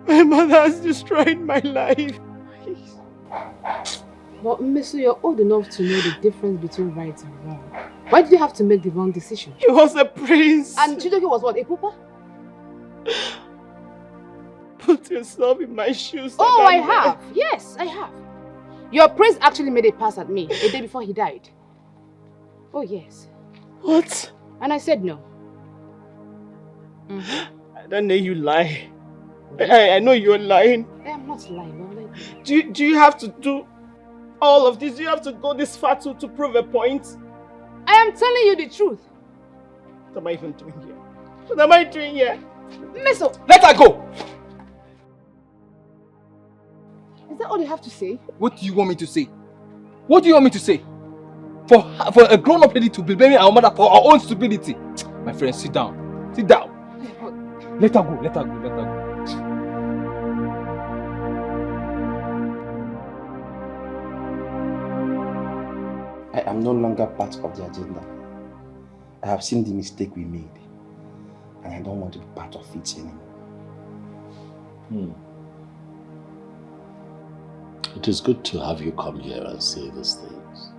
My mother has destroyed my life. But Miss, you're old enough to know the difference between right and wrong. Why did you have to make the wrong decision? He was a prince. And Chidoke was what, a pooper? Put yourself in my shoes. Oh, I have. Yes, I have. Your prince actually made a pass at me a day before he died. Oh, yes. What? And I said no. I don't know you lie. I know you're lying. I am not lying. I'm lying. Do you have to do all of this? Do you have to go this far to prove a point? I am telling you the truth. What am I even doing here? What am I doing here? Misso! Let her go! Is that all you have to say? What do you want me to say? What do you want me to say? For a grown-up lady to be blaming our mother for our own stupidity? My friend, sit down. Sit down. Let her go. Let her go. Let her go. I am no longer part of the agenda. I have seen the mistake we made, and I don't want to be part of it anymore. It is good to have you come here and say these things.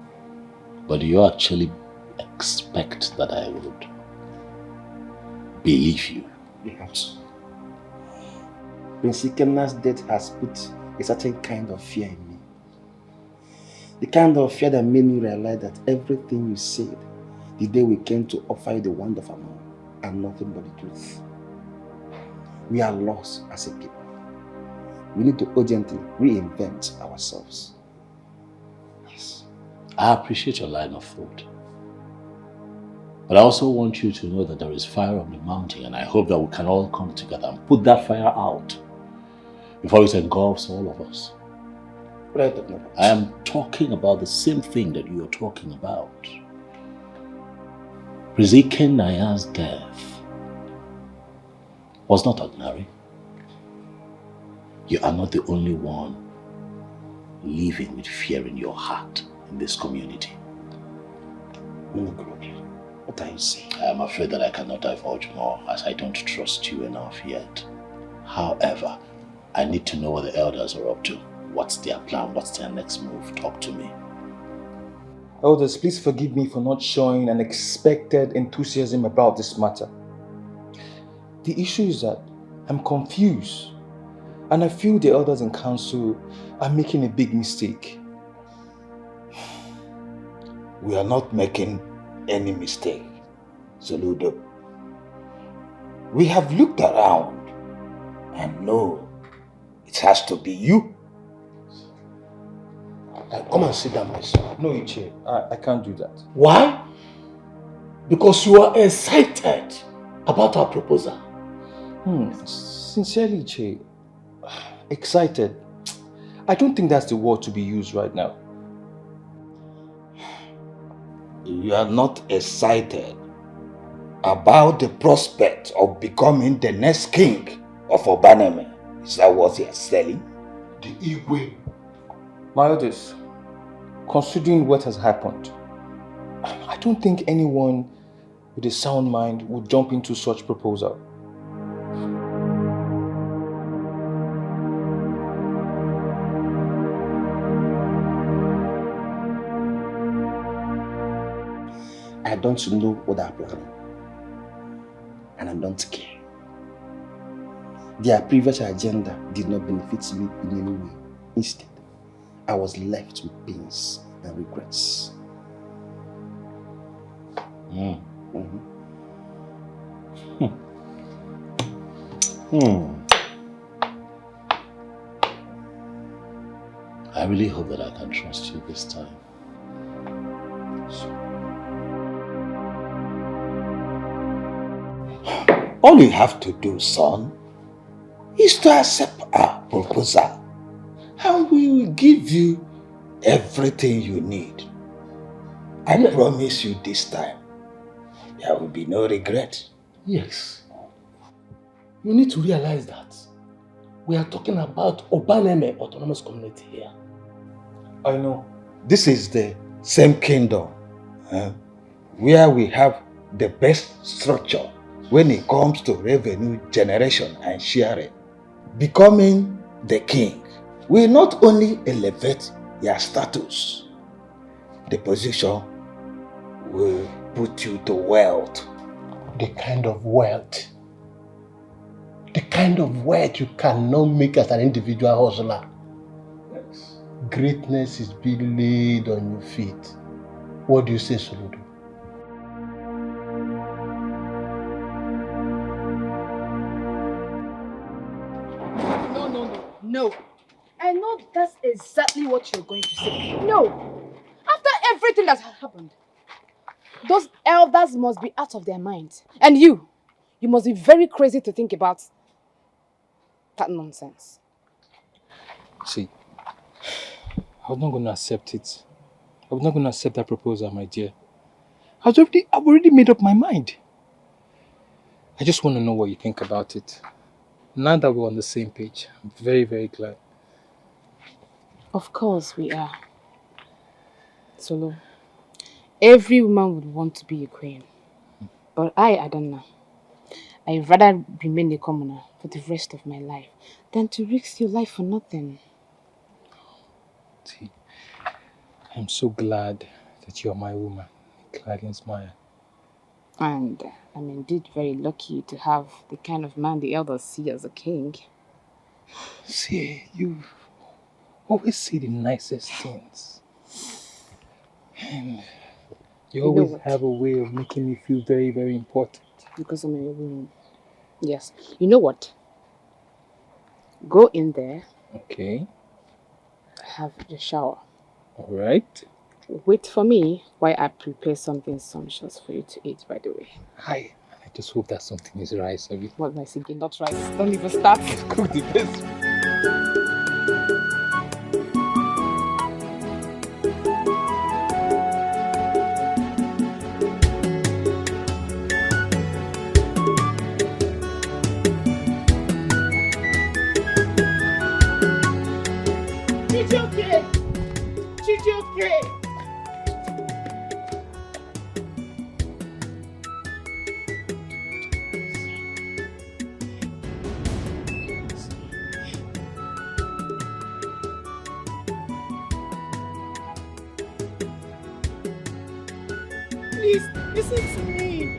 But do you actually expect that I would believe you? Perhaps. Prince Ikena's death has put a certain kind of fear in me. The kind of fear that made me realize that everything you said the day we came to offer you the wand of Amon are nothing but the truth. We are lost as a people. We need to urgently reinvent ourselves. Yes. I appreciate your line of thought. But I also want you to know that there is fire on the mountain, and I hope that we can all come together and put that fire out before it engulfs all of us. What are you talking about? I am talking about the same thing that you are talking about. Prince Ikena's death was not ordinary. You are not the only one living with fear in your heart in this community. What are you saying? I am afraid that I cannot divulge more, as I don't trust you enough yet. However, I need to know what the elders are up to. What's their plan? What's their next move? Talk to me. Elders, please forgive me for not showing an expected enthusiasm about this matter. The issue is that I'm confused, and I feel the elders in council are making a big mistake. We are not making any mistake, Soludo. We have looked around and know it has to be you. Come and sit down, my son. No, Iche, I can't do that. Why? Because you are excited about our proposal. Sincerely, Iche, excited. I don't think that's the word to be used right now. You are not excited about the prospect of becoming the next king of Obaneme. Is that what you are selling? The Igwe. My elders, considering what has happened, I don't think anyone with a sound mind would jump into such proposal. I don't know what they are planning, and I don't care. Their previous agenda did not benefit me in any way. Instead, I was left with pains and regrets. I really hope that I can trust you this time. All you have to do, son, is to accept our proposal, and we will give you everything you need. I promise you this time, there will be no regret. Yes. You need to realize that we are talking about Obaneme Autonomous Community here. I know. This is the same kingdom where we have the best structure when it comes to revenue generation and sharing. Becoming the king will not only elevate your status, the position will put you to wealth. The kind of wealth you cannot make as an individual hustler. Yes. Greatness is being laid on your feet. What do you say, Soludo? No. I know that's exactly what you're going to say. No. After everything that has happened, those elders must be out of their minds. And you must be very crazy to think about that nonsense. See, I was not going to accept it. I was not going to accept that proposal, my dear. I've already made up my mind. I just want to know what you think about it. Now that we're on the same page, I'm very, very glad. Of course we are. Solo, every woman would want to be a queen. But I don't know. I'd rather remain a commoner for the rest of my life than to risk your life for nothing. See, I'm so glad that you're my woman, Clarence Maya. And I'm indeed very lucky to have the kind of man the elders see as a king. See, you always say the nicest things. And you always have a way of making me feel very, very important. Because I'm a woman. Yes. You know what? Go in there. Okay. Have the shower. All right. Wait for me while I prepare something sumptuous for you to eat, by the way. Hi. I just hope that something is rice. What am I thinking? Not rice. Don't even start. Cook the best. Please, listen to me.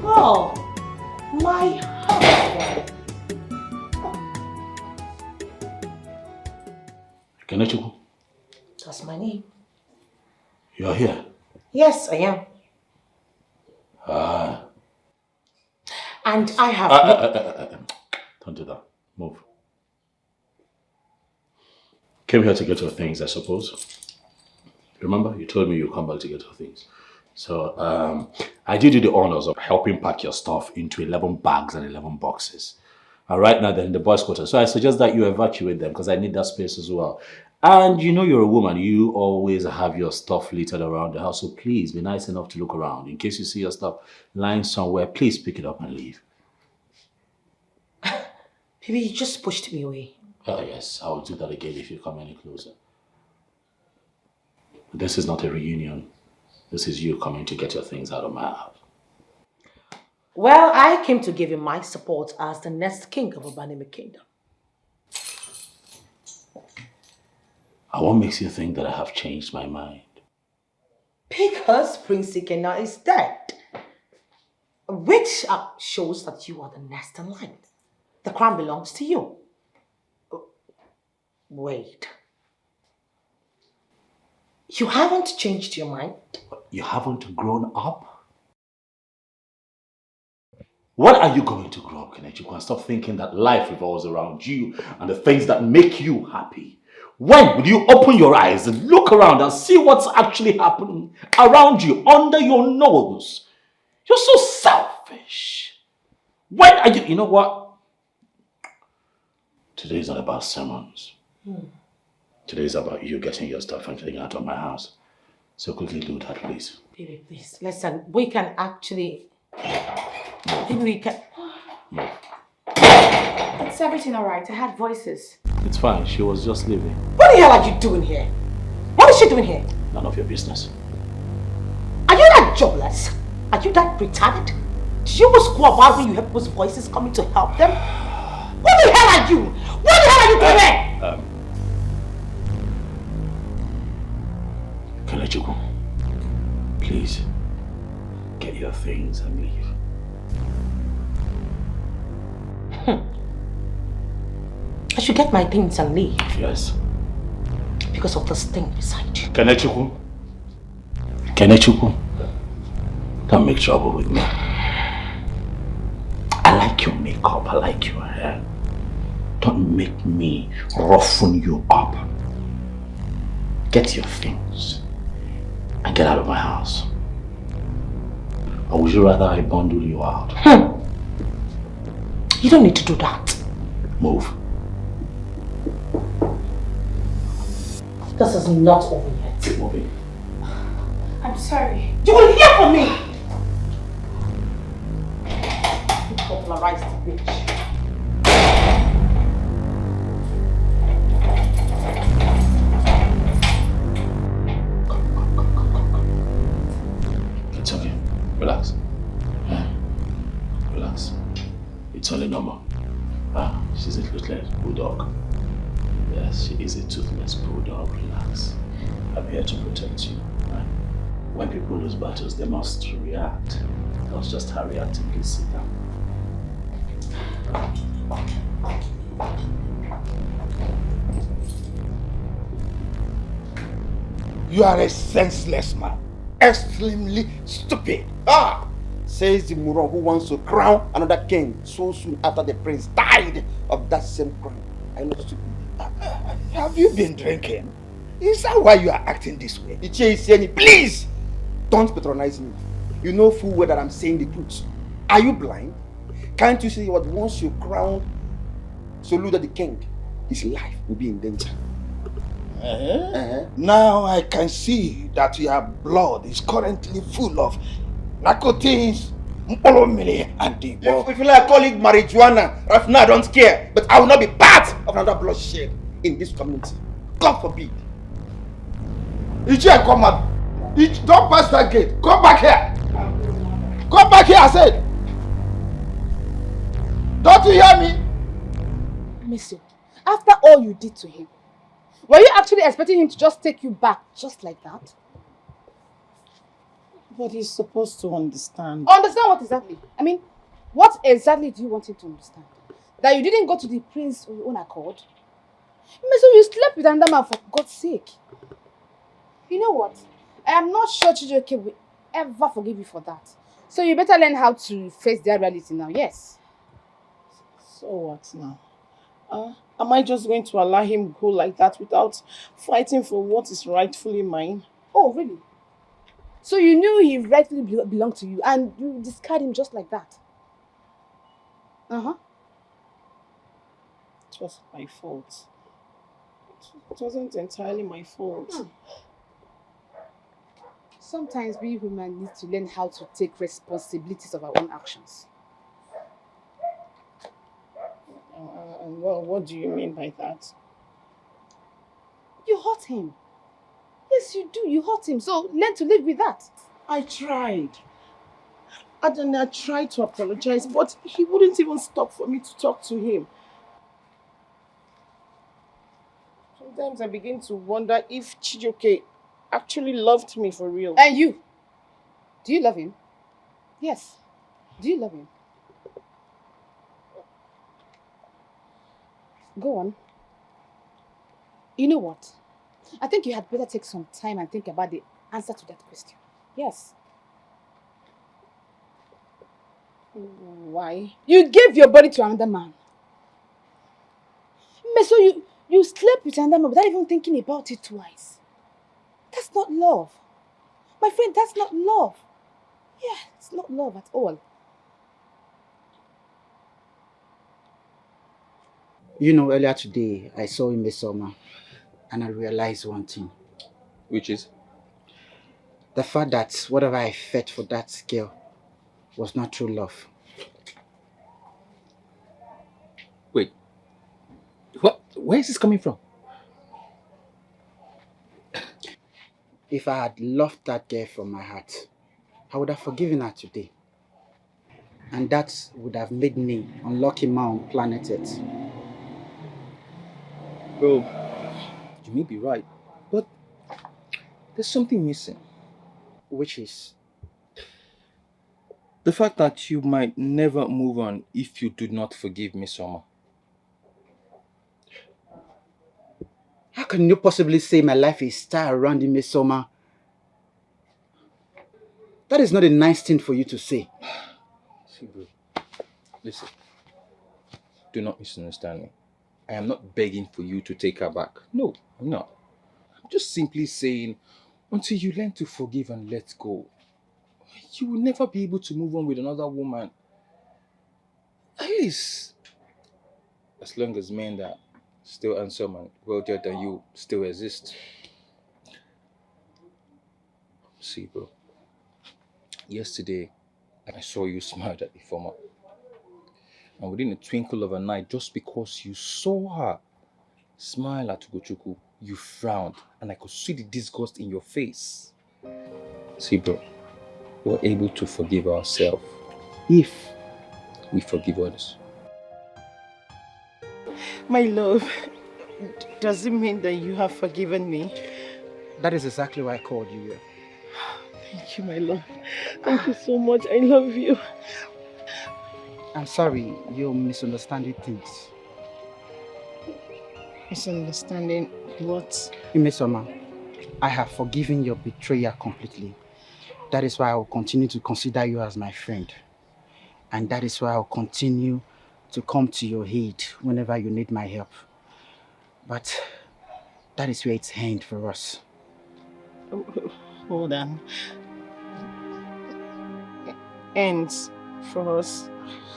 Oh, my husband. Kenechukwu, That's my name. you're here. Yes, I am. Ah. And I have... Don't do that. Move. Came here to get your things, I suppose. Remember, you told me you'd come back to get your things. So, I did you the honors of helping pack your stuff into 11 bags and 11 boxes. And right now they're in the boys' quarters. So I suggest that you evacuate them because I need that space as well. And you know you're a woman. You always have your stuff littered around the house. So please be nice enough to look around. In case you see your stuff lying somewhere, please pick it up and leave. Baby, you just pushed me away. Oh yes, I will do that again if you come any closer. This is not a reunion. This is you coming to get your things out of my house. Well, I came to give you my support as the next king of Obaneme Kingdom. And what makes you think that I have changed my mind? Because Prince Ikenna is dead. Which shows that you are the next in line. The crown belongs to you. Wait. You haven't changed your mind? You haven't grown up? What are you going to grow up, Kenneth? You can stop thinking that life revolves around you and the things that make you happy. When will you open your eyes and look around and see what's actually happening around you, under your nose? You're so selfish. When are you... You know what? Today is not about sermons. Today is about you getting your stuff and getting out of my house. So quickly do that, please. Baby, please, listen, we can actually... Maybe we can... It's everything alright? I had voices. It's fine. She was just leaving. What the hell are you doing here? What is she doing here? None of your business. Are you that jobless? Are you that retarded? Did you always go about when you hear people's voices coming to help them? What the hell are you? What the hell are you doing here? Kelechiku, please, get your things and leave. I should get my things and leave. Yes. Because of this thing beside you. Kelechiku, don't make trouble with me. I like your makeup, I like your hair. Don't make me roughen you up. Get your things and get out of my house. Or would you rather I bundle you out? You don't need to do that. Move. This is not over yet. Keep moving. I'm sorry. You will hear from me! You popularized the bitch. It's okay. Relax. Relax. It's only normal. She's a toothless bulldog. Yes, she is a toothless bulldog. Relax. I'm here to protect you. Right? When people lose battles, they must react. That's just her reacting. Please sit down. You are a senseless man. Extremely stupid. Says the Muron who wants to crown another king so soon after the prince died of that same crown. I know stupid. Have you been drinking? Is that why you are acting this way? Please don't patronize me. You know full well that I'm saying the truth. Are you blind? Can't you see what once you crown Soludo the king, his life will be in danger? Now I can see that your blood is currently full of narcotics, mpolomili, and the If you like, call it marijuana. Right now I don't care, but I will not be part of another bloodshed in this community. God forbid. Ichie, come up. Don't pass that gate. Come back here. Come back here, I said. Don't you hear me? Monsieur, after all you did to him, were you actually expecting him to just take you back just like that? But he's supposed to understand. Understand what exactly? I mean, what exactly do you want him to understand? That you didn't go to the prince on your own accord? Monsieur, you slept with another man for God's sake. You know what? I am not sure Chijioke will ever forgive you for that. So you better learn how to face their reality now, yes? So what now? Am I just going to allow him go like that without fighting for what is rightfully mine? Oh, really? So you knew he rightfully belonged to you and you discard him just like that? Uh-huh. It was my fault. It wasn't entirely my fault. Sometimes we women need to learn how to take responsibilities of our own actions. Well, what do you mean by that? You hurt him. Yes, you do. You hurt him. So learn to live with that. I tried. And I tried to apologize, but he wouldn't even stop for me to talk to him. Sometimes I begin to wonder if Chijioke actually loved me for real. And you? Do you love him? Yes. Do you love him? Go on. You know what? I think you had better take some time and think about the answer to that question. Yes. Why? You gave your body to another man. So you slept with another man without even thinking about it twice. That's not love. My friend, that's not love. Yeah, it's not love at all. You know, earlier today, I saw him this summer, and I realized one thing. Which is? The fact that whatever I felt for that girl was not true love. Wait. What? Where is this coming from? If I had loved that girl from my heart, I would have forgiven her today. And that would have made me unlucky man on planet Earth. Bro, you may be right, but there's something missing. Which is? The fact that you might never move on if you do not forgive Miss Summer. How can you possibly say my life is star around in Miss Summer? That is not a nice thing for you to say. See, bro, listen. Do not misunderstand me. I am not begging for you to take her back. No, I'm not. I'm just simply saying, until you learn to forgive and let go, you will never be able to move on with another woman. At least, as long as men that still handsome and wealthier than you still exist. See, bro, yesterday I saw you smile at the former. And within a twinkle of an eye, just because you saw her smile at Ugochukwu, you frowned, and I could see the disgust in your face. See, bro, we're able to forgive ourselves if we forgive others. My love, does it mean that you have forgiven me? That is exactly why I called you here. Thank you, my love. Thank you so much. I love you. I'm sorry, you're misunderstanding things. Misunderstanding what? Miss Summer, I have forgiven your betrayal completely. That is why I will continue to consider you as my friend. And that is why I will continue to come to your aid whenever you need my help. But that is where it's ends for us. Hold on. Ends for us?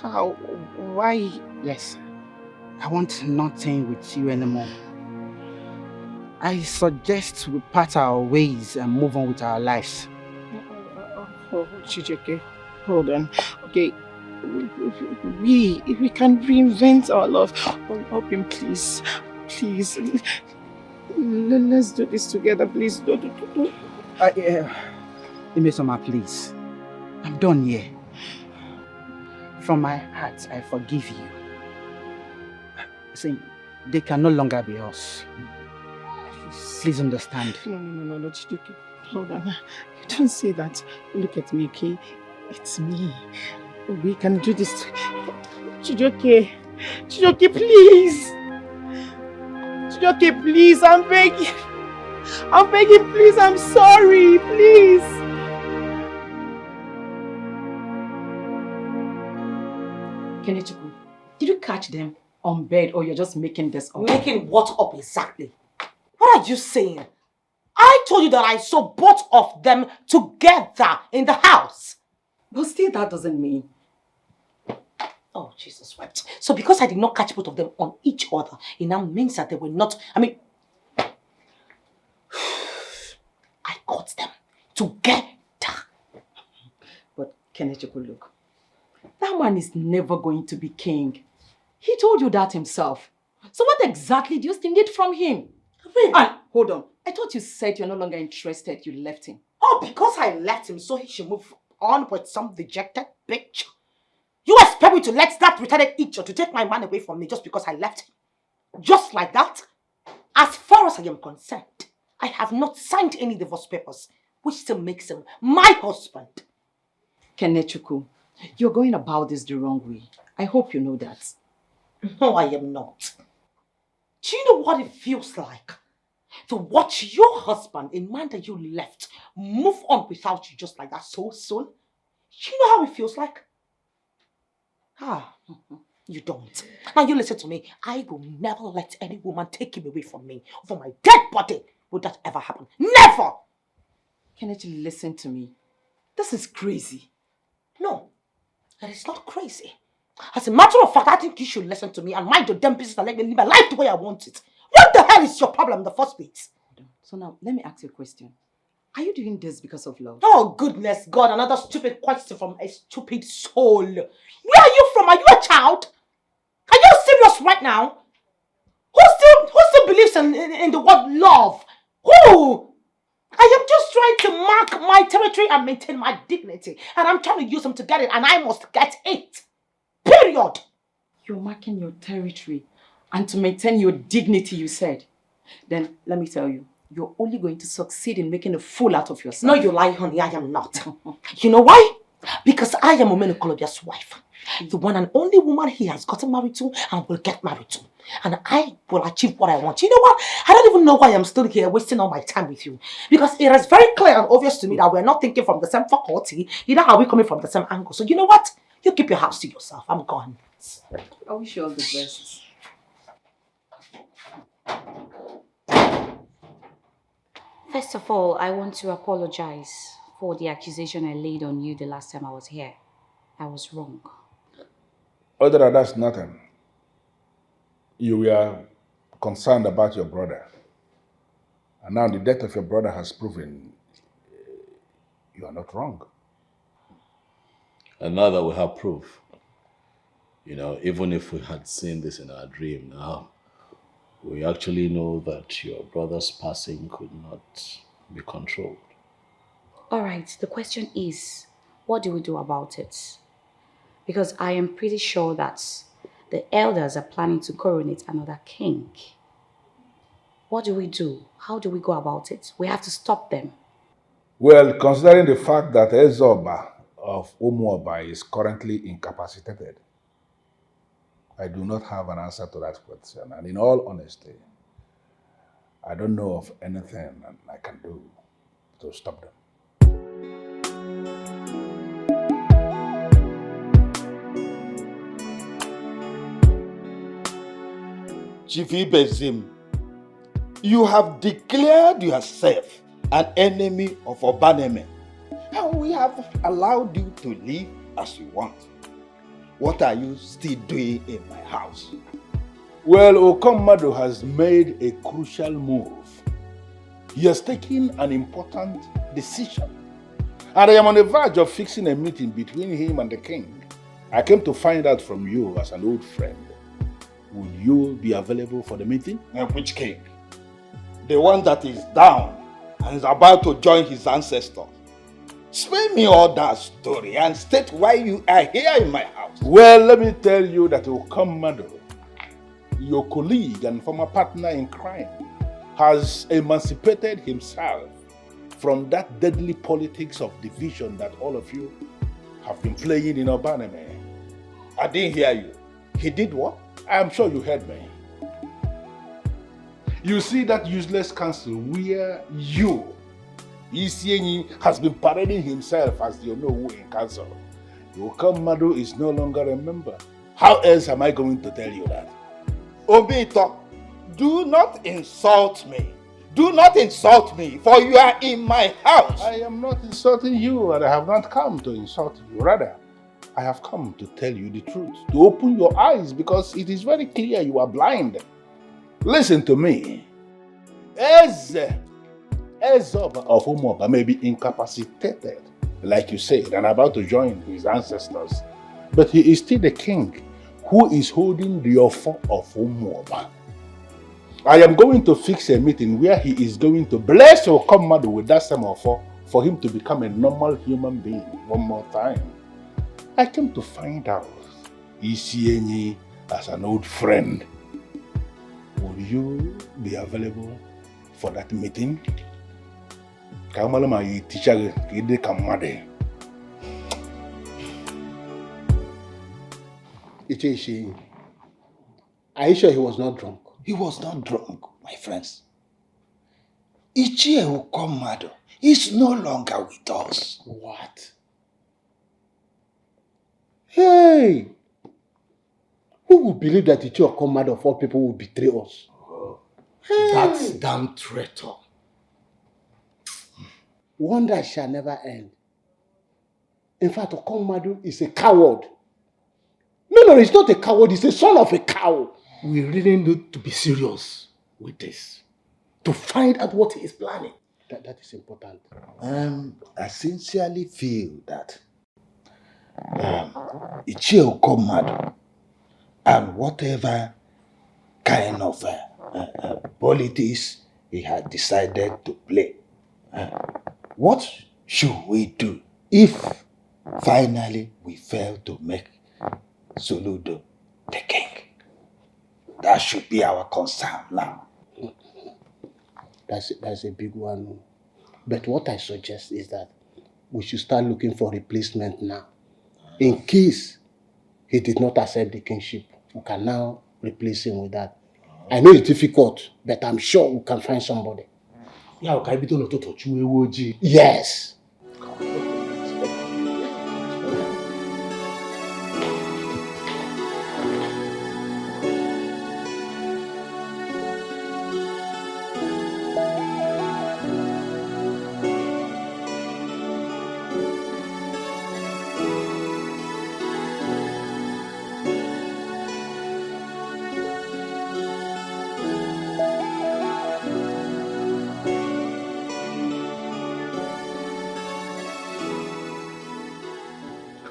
How? Why? Yes. I want nothing with you anymore. I suggest we part our ways and move on with our lives. Oh, Chijioke, hold on. Okay, we can reinvent our love. Oh, help him, please. Please. Let's do this together, please. Don't. Imesoma, please. I'm done here. From my heart, I forgive you. See, they can no longer be us. Please understand. No, Chijioke. Hold on. You don't say that. Look at me, okay? It's me. We can do this. Chijioke, please. Chijioke, please. I'm begging. Please. I'm sorry. Please. Kenechukwu, did you catch them on bed or you're just making this up? Making what up exactly? What are you saying? I told you that I saw both of them together in the house. But still that doesn't mean... Oh, Jesus wept. So because I did not catch both of them on each other, it now means that they were not... I caught them together. But Kenechukwu, look. That man is never going to be king. He told you that himself. So what exactly do you still need from him? Really? And hold on. I thought you said you're no longer interested. You left him. Oh, because I left him so he should move on with some dejected bitch? You expect me to let that retarded idiot to take my man away from me just because I left him? Just like that? As far as I am concerned, I have not signed any divorce papers, which still makes him my husband. Kenechukwu, you're going about this the wrong way. I hope you know that. No, I am not. Do you know what it feels like to watch your husband, a man that you left, move on without you just like that so soon? Do you know how it feels like? You don't. Now you listen to me. I will never let any woman take him away from me, from my dead body. Would that ever happen? Never! Kennedy, listen to me. This is crazy. No, it is not crazy. As a matter of fact, I think you should listen to me and mind your damn business and let me live my life the way I want it. What the hell is your problem in the first place? So now, let me ask you a question. Are you doing this because of love? Oh, goodness God, another stupid question from a stupid soul. Where are you from? Are you a child? Are you serious right now? Who still believes in the word love? Who? I am just trying to mark my territory and maintain my dignity. And I'm trying to use them to get it, and I must get it. Period. You're marking your territory and to maintain your dignity, you said. Then let me tell you, you're only going to succeed in making a fool out of yourself. No, you lie, honey. I am not. You know why? Because I am Omenu Kolobia's wife. The one and only woman he has gotten married to and will get married to. And I will achieve what I want. You know what? I don't even know why I'm still here wasting all my time with you. Because it is very clear and obvious to me that we're not thinking from the same faculty. Either are we coming from the same angle. So you know what? You keep your house to yourself. I'm gone. I wish you all the best. First of all, I want to apologize for the accusation I laid on you the last time I was here. I was wrong. Other than that's nothing. You were concerned about your brother. And now the death of your brother has proven you are not wrong. And now that we have proof, even if we had seen this in our dream now, we actually know that your brother's passing could not be controlled. All right, the question is, what do we do about it? Because I am pretty sure that the elders are planning to coronate another king. What do we do? How do we go about it? We have to stop them. Well, considering the fact that Ezoba of Umuoba is currently incapacitated, I do not have an answer to that question. And in all honesty, I don't know of anything I can do to stop them. Chief Ibezim, you have declared yourself an enemy of Obaneme, and we have allowed you to live as you want. What are you still doing in my house? Well, Okomado has made a crucial move. He has taken an important decision. And I am on the verge of fixing a meeting between him and the king. I came to find out from you as an old friend. Will you be available for the meeting? And which king? The one that is down and is about to join his ancestors. Spare me all that story and state why you are here in my house. Well, let me tell you that Okomado, your colleague and former partner in crime, has emancipated himself from that deadly politics of division that all of you have been playing in Obaneme. I didn't hear you. He did what? I'm sure you heard me. You see that useless council where you, Isienyi, has been parading himself as the Onowu in council. Okomado is no longer a member. How else am I going to tell you that? Obito, do not insult me. Do not insult me, for you are in my house. I am not insulting you, and I have not come to insult you. Rather, I have come to tell you the truth, to open your eyes, because it is very clear you are blind. Listen to me. Ezoba of Umuoba may be incapacitated, like you said, and about to join his ancestors, but he is still the king who is holding the offer of Umuoba. I am going to fix a meeting where he is going to bless Okomado with that same offer for him to become a normal human being one more time. I came to find out, Isienyi, as an old friend, will you be available for that meeting? Ichishi, are you sure he was not drunk? He was not drunk, my friends. Ichie Okomado is no longer with us. What? Hey! Who would believe that Ichie Okomado of all people would betray us? Hey. That damn traitor. Wonder shall never end. In fact, Okomado is a coward. No, it's not a coward. It's a son of a cow. We really need to be serious with this. To find out what he is planning. That is important. I sincerely feel that Ichie Okomadu and whatever kind of politics he had decided to play, what should we do if finally we fail to make Soludo the king? That should be our concern now. That's a big one. But what I suggest is that we should start looking for replacement now. In case he did not accept the kingship, we can now replace him with that. I know it's difficult, but I'm sure we can find somebody. Yes.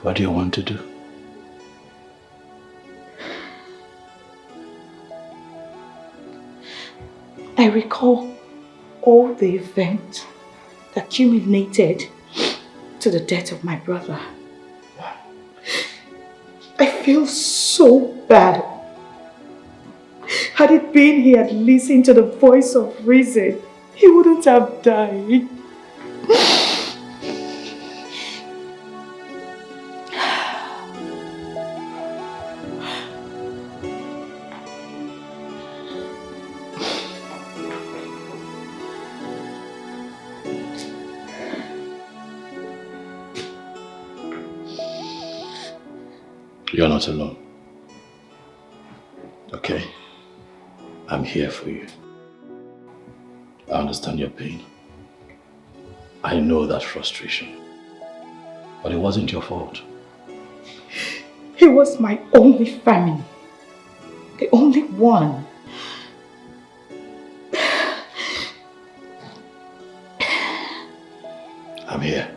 What do you want to do? I recall all the events that culminated to the death of my brother. I feel so bad. Had it been he had listened to the voice of reason, he wouldn't have died. You're not alone. Okay? I'm here for you. I understand your pain. I know that frustration. But it wasn't your fault. He was my only family. The only one. I'm here.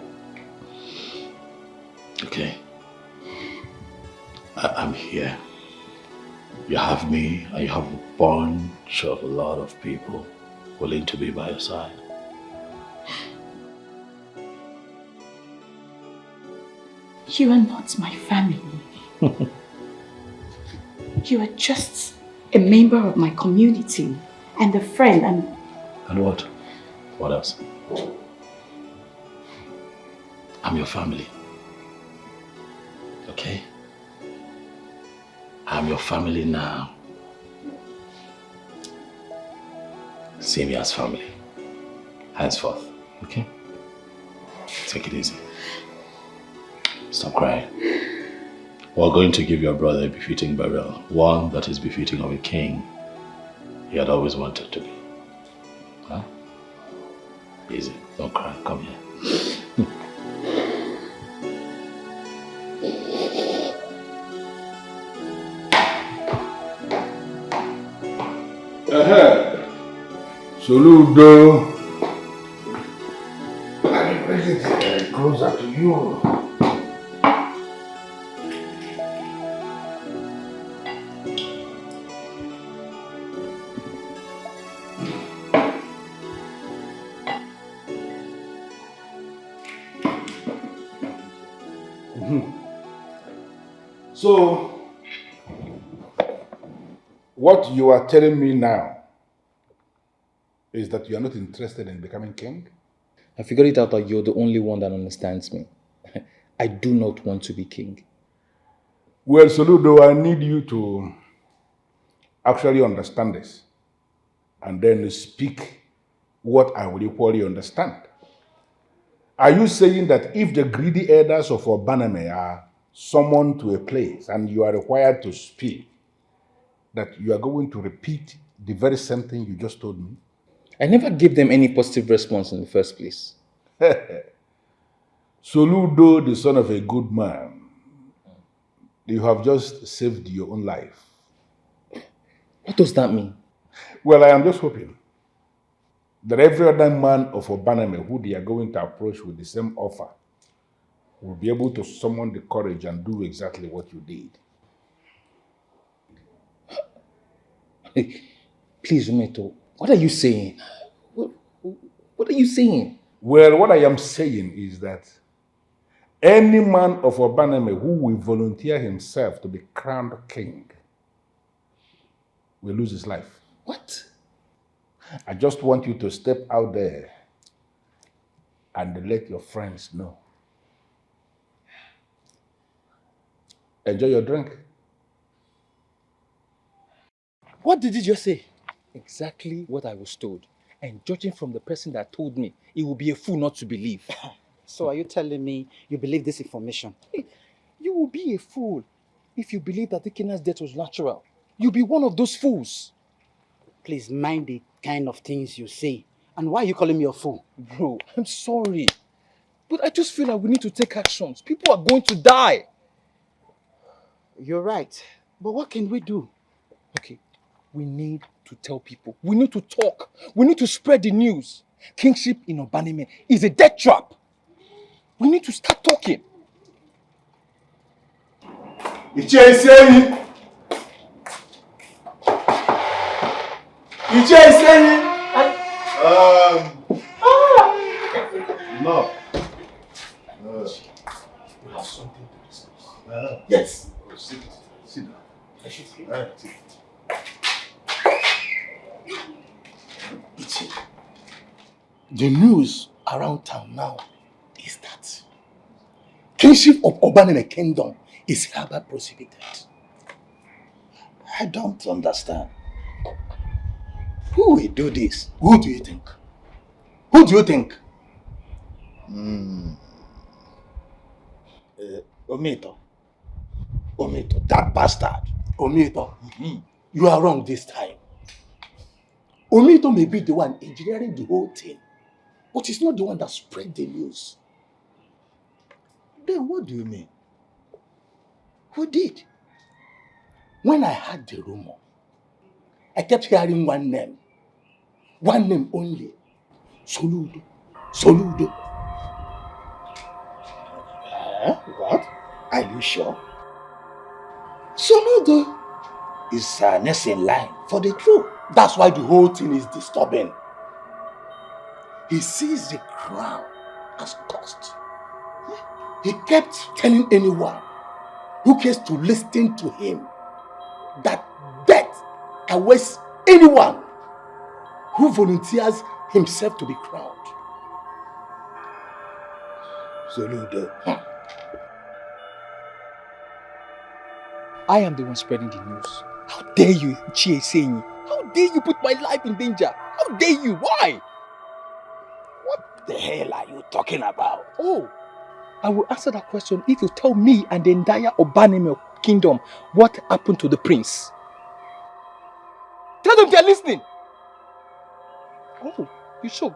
Okay? I'm here. You have me and you have a bunch of a lot of people willing to be by your side. You are not my family. You are just a member of my community and a friend and... And what? What else? I'm your family. Okay? I'm your family now. See me as family. Henceforth. Okay? Take it easy. Stop crying. We're going to give your brother a befitting burial. One that is befitting of a king he had always wanted to be. Huh? Easy. Don't cry. Come here. Soludo. I bring it closer to you. So, what you are telling me now is that you are not interested in becoming king? I figured it out that you're the only one that understands me. I do not want to be king. Well, Soludo, I need you to actually understand this and then speak what I will equally understand. Are you saying that if the greedy elders of Obaname are summoned to a place and you are required to speak, that you are going to repeat the very same thing you just told me? I never gave them any positive response in the first place. Soludo, the son of a good man, You have just saved your own life. What does that mean? Well, I am just hoping that every other man of Obaname who they are going to approach with the same offer will be able to summon the courage and do exactly what you did. Please, Umeto, what are you saying? What are you saying? Well, what I am saying is that any man of Obaname who will volunteer himself to be crowned king will lose his life. What? I just want you to step out there and let your friends know. Enjoy your drink. What did you just say? Exactly what I was told. And judging from the person that told me, it would be a fool not to believe. So are you telling me you believe this information? You will be a fool if you believe that Ikena's death was natural. You'll be one of those fools. Please mind the kind of things you say. And why are you calling me a fool? Bro, I'm sorry. But I just feel like we need to take actions. People are going to die. You're right. But what can we do? Okay, we need to tell people. We need to talk. We need to spread the news. Kingship in Obanime is a death trap. We need to start talking. No. We have something to discuss. Yes. Sit down. I should sit. Ichi, the news around town now is that kingship of Obanene Kingdom is hereby prohibited. I don't understand. Who will do this? Who do you think? Who do you think? Omito, that bastard. Omito, you are wrong this time. Omito may be the one engineering the whole thing, but he's not the one that spread the news. Then what do you mean? Who did? When I heard the rumor, I kept hearing one name only. Soludo. What? Are you sure? Soludo is next in line for the truth. That's why the whole thing is disturbing. He sees the crown as cost. He kept telling anyone who cares to listen to him that death awaits anyone who volunteers himself to be crowned. Soludo. I am the one spreading the news. How dare you, Chie saying? How dare you put my life in danger? How dare you? Why? What the hell are you talking about? Oh, I will answer that question if you tell me and the entire Obanime kingdom what happened to the prince. Tell them they're listening. Oh, you sure?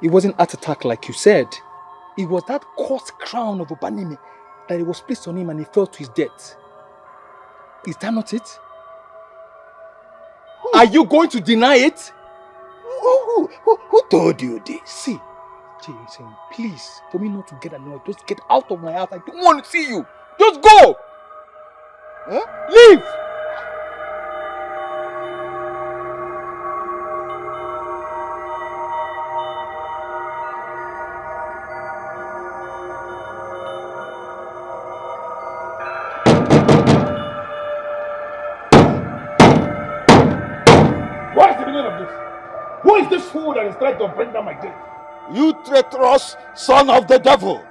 It wasn't heart attack like you said. It was that cursed crown of Obanime that it was placed on him and he fell to his death. Is that not it? Are you going to deny it? Who told you this? See, Jason, please, for me not to get annoyed, just get out of my house. I don't want to see you. Just go! Huh? Leave! What is the meaning of this? Who is this fool that is trying to bring down my gate? You traitorous son of the devil!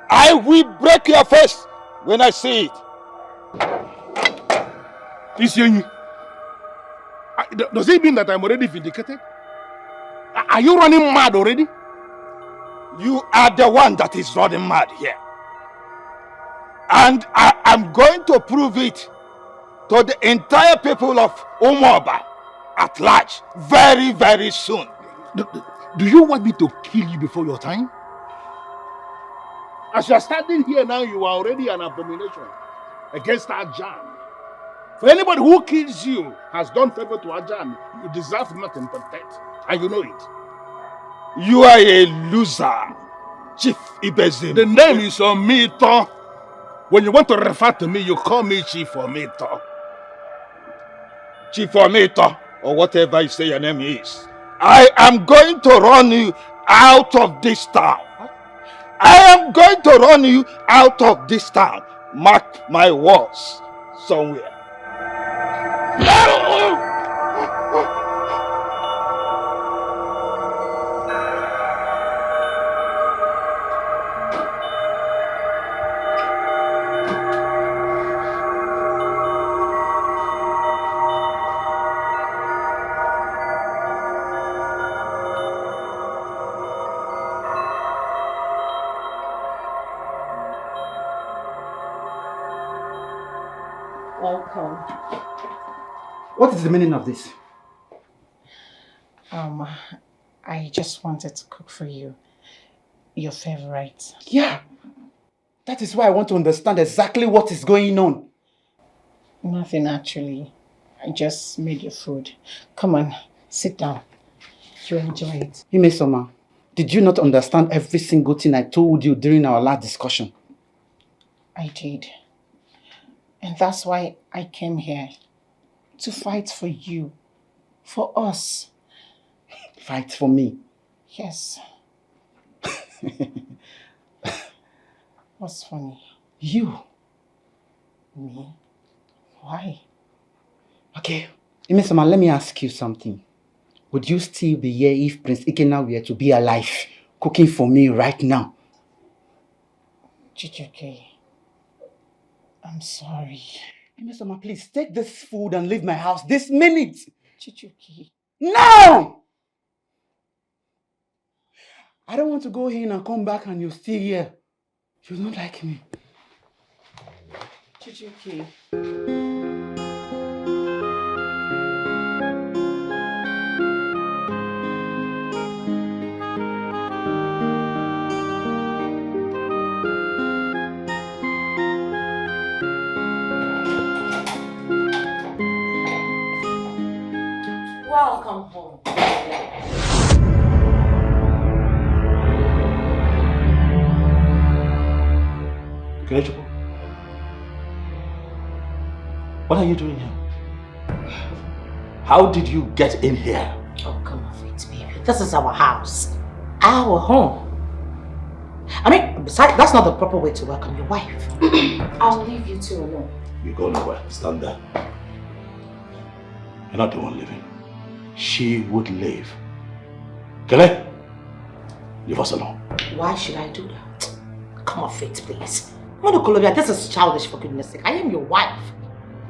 I will break your face when I see it. Does it mean that I'm already vindicated? Are you running mad already? You are the one that is running mad here. And I am going to prove it to the entire people of Umoba at large very, very soon. Do you want me to kill you before your time? As you are standing here now, you are already an abomination. against Ajam. For anybody who kills you has done favor to Ajam. You deserve nothing but death. And you know it. You are a loser, Chief Ibezim. The name is Omito. When you want to refer to me, you call me Chief Omito. Chief Omito, or whatever you say your name is. I am going to run you out of this town. I am going to run you out of this town. Mark my words somewhere. Welcome. What is the meaning of this? I just wanted to cook for you. Your favorite. Yeah. That is why I want to understand exactly what is going on. Nothing actually. I just made your food. Come on, sit down. You enjoy it. Imesoma, did you not understand every single thing I told you during our last discussion? I did. And that's why I came here. To fight for you. For us. Fight for me? Yes. What's funny? You. Me? Why? Okay. Imesoma, let me ask you something. Would you still be here if Prince Ikena were to be alive, cooking for me right now? Chichuke, I'm sorry. Imesoma, please take this food and leave my house this minute. Chichuke. No! I don't want to go in and come back and you're still here. You don't like me. Chichuke. Welcome home. Kelechuku, what are you doing here? How did you get in here? Oh, come off it, baby. This is our house. Our home. I mean, besides, that's not the proper way to welcome your wife. I'll leave you two alone. You go nowhere. Stand there. You're not the one leaving. She would leave. Kele, leave us alone. Why should I do that? Come off it, please. Mother Columbia, this is childish, for goodness sake. I am your wife.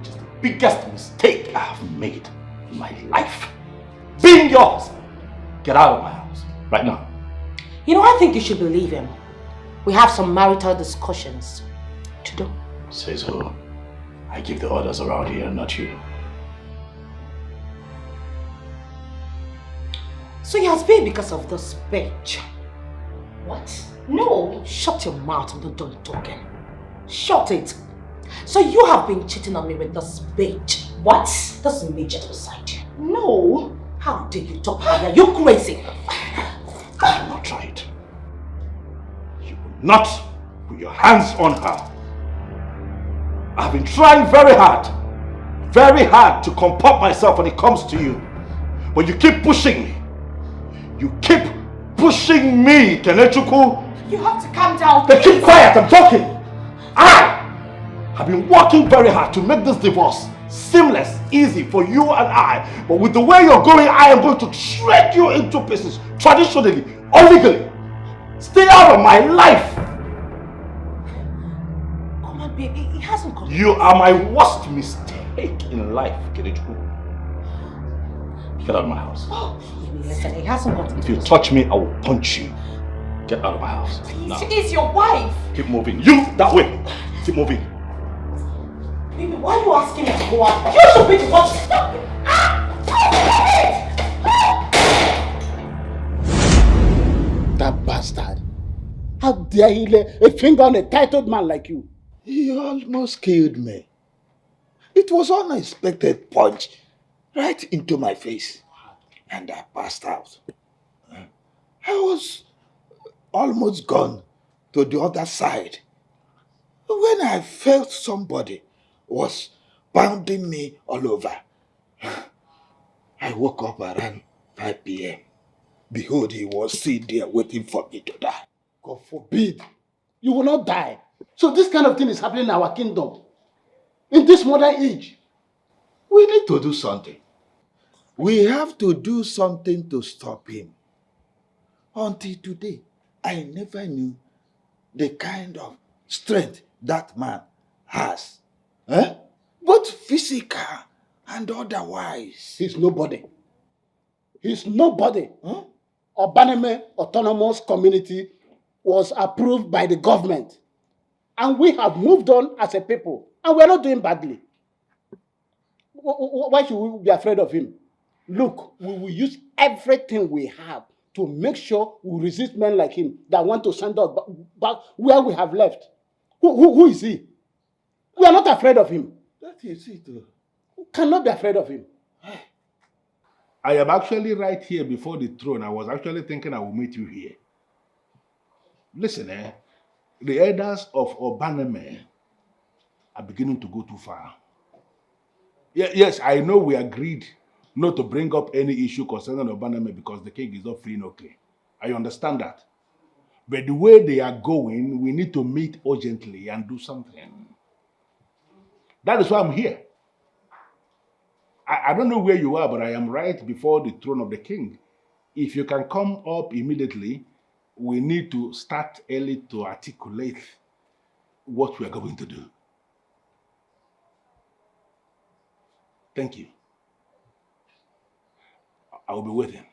It is the biggest mistake I have made in my life. Being your husband. Get out of my house. Right now. You know, I think you should believe him. We have some marital discussions to do. Says who? I give the orders around here, not you. So he has paid because of this bitch. What? No. Shut your mouth, I'm not done talking. Shut it. So you have been cheating on me with this bitch. What? This midget beside you. No. How dare you talk like that? You crazy. Do not try it. You will not put your hands on her. I've been trying very hard to comport myself when it comes to you. But you keep pushing me. You keep pushing me, Kenechukwu. You have to calm down. Then keep quiet, I'm talking. I have been working very hard to make this divorce seamless, easy for you and I. But with the way you're going, I am going to shred you into pieces, traditionally or legally. Stay out of my life. Come on, baby, it hasn't gone. You are my worst mistake in life, Kenechukwu. Get out of my house. Oh, listen, it hasn't got to. If you touch me, I will punch you. Get out of my house. She is your wife. Keep moving. You, that way. Keep moving. Baby, why are you asking me to go out? You should be the one to stop it. That bastard. How dare he lay a finger on a titled man like you? He almost killed me. It was unexpected punch right into my face, and I passed out. I was almost gone to the other side when I felt somebody was pounding me all over. I woke up around 5 p.m. Behold, he was still there waiting for me to die. God forbid. You will not die. So this kind of thing is happening in our kingdom. In this modern age. We need to do something. We have to do something to stop him. Until today, I never knew the kind of strength that man has. Both physical and otherwise. He's nobody. He's nobody. Obaneme Autonomous Community was approved by the government. And we have moved on as a people. And we're not doing badly. Why should we be afraid of him? Look, we will use everything we have to make sure we resist men like him that want to send us back where we have left. Who is he? We are not afraid of him. That is it. We cannot be afraid of him. I am actually right here before the throne. I was actually thinking I will meet you here. Listen, the elders of Obaneme are beginning to go too far. Yes, I know we agreed not to bring up any issue concerning Obaneme because the king is not feeling okay. I understand that. But the way they are going, we need to meet urgently and do something. That is why I'm here. I don't know where you are, but I am right before the throne of the king. If you can come up immediately, we need to start early to articulate what we are going to do. Thank you. I will be waiting.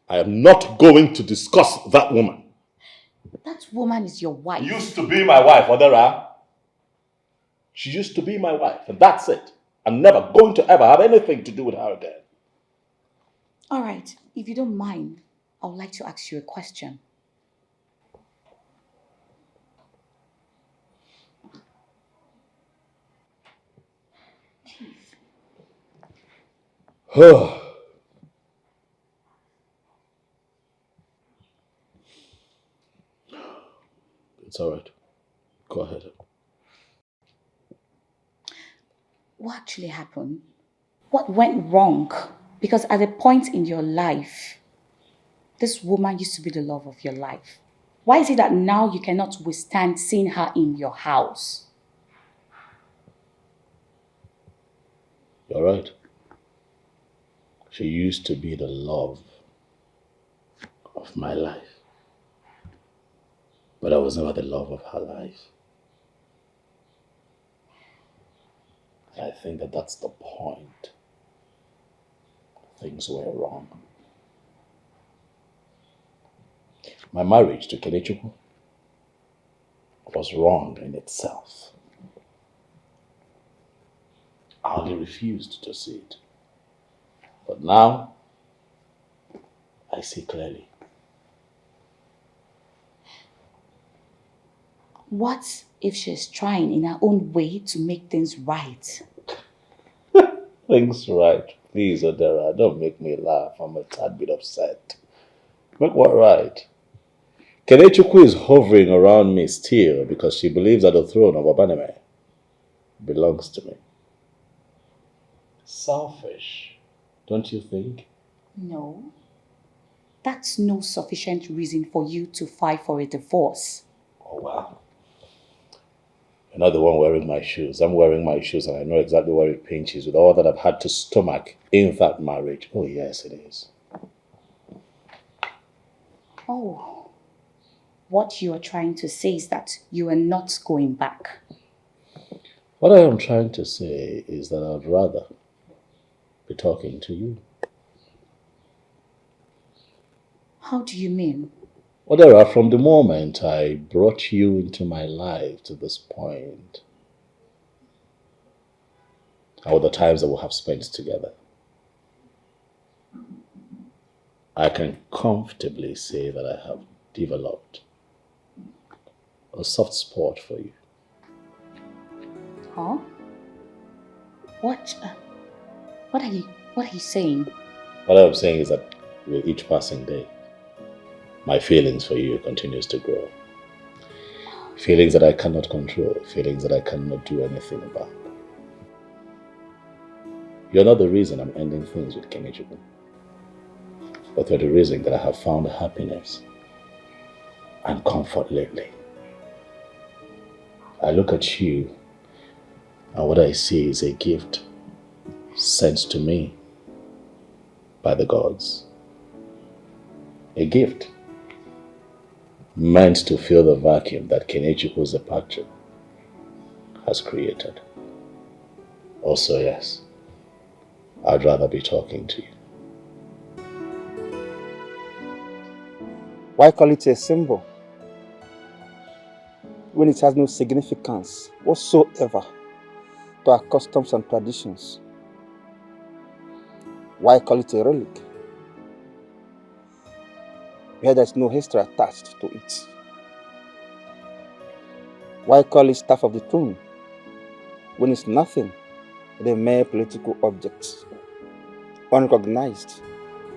I am not going to discuss that woman. That woman is your wife. Used to be my wife, Odera. She used to be my wife, and that's it. I'm never going to ever have anything to do with her again. All right, if you don't mind, I would like to ask you a question. It's all right. Go ahead. What actually happened? What went wrong? Because at a point in your life, this woman used to be the love of your life. Why is it that now you cannot withstand seeing her in your house? You're right. She used to be the love of my life. But I was never the love of her life. I think that that's the point. Things were wrong. My marriage to Kenechukwu was wrong in itself. I only refused to see it. But now, I see clearly. What if she's trying in her own way to make things right? Things right. Please, Odera, don't make me laugh. I'm a tad bit upset. Make what right? Kenechukwu is hovering around me still because she believes that the throne of Obaneme belongs to me. Selfish, don't you think? No. That's no sufficient reason for you to fight for a divorce. Oh, wow. You're not the one wearing my shoes. I'm wearing my shoes and I know exactly where it pinches with all that I've had to stomach in that marriage. Oh, yes, it is. Oh. What you are trying to say is that you are not going back. What I am trying to say is that I'd rather be talking to you. How do you mean? Odera, from the moment I brought you into my life to this point, how were the times that we have spent together? I can comfortably say that I have developed a soft spot for you. Huh? What are you saying? What I'm saying is that with each passing day, my feelings for you continues to grow. Feelings that I cannot control, feelings that I cannot do anything about. You're not the reason I'm ending things with Kenechukwu, but you're the reason that I have found happiness and comfort lately. I look at you and what I see is a gift sent to me by the gods. A gift meant to fill the vacuum that Kenechukwu's departure has created. Also, yes, I'd rather be talking to you. Why call it a symbol when it has no significance whatsoever to our customs and traditions? Why call it a relic where there's no history attached to it? Why call it staff of the throne when it's nothing but a mere political object, unrecognized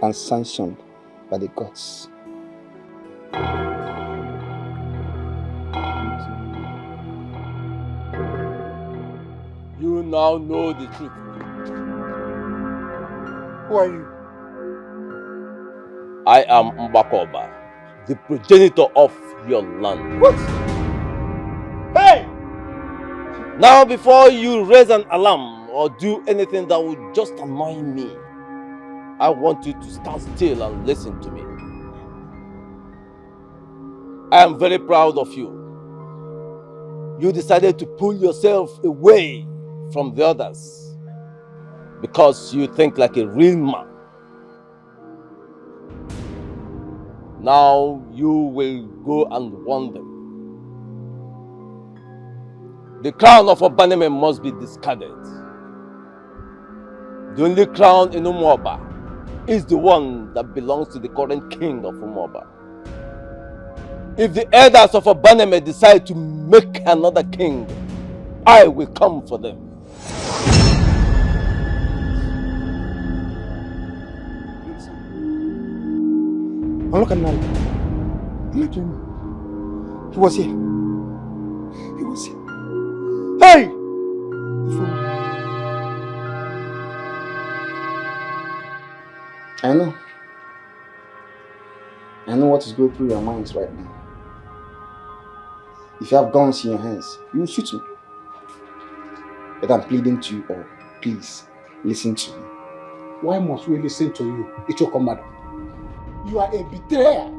and sanctioned by the gods? You now know the truth. Who are you? I am Mbakoba, the progenitor of your land. What? Hey! Now before you raise an alarm or do anything that would just annoy me, I want you to stand still and listen to me. I am very proud of you. You decided to pull yourself away from the others because you think like a real man. Now you will go and warn them. The crown of Obaneme must be discarded. The only crown in Umuoba is the one that belongs to the current king of Umuoba. If the elders of Obaneme decide to make another king, I will come for them. Look at Nali. I'm not doing it. He was here. He was here. Hey! I know. I know what is going through your minds right now. If you have guns in your hands, you will shoot me. But I'm pleading to you all, please, listen to me. Why must we listen to you, Ichokomado? You are a betrayer.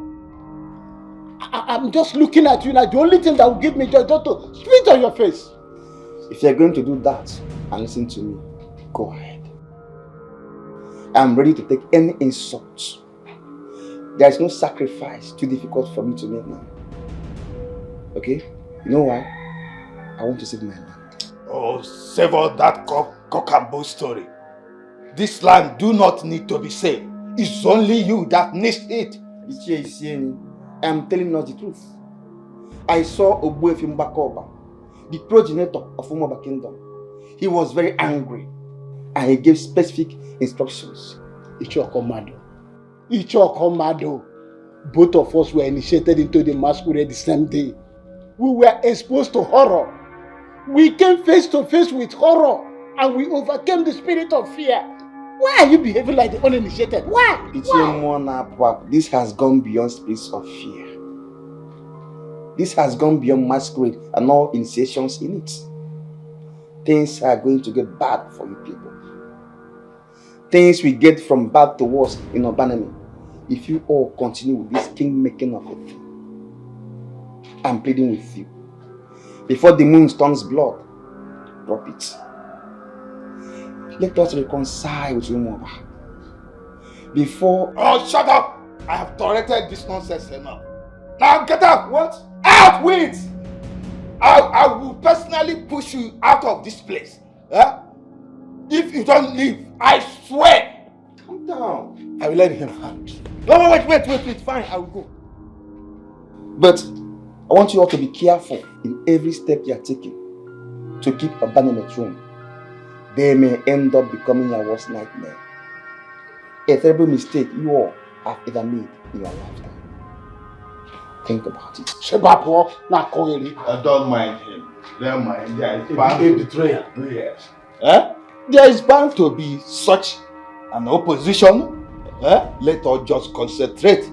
I'm just looking at you like the only thing that will give me joy just to spit on your face. If you're going to do that and listen to me, go ahead. I'm ready to take any insult. There is no sacrifice too difficult for me to make now. Okay? You know why? I want to save my land. Oh, save all that cock and bull story. This land do not need to be saved. It's only you that needs it. I'm telling us the truth. I saw Ogbuefi Mbakoba, the progenitor of Umuoba Kingdom. He was very angry and he gave specific instructions. Ichokomado. Both of us were initiated into the masquerade the same day. We were exposed to horror. We came face to face with horror and we overcame the spirit of fear. Why are you behaving like the uninitiated? Why? This has gone beyond spirits of fear. This has gone beyond masquerade and all initiations in it. Things are going to get bad for you people. Things we get from bad to worse in Obaneme if you all continue with this king making of it. I'm pleading with you. Before the moon turns blood, drop it. Let us reconcile with Umuoba. Before... Oh, shut up! I have tolerated this nonsense enough. Now get out! What? Out with! I will personally push you out of this place. Huh? If you don't leave, I swear! Calm down. I will lend him a hand. No, wait, fine, I will go. But I want you all to be careful in every step you are taking to keep Oban in the throne. They may end up becoming your worst nightmare. A terrible mistake you all have ever made in your lifetime. Think about it. Don't mind him. Don't mind. There is bound a betrayal. Yes. There is bound to be such an opposition. Let us just concentrate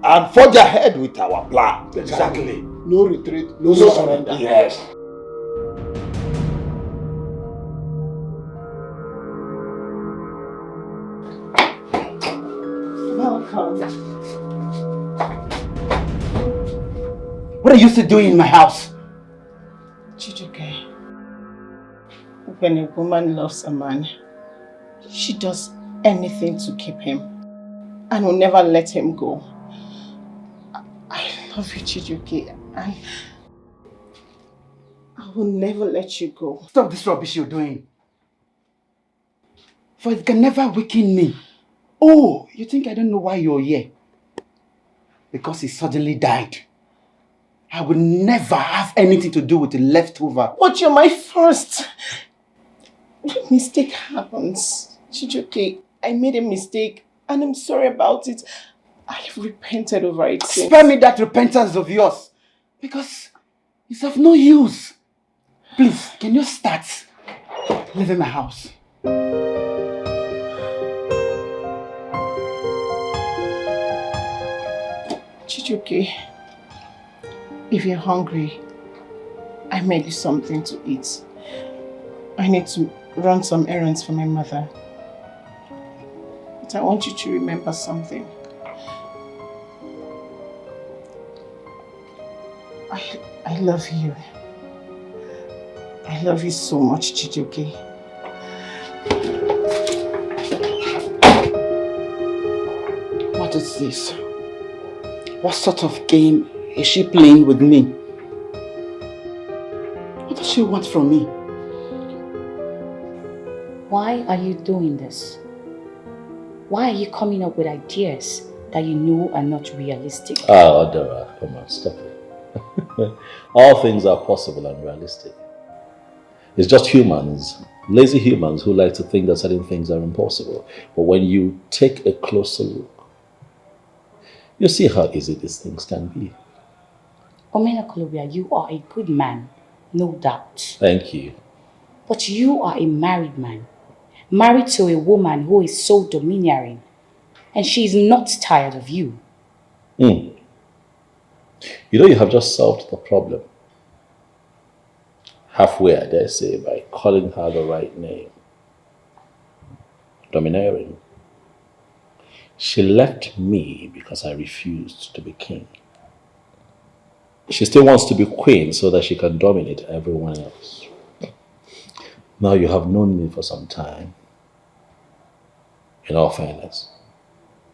and forge ahead with our plan. Exactly. No retreat, no surrender. Yes. Welcome. What are you still doing in my house? Chijuke, when a woman loves a man, she does anything to keep him and will never let him go. I love you, Chijuke. I will never let you go. Stop this rubbish you're doing. For it can never weaken me. Oh, you think I don't know why you're here? Because he suddenly died. I would never have anything to do with the leftover. But you're my first. Mistake happens. Chijuke, I made a mistake and I'm sorry about it. I have repented over it since. Spare me that repentance of yours. Because it's of no use. Please, can you start leaving my house? Chijuke, if you're hungry, I made you something to eat. I need to run some errands for my mother. But I want you to remember something. I love you. I love you so much, Chijuke. What is this? What sort of game is she playing with me? What does she want from me? Why are you doing this? Why are you coming up with ideas that you know are not realistic? Odera, come on, stop it. All things are possible and realistic. It's just humans, lazy humans, who like to think that certain things are impossible. But when you take a closer look, you see how easy these things can be. Omena Kolobia, you are a good man, no doubt. Thank you. But you are a married man, married to a woman who is so domineering, and she is not tired of you. You know, you have just solved the problem. Halfway, I dare say, by calling her the right name. Domineering. She left me because I refused to be king. She still wants to be queen so that she can dominate everyone else. Now you have known me for some time. In all fairness,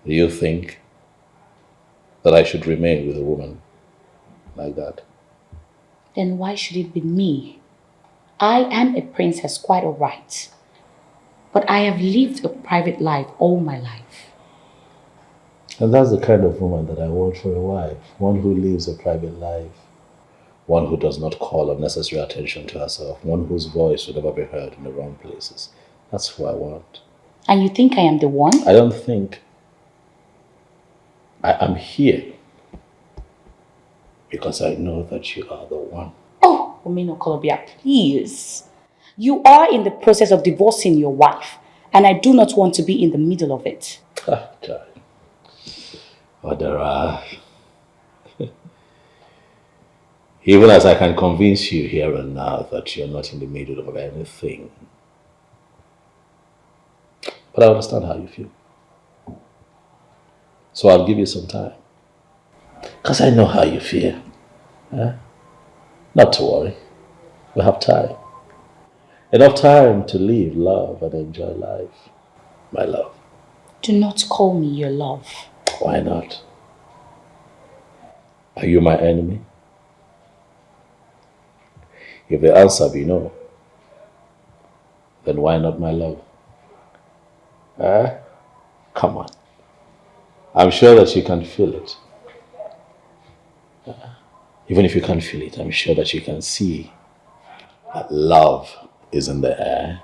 do you think that I should remain with a woman like that? Then why should it be me? I am a princess, quite all right. But I have lived a private life all my life. And that's the kind of woman that I want for a wife. One who lives a private life. One who does not call unnecessary attention to herself. One whose voice will never be heard in the wrong places. That's who I want. And you think I am the one? I don't think. I am here because I know that you are the one. Oh, Omeno Kolobia, please. You are in the process of divorcing your wife, and I do not want to be in the middle of it. God. Odera. Even as I can convince you here and now that you're not in the middle of anything. But I understand how you feel. So I'll give you some time. Because I know how you feel. Not to worry. We have time. Enough time to live, love, and enjoy life. My love. Do not call me your love. Why not? Are you my enemy? If the answer be no, then why not my love? Come on. I'm sure that you can feel it. Even if you can't feel it, I'm sure that you can see that love is in the air.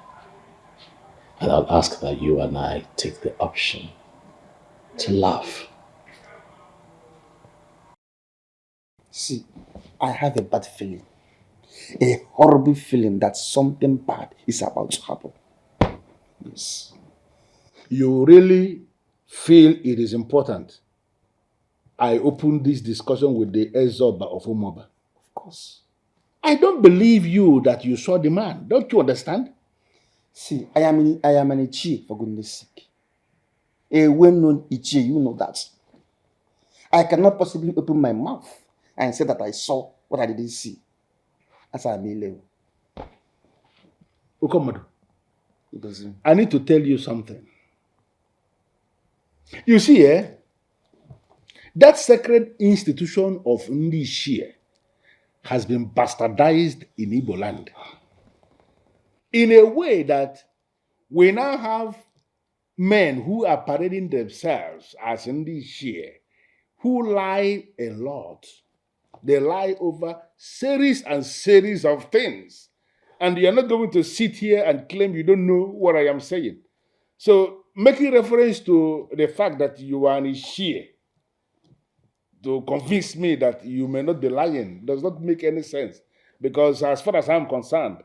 And I'll ask that you and I take the option to love. See, I have a bad feeling. A horrible feeling that something bad is about to happen. Yes. You really feel it is important I open this discussion with the Ezoba of Umoba? Of course. I don't believe you that you saw the man. Don't you understand? See, I am an Ichie, for goodness sake. A well-known Ichie, you know that. I cannot possibly open my mouth and say that I saw what I didn't see. As I may live. Ukomodo, I need to tell you something. You see, that sacred institution of Ndishie has been bastardized in Igbo land. In a way that we now have men who are parading themselves as Ndishie, who lie a lot. They lie over series and series of things. And you're not going to sit here and claim you don't know what I am saying. So, making reference to the fact that you are an Ishie to convince me that you may not be lying does not make any sense. Because as far as I'm concerned,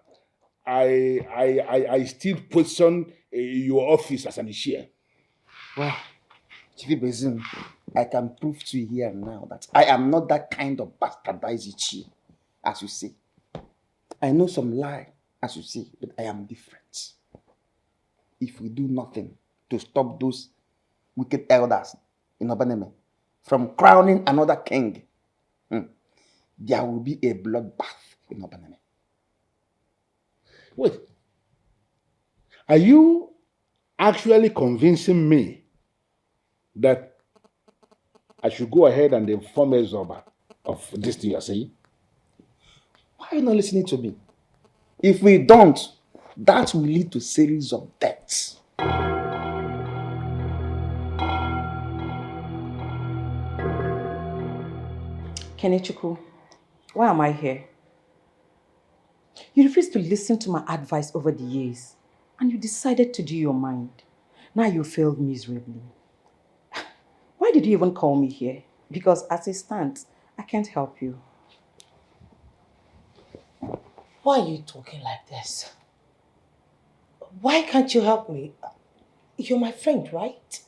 I still position your office as an Ishie. Well, Chief Bezim, I can prove to you here now that I am not that kind of bastardized Ichie, as you say. I know some lie, as you say, but I am different. If we do nothing to stop those wicked elders in Obaneme from crowning another king, there will be a bloodbath in Obaneme. Wait. Are you actually convincing me that I should go ahead and inform Ezoba of this thing you're saying? Why are you not listening to me? If we don't, that will lead to a series of deaths. Kenechukwu, why am I here? You refused to listen to my advice over the years, and you decided to do your mind. Now you failed miserably. Why did you even call me here? Because as it stands, I can't help you. Why are you talking like this? Why can't you help me? You're my friend, right?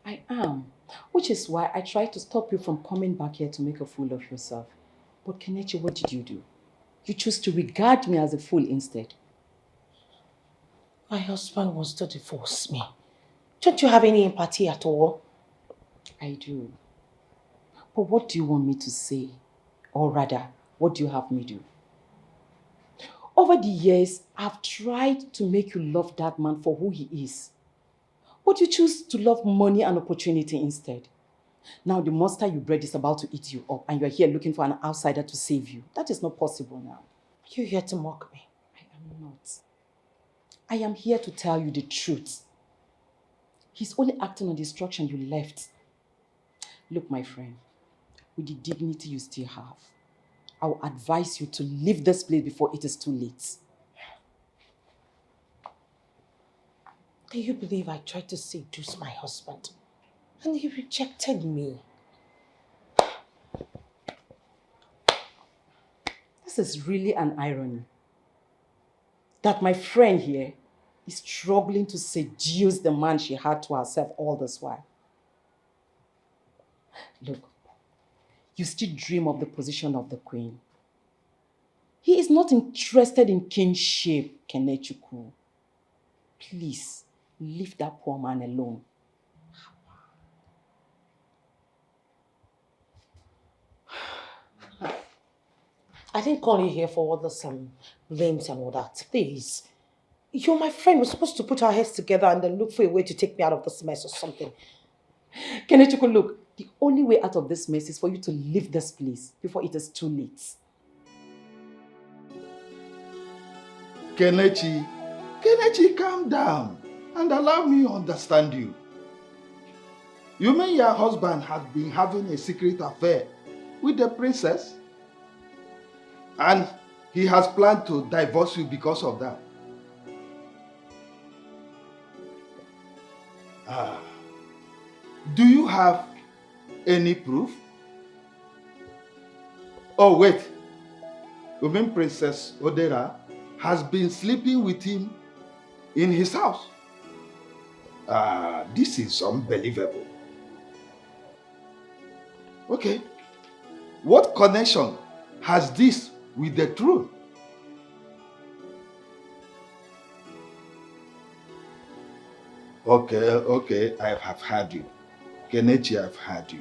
I am, which is why I tried to stop you from coming back here to make a fool of yourself. But Kenechi, what did you do? You chose to regard me as a fool instead. My husband wants to divorce me. Don't you have any empathy at all? I do. But what do you want me to say? Or rather, what do you have me do? Over the years, I've tried to make you love that man for who he is. But you choose to love money and opportunity instead. Now the monster you bred is about to eat you up and you're here looking for an outsider to save you. That is not possible now. You're here to mock me. I am not. I am here to tell you the truth. He's only acting on the instruction you left. Look, my friend, with the dignity you still have, I will advise you to leave this place before it is too late. Do you believe I tried to seduce my husband and he rejected me? This is really an irony. That my friend here is struggling to seduce the man she had to herself all this while. Look, you still dream of the position of the queen. He is not interested in kingship, Kenechukwu. Please, leave that poor man alone. I didn't call you here for all this blames and all that. Please. You're my friend. We're supposed to put our heads together and then look for a way to take me out of this mess or something. Kenechukwu, look, the only way out of this mess is for you to leave this place before it is too late. Kenechi, calm down and allow me to understand you. You mean your husband has been having a secret affair with the princess. And he has planned to divorce you because of that. Ah. Do you have any proof? Oh, wait. You mean Princess Odera has been sleeping with him in his house? This is unbelievable. Okay. What connection has this with the truth? Okay, I have heard you. Kenichi, I've heard you.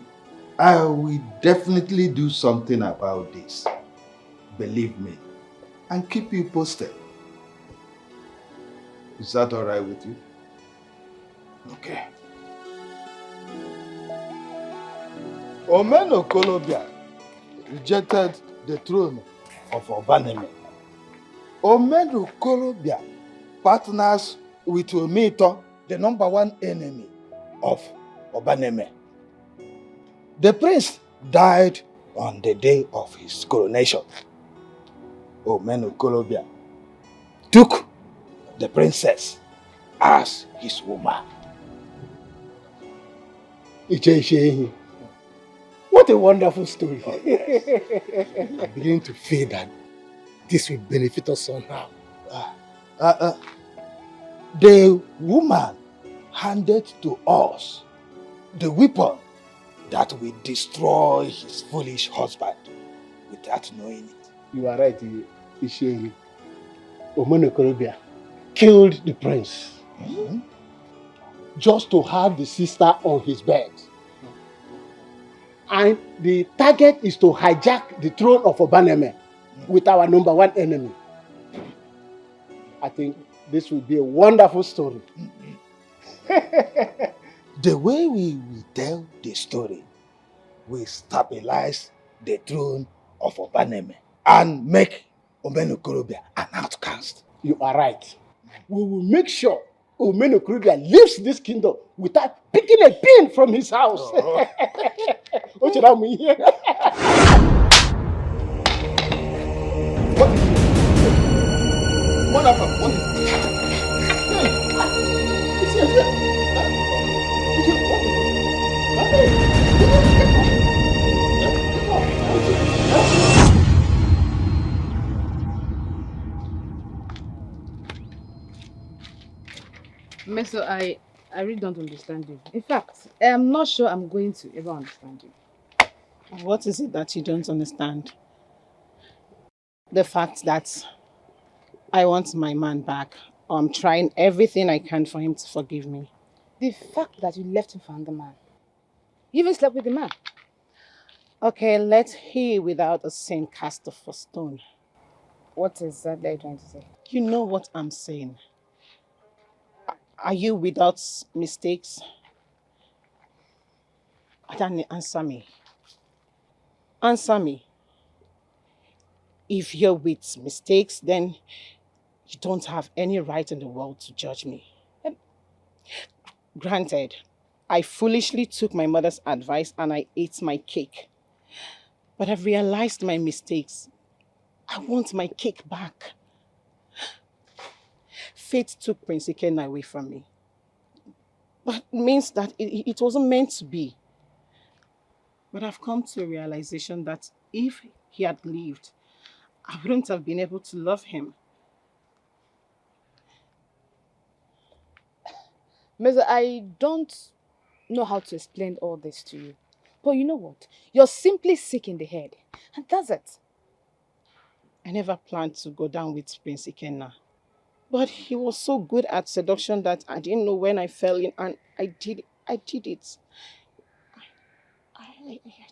I will definitely do something about this. Believe me. And keep you posted. Is that all right with you? Okay. Omeno Kolobia rejected the throne of Obaneme. Omeno Kolobia partners with Omito, the #1 enemy of Obaneme. The prince died on the day of his coronation. Omeno Kolobia took the princess as his woman. What a wonderful story. I'm beginning to feel that this will benefit us somehow. The woman handed to us the weapon that will destroy his foolish husband without knowing it. You are right, Ishengi. Omeno Kolobia killed the prince just to have the sister on his bed. And the target is to hijack the throne of Obaneme with our #1 enemy. I think this will be a wonderful story. The way we will tell the story will stabilize the throne of Obaneme and make Omeno Kolobia an outcast. You are right. We will make sure Omeno Kolobia leaves this kingdom without picking a pin from his house. What should I mean here? What is it? What happened? What is it? Meso, I really don't understand you. In fact, I'm not sure I'm going to ever understand you. What is it that you don't understand? The fact that I want my man back. I'm trying everything I can for him to forgive me. The fact that you left him for another man. You even slept with the man. Okay, let he without a sin cast the first stone. What exactly are you trying to say? You know what I'm saying. Are you without mistakes? Adani, answer me. Answer me. If you're with mistakes, then you don't have any right in the world to judge me. Granted, I foolishly took my mother's advice and I ate my cake. But I've realized my mistakes. I want my cake back. Fate took Prince Ikenna away from me. But it means that it wasn't meant to be. But I've come to a realization that if he had lived, I wouldn't have been able to love him. Meso, I don't know how to explain all this to you. But you know what? You're simply sick in the head. And that's it. I never planned to go down with Prince Ikenna. But he was so good at seduction that I didn't know when I fell in, and I did it. I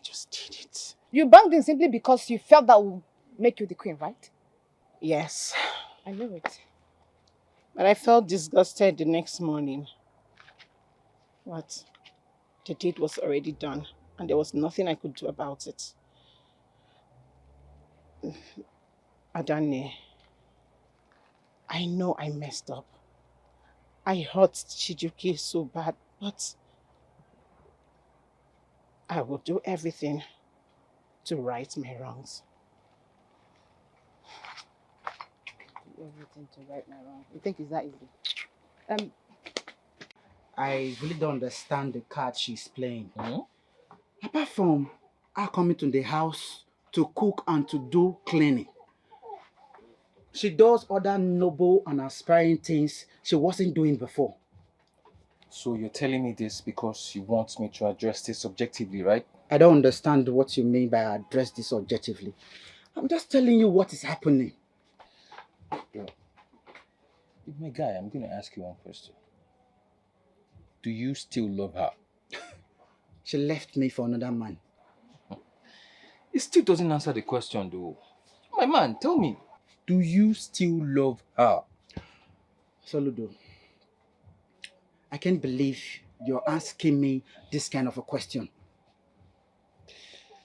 just did it. You banged him simply because you felt that would make you the queen, right? Yes. I know it. But I felt disgusted the next morning. What? The deed was already done, and there was nothing I could do about it. Adane, I know I messed up. I hurt Chijuki so bad, but I will do everything to right my wrongs. Everything to right my wrong. You think it's that easy? I really don't understand the card she's playing. Apart from her coming to the house to cook and to do cleaning, she does other noble and aspiring things she wasn't doing before. So you're telling me this because you want me to address this objectively, right? I don't understand what you mean by address this objectively. I'm just telling you what is happening. Bro, my guy, I'm going to ask you one question. Do you still love her? She left me for another man. It still doesn't answer the question though. My man, tell me, do you still love her? Soludo, I can't believe you're asking me this kind of a question.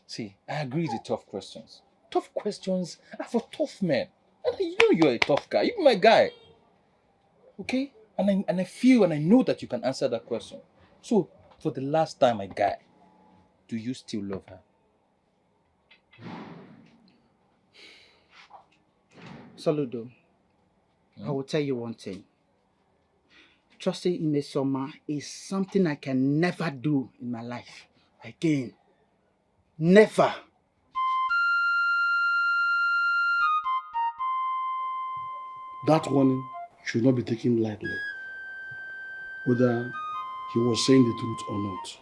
See, I agree with the tough questions. Tough questions are for tough men. And you know you're a tough guy. You're my guy. Okay? And I feel and I know that you can answer that question. So, for the last time, my guy, do you still love her? Soludo, I will tell you one thing. Trusting in a summer is something I can never do in my life again. Never. That warning should not be taken lightly, whether he was saying the truth or not.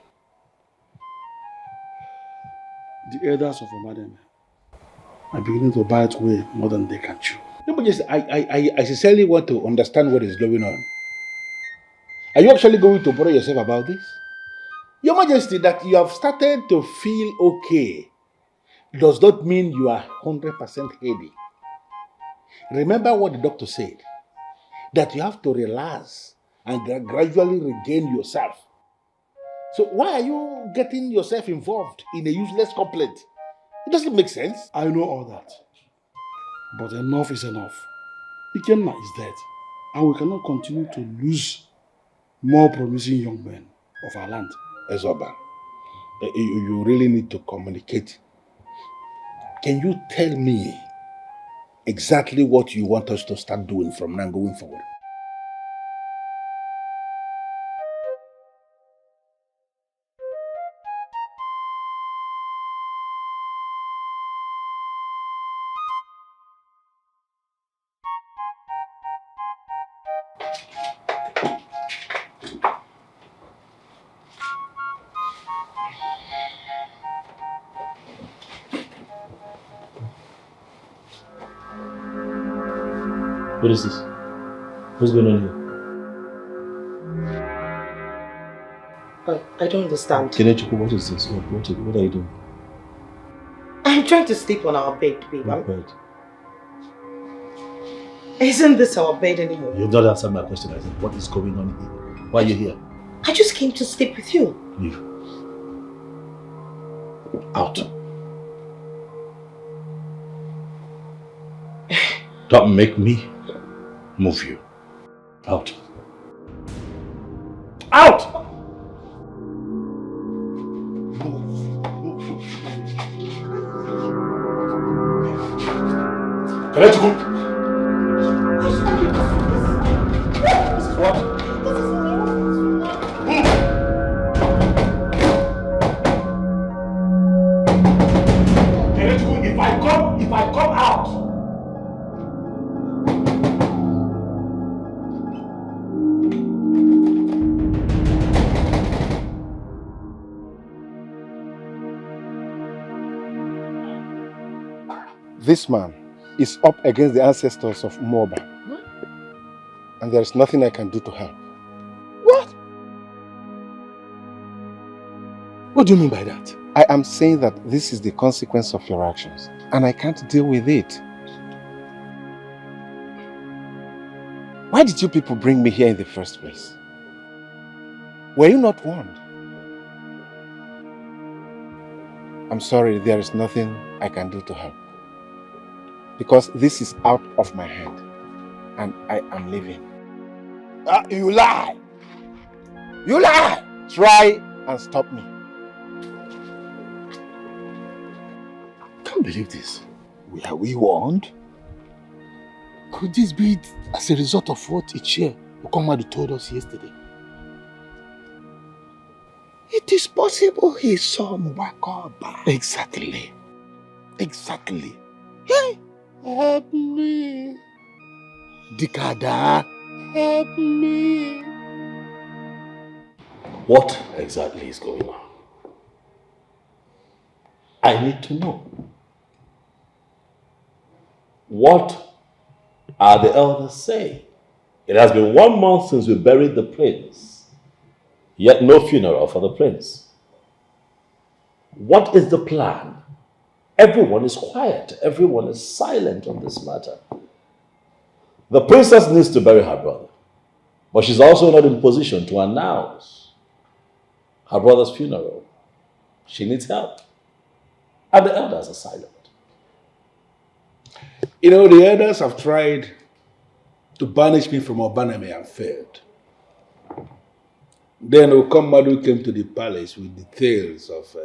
The elders of Omademe are beginning to bite way more than they can chew. No, but just, I sincerely want to understand what is going on. Are you actually going to bother yourself about this? Your Majesty, that you have started to feel okay does not mean you are 100% healthy. Remember what the doctor said, that you have to relax and gradually regain yourself. So why are you getting yourself involved in a useless complaint? It doesn't make sense. I know all that. But enough is enough. Ikenna is dead. And we cannot continue to lose more promising young men of our land. Ezoba, you really need to communicate. Can you tell me exactly what you want us to start doing from now going forward? What is this? What's going on here? I don't understand. Kenechuku, what is this? What are you doing? I'm trying to sleep on our bed, babe. What bed? Isn't this our bed anymore? You've not answered my question. I said, what is going on here? Why are you here? I just came to sleep with you. Leave. Out. Don't make me move you. Out. Out! Kenechuku! This is what? Kenechuku, if I come out! This man is up against the ancestors of Moba. And there is nothing I can do to help. What? What do you mean by that? I am saying that this is the consequence of your actions, and I can't deal with it. Why did you people bring me here in the first place? Were you not warned? I'm sorry, there is nothing I can do to help. Because this is out of my hand, and I am leaving. You lie! You lie! Try and stop me. can't believe this. Were we warned? Could this be as a result of what Ichie Okomadu told us yesterday? It is possible he saw Mwakoba. Exactly. Exactly. Hey, help me. Dikada, help me. What exactly is going on? I need to know. What are the elders saying? It has been 1 month since we buried the prince, yet no funeral for the prince. What is the plan? Everyone is quiet. Everyone is silent on this matter. The princess needs to bury her brother, but she's also not in position to announce her brother's funeral. She needs help. And the elders are silent. You know, the elders have tried to banish me from Obaname and failed. Then Okomadu came to the palace with the tales of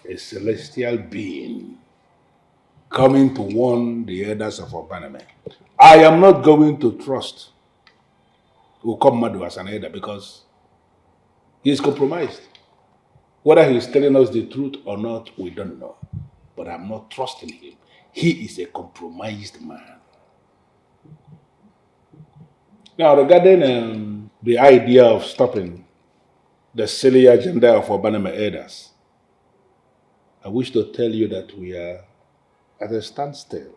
a celestial being coming to warn the elders of Obaname. I am not going to trust Okomadu as an elder because he is compromised. Whether he is telling us the truth or not, we don't know. But I'm not trusting him. He is a compromised man. Now, regarding the idea of stopping the silly agenda of Obaname elders, I wish to tell you that we are at a standstill.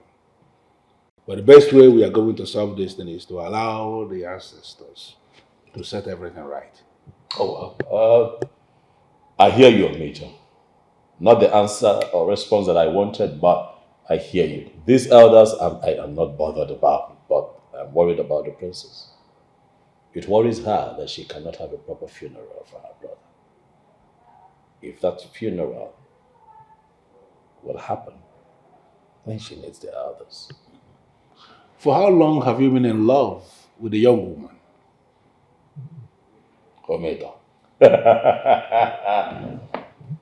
But the best way we are going to solve this thing is to allow the ancestors to set everything right. Oh, well. I hear you, Major. Not the answer or response that I wanted, but I hear you. These elders, I am not bothered about, but I'm worried about the princess. It worries her that she cannot have a proper funeral for her brother. If that funeral will happen, then she needs the elders. For how long have you been in love with a young woman? Omito.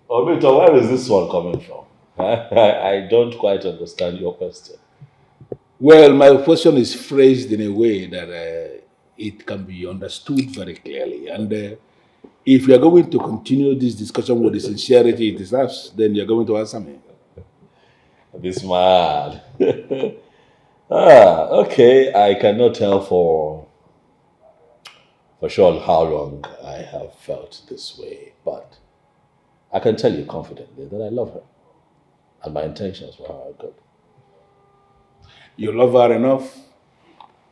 Omito, where is this one coming from? I don't quite understand your question. Well, my question is phrased in a way that it can be understood very clearly. And if you are going to continue this discussion with the sincerity it deserves, then you're going to answer me. This man. Okay. I cannot tell for sure how long I have felt this way, but I can tell you confidently that I love her. And my intentions for her are good. You love her enough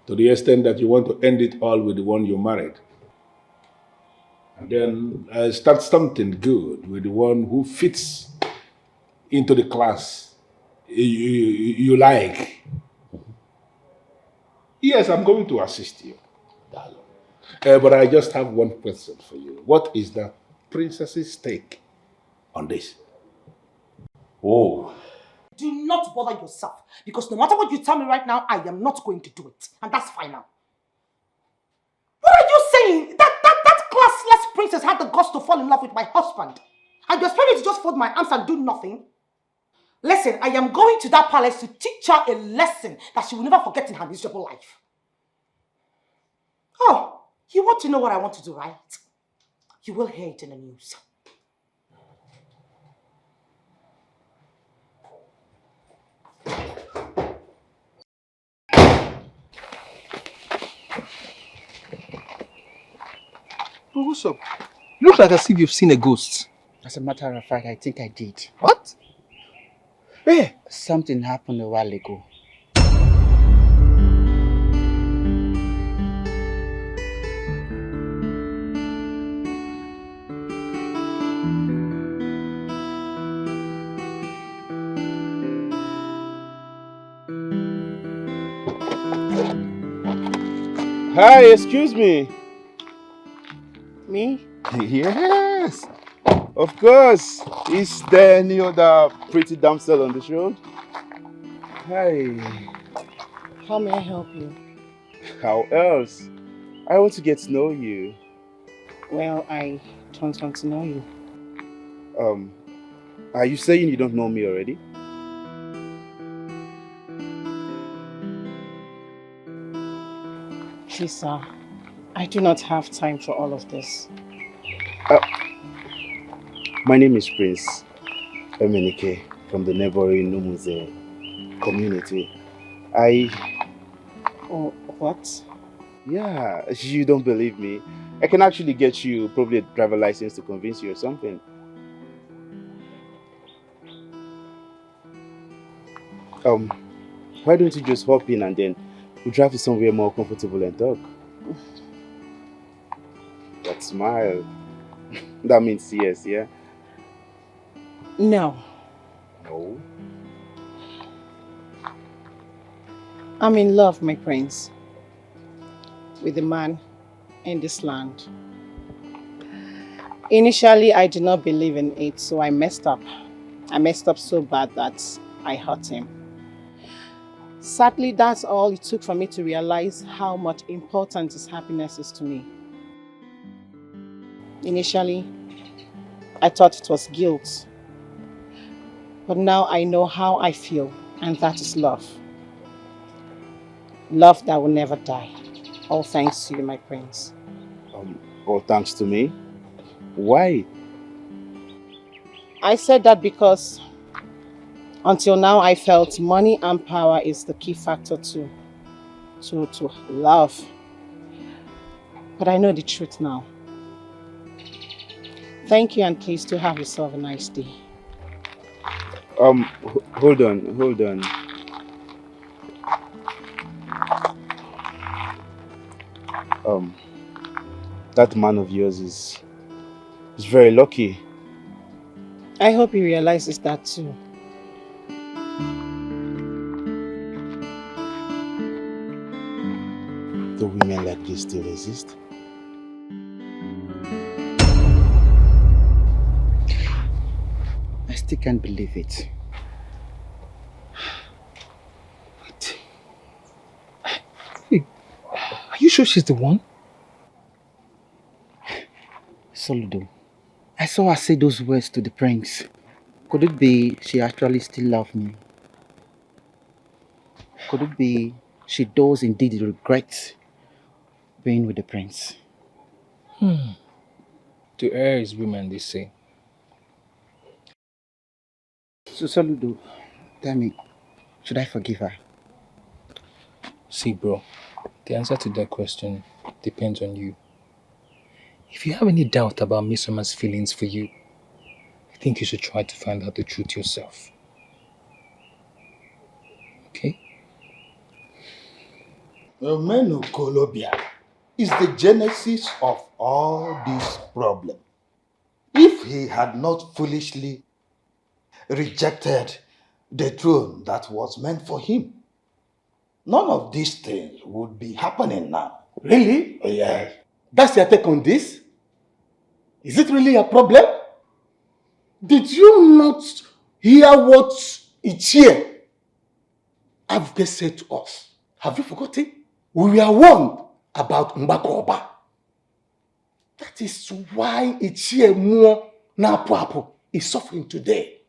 to the extent that you want to end it all with the one you married. And then start something good with the one who fits into the class you like. Yes, I'm going to assist you. But I just have one question for you. What is the princess's take on this? Oh. Do not bother yourself, because no matter what you tell me right now, I am not going to do it. And that's final. What are you saying? That classless princess had the guts to fall in love with my husband. And you expect me to just fold my arms and do nothing? Listen, I am going to that palace to teach her a lesson that she will never forget in her miserable life. Oh, you want to know what I want to do, right? You will hear it in the news. Oh, what's up? You look like as if you've seen a ghost. As a matter of fact, I think I did. What? Where? Something happened a while ago. Hi, excuse me. Me? Yes, of course. Is there any other pretty damsel on this road? Hi. How may I help you? How else? I want to get to know you. Well, I don't want to know you. Are you saying you don't know me already? Please, sir, I do not have time for all of this. My name is Prince Emenike from the neighboring Numuze community. Oh, what? Yeah, you don't believe me. I can actually get you probably a driver license to convince you or something. Why don't you just hop in and then we'll drive to somewhere more comfortable and talk? That smile. That means yes, yeah? No. No? I'm in love, my prince, with a man in this land. Initially, I did not believe in it, so I messed up. I messed up so bad that I hurt him. Sadly, that's all it took for me to realize how much important his happiness is to me. Initially, I thought it was guilt. But now I know how I feel, and that is love. Love that will never die. All thanks to you, my prince. All thanks to me? Why? I said that because until now I felt money and power is the key factor to love. But I know the truth now. Thank you, and please do have yourself a nice day. Hold on. That man of yours is very lucky. I hope he realizes that too. Do women like this still exist? I still can't believe it. Wait, are you sure she's the one? Soludo, I saw her say those words to the prince. Could it be she actually still loves me? Could it be she does indeed regret being with the prince? To err is women, they say. So Soludo, tell me, should I forgive her? See, bro, the answer to that question depends on you. If you have any doubt about Miss Summer's feelings for you, I think you should try to find out the truth yourself. Okay? Omenkolobia is the genesis of all this problem. If he had not foolishly rejected the throne that was meant for him, none of these things would be happening now. Really? Yes. That's your take on this? Is it really a problem? Did you not hear what Ichie Avge said to us? Have you forgotten? We were warned about Mbakoba. That is why Ichie Muo Napuapu is suffering today.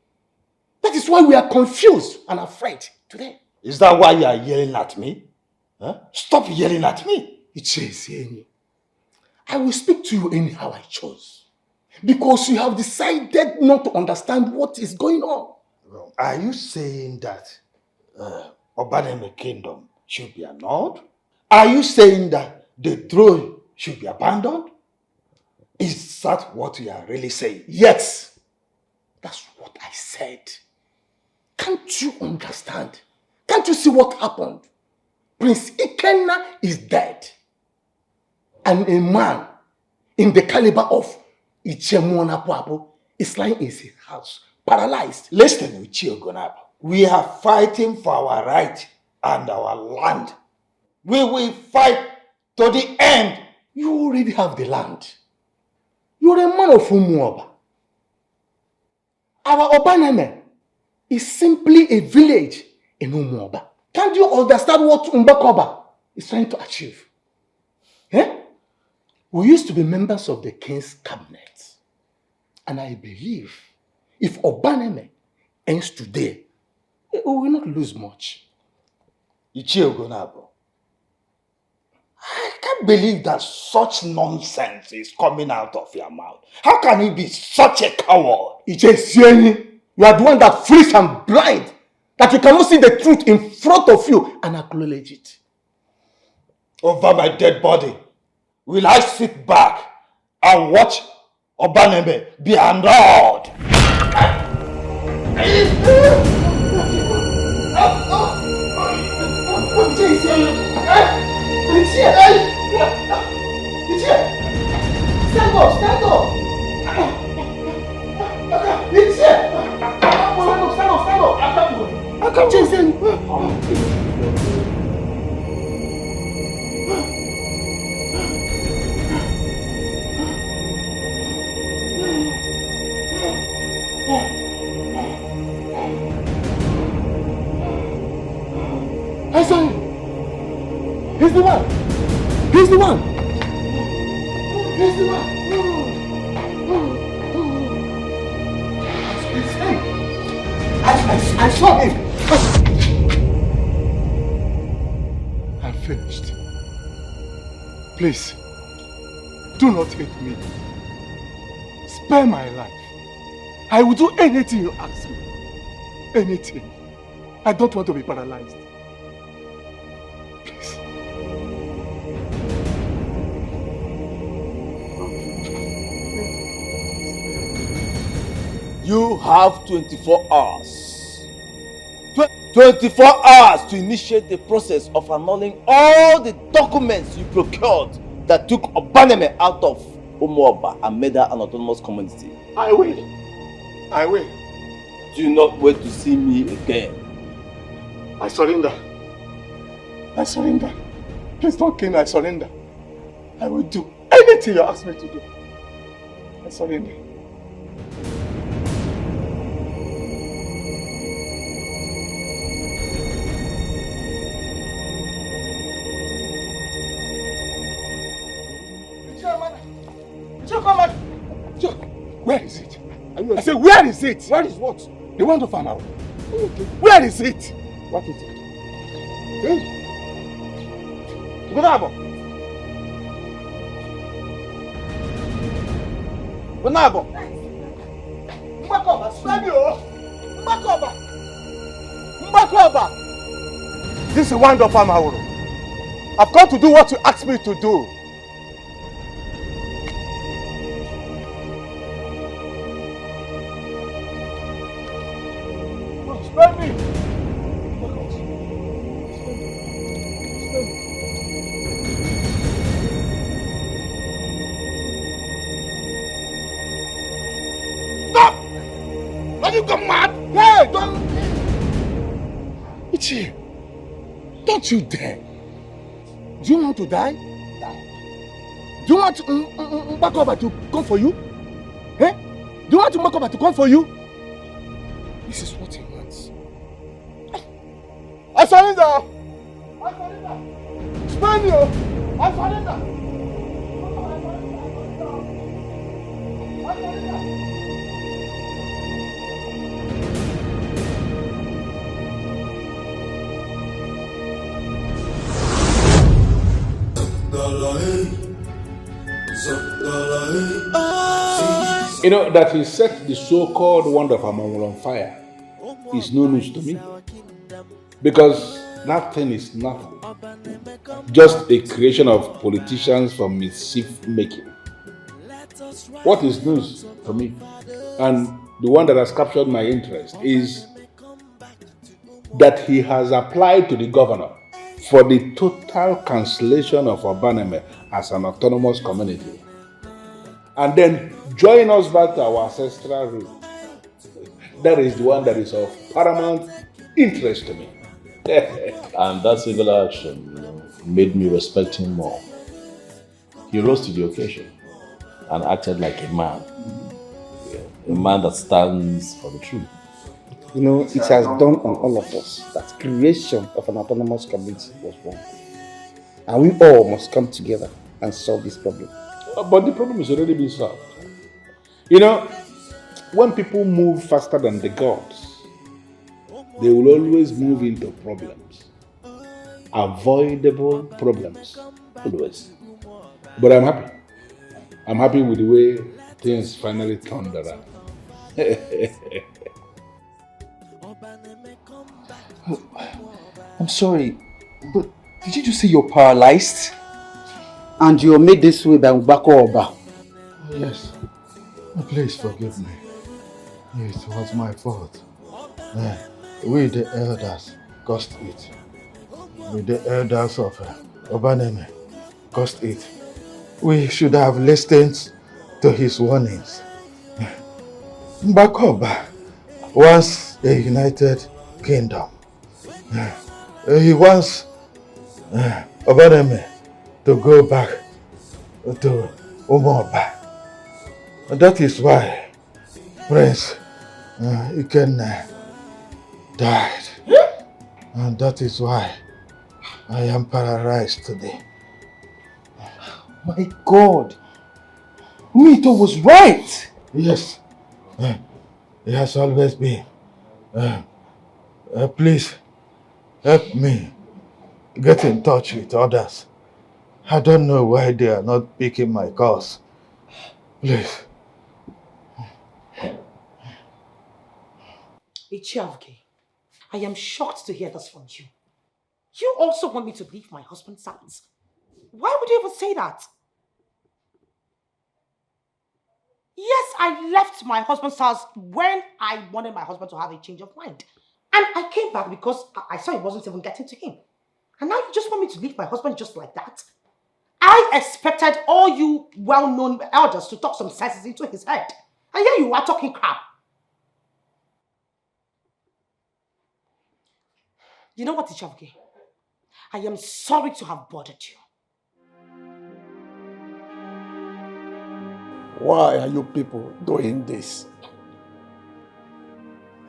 That is why we are confused and afraid today. Is that why you are yelling at me? Huh? Stop yelling at me. Ichie Sienyi, I will speak to you anyhow I chose. Because you have decided not to understand what is going on. Well, are you saying that Obaneme Kingdom should be annulled? Are you saying that the throne should be abandoned? Is that what you are really saying? Yes, that's what I said. Can't you understand? Can't you see what happened? Prince Ikenna is dead. And a man in the caliber of Ichie Napuapu is lying in his house, paralyzed. Listen, Ichie Ogonaba. We are fighting for our right and our land. We will fight to the end. You already have the land. You're a man of Umuoba. Our Obaneme is simply a village in Umuoba. Can't you understand what Umbakoba is trying to achieve? Eh? We used to be members of the king's cabinet. And I believe If Obaneme ends today, we will not lose much. Ichie Ogonabo, I can't believe that such nonsense is coming out of your mouth. How can you be such a coward? Ichie Sieni, you are the one that freeze and blind, that you cannot see the truth in front of you and acknowledge it. Over my dead body, will I sit back and watch Obaneme be unrolled? Stand up, stand up! I can't chase him. I saw him. He's the one. He's the one. He's the one. It's him. I saw him. I'm finished. Please, do not hate me. Spare my life. I will do anything you ask me. Anything. I don't want to be paralyzed. Please. You have 24 hours. 24 hours to initiate the process of annulling all the documents you procured that took Obaneme out of Umuoba and made her an autonomous community. I will. I will. Do not wait to see me again. I surrender. I surrender. Please don't kill me. I surrender. I will do anything you ask me to do. I surrender. Where is it? I said, where is it? Where is what? The one to farm out. Where is it? What is it? Hey. Gunabo. Gunabo. Mbakoba, Samuel. Mbakoba. Mbakoba. This is one to farm out. I've come to do what you asked me to do. Spare me! Stop! Are you gone mad? Hey, don't! Ichi, don't you dare! Do you want to die? Do you want Mbakoba to come for you? Eh? Do you want Mbakoba to come for you? This is what he wants. I surrender! I surrender! Spare me! I surrender! You know, that he set the so-called wonder of Amangul on fire is no news to me. Because that thing is nothing. Just a creation of politicians for mischief making. What is news to me, and the one that has captured my interest, is that he has applied to the governor for the total cancellation of Obaneme as an autonomous community. And then join us back to our ancestral root. That is the one that is of paramount interest to me. And that singular action, made me respect him more. He rose to the occasion and acted like a man. A man that stands for the truth. You know, it has dawned on all of us that creation of an autonomous community was wrong. And we all must come together and solve this problem. But the problem has already been solved. You know, when people move faster than the gods, they will always move into problems. Avoidable problems. Always. But I'm happy. I'm happy with the way things finally turned around. I'm sorry, but did you just say you're paralyzed? And you're made this way by Mbako Oba. Yes. Please forgive me. It was my fault. We the elders caused it. We the elders of Obaneme caused it. We should have listened to his warnings. Mbakoba wants a united kingdom. He wants Obaneme to go back to Umoba. That is why Prince Ikenna died. And that is why I am paralyzed today. My God! Mito was right! Yes. He has always been. Please, help me get in touch with others. I don't know why they are not picking my calls. Please. Ichiavke, I am shocked to hear this from you. You also want me to leave my husband's house. Why would you even say that? Yes, I left my husband's house when I wanted my husband to have a change of mind. And I came back because I saw it wasn't even getting to him. And now you just want me to leave my husband just like that? I expected all you well-known elders to talk some sense into his head. And here you are talking crap. You know what, Ichavke? I am sorry to have bothered you. Why are you people doing this?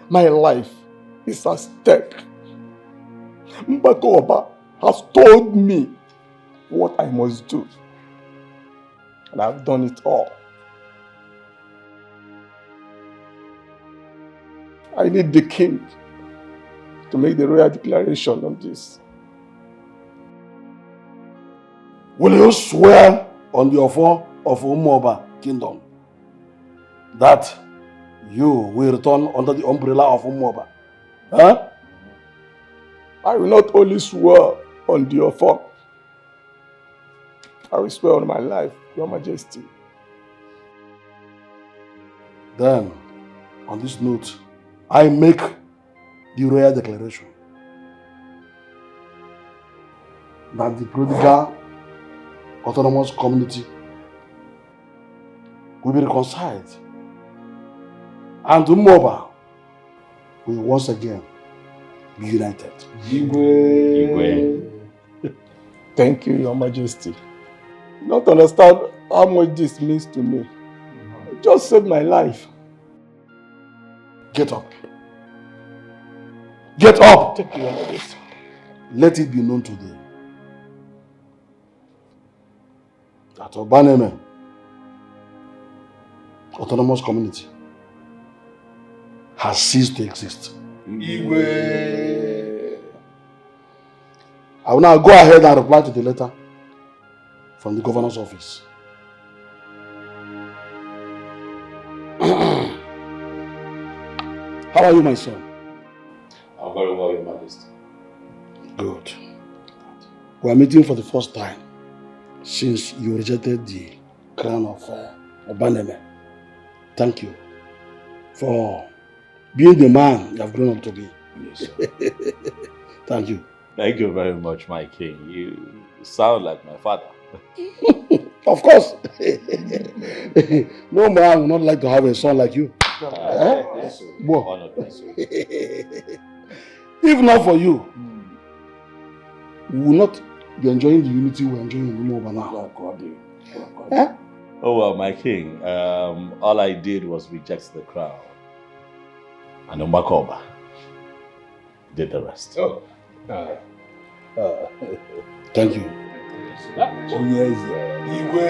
My life is at stake. Mbako Oba has told me what I must do. And I've done it all. I need the king to make the royal declaration on this. Will you swear on the offer of Umoba Kingdom that you will return under the umbrella of Umoba? Huh? I will not only swear on the offer, I will swear on my life, Your Majesty. Then, on this note, I make the royal declaration that the prodigal autonomous community will be reconciled and Umoba will once again be united. Igwe. Thank you, Your Majesty. You don't understand how much this means to me. It just saved my life. Get up. Get up! Thank you, Your Majesty. Let it be known today that Obaneme autonomous community has ceased to exist. Igwe. I will now go ahead and reply to the letter from the governor's office. How are you, my son? I'm very well, Your Majesty. Good. We are meeting for the first time since you rejected the crown of Obaneme. Thank you for being the man you have grown up to be. Yes. Thank you. Thank you very much, my king. You sound like my father. Of course. No man would not like to have a son like you. If not for you, we will not be enjoying the unity we are enjoying in Umoba now. Oh well, my king, all I did was reject the crown. And Umakoba did the rest. Oh. Thank you. Oh yes. Igwe.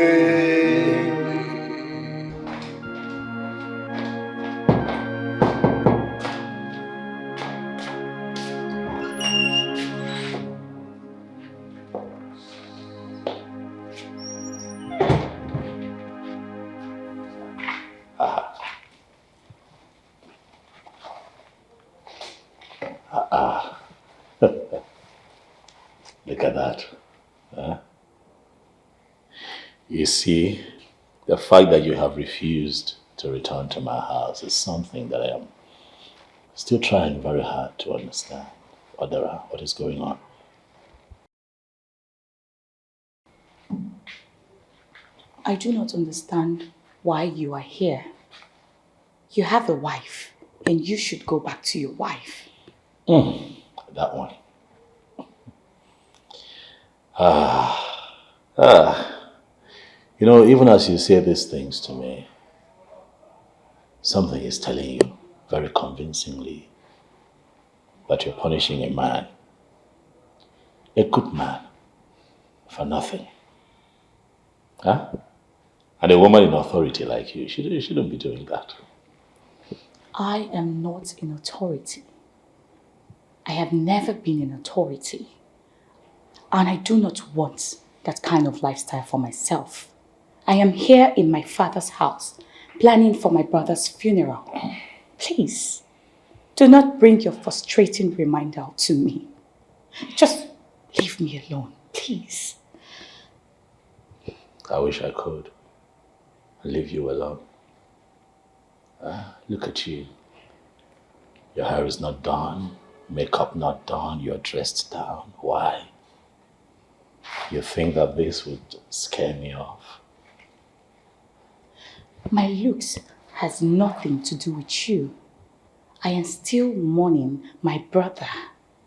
You see, the fact that you have refused to return to my house is something that I am still trying very hard to understand. Odera, what is going on? I do not understand why you are here. You have a wife, and you should go back to your wife. That one. You know, even as you say these things to me, something is telling you very convincingly that you're punishing a man, a good man, for nothing. Huh? And a woman in authority like you shouldn't be doing that. I am not in authority. I have never been in authority. And I do not want that kind of lifestyle for myself. I am here in my father's house, planning for my brother's funeral. Please, do not bring your frustrating reminder to me. Just leave me alone, please. I wish I could leave you alone. Look at you. Your hair is not done, makeup not done, you're dressed down. Why? You think that this would scare me off? My looks has nothing to do with you. I am still mourning my brother.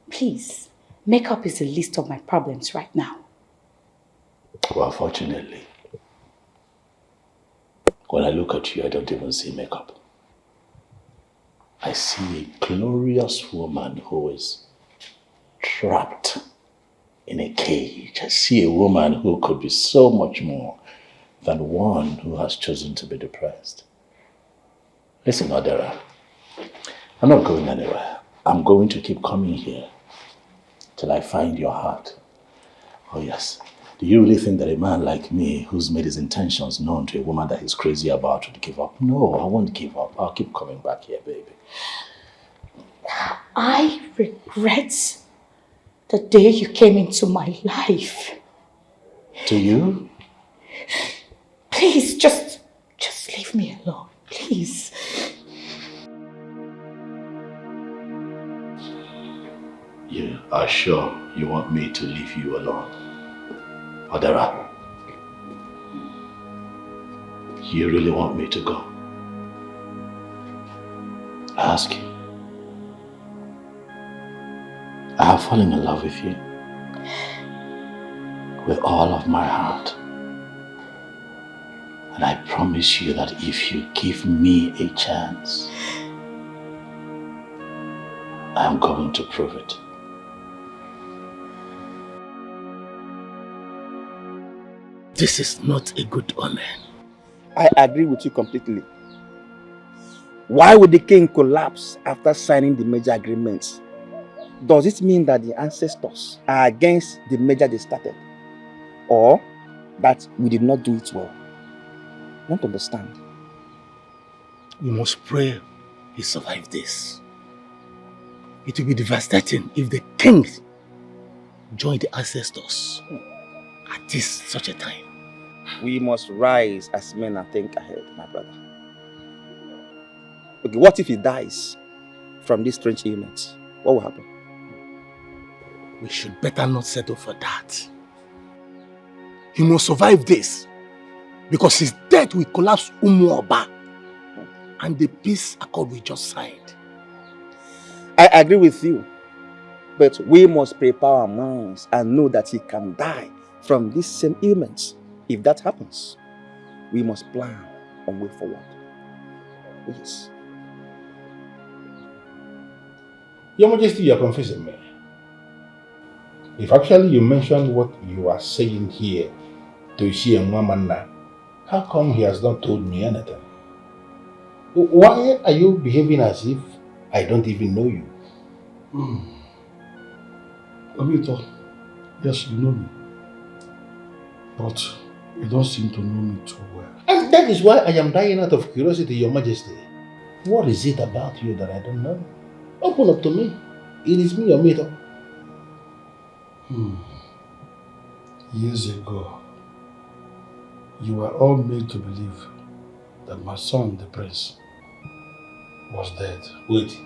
Please, makeup is the least of my problems right now. Well, fortunately, when I look at you, I don't even see makeup. I see a glorious woman who is trapped in a cage. I see a woman who could be so much more than one who has chosen to be depressed. Listen, Odera, I'm not going anywhere. I'm going to keep coming here till I find your heart. Oh yes. Do you really think that a man like me, who's made his intentions known to a woman that he's crazy about, would give up? No, I won't give up. I'll keep coming back here, baby. I regret the day you came into my life. Do you? Please, just leave me alone, please. You are sure you want me to leave you alone? Odera, you really want me to go? I ask you. I have fallen in love with you with all of my heart. And I promise you that if you give me a chance, I am going to prove it. This is not a good omen. I agree with you completely. Why would the king collapse after signing the major agreements? Does it mean that the ancestors are against the measure they started? Or that we did not do it well? I don't understand. We must pray he survive this. It will be devastating if the king join the ancestors at such a time. We must rise as men and think ahead, my brother. Okay, what if he dies from this strange ailment? What will happen? We should better not settle for that. He must survive this, because his death will collapse Umuoba and the peace accord we just signed. I agree with you, but we must prepare our minds and know that he can die from this same ailment. If that happens, we must plan and way forward. Yes. Your Majesty, you are confusing me. If actually you mentioned what you are saying here to Ishi and Wamanna, how come he has not told me anything? Why are you behaving as if I don't even know you? Obito, yes, you know me. But you don't seem to know me too well. And that is why I am dying out of curiosity, Your Majesty. What is it about you that I don't know? Open up to me. It is me, Obito. Years ago, You were all made to believe that my son, the prince, was dead. Wait.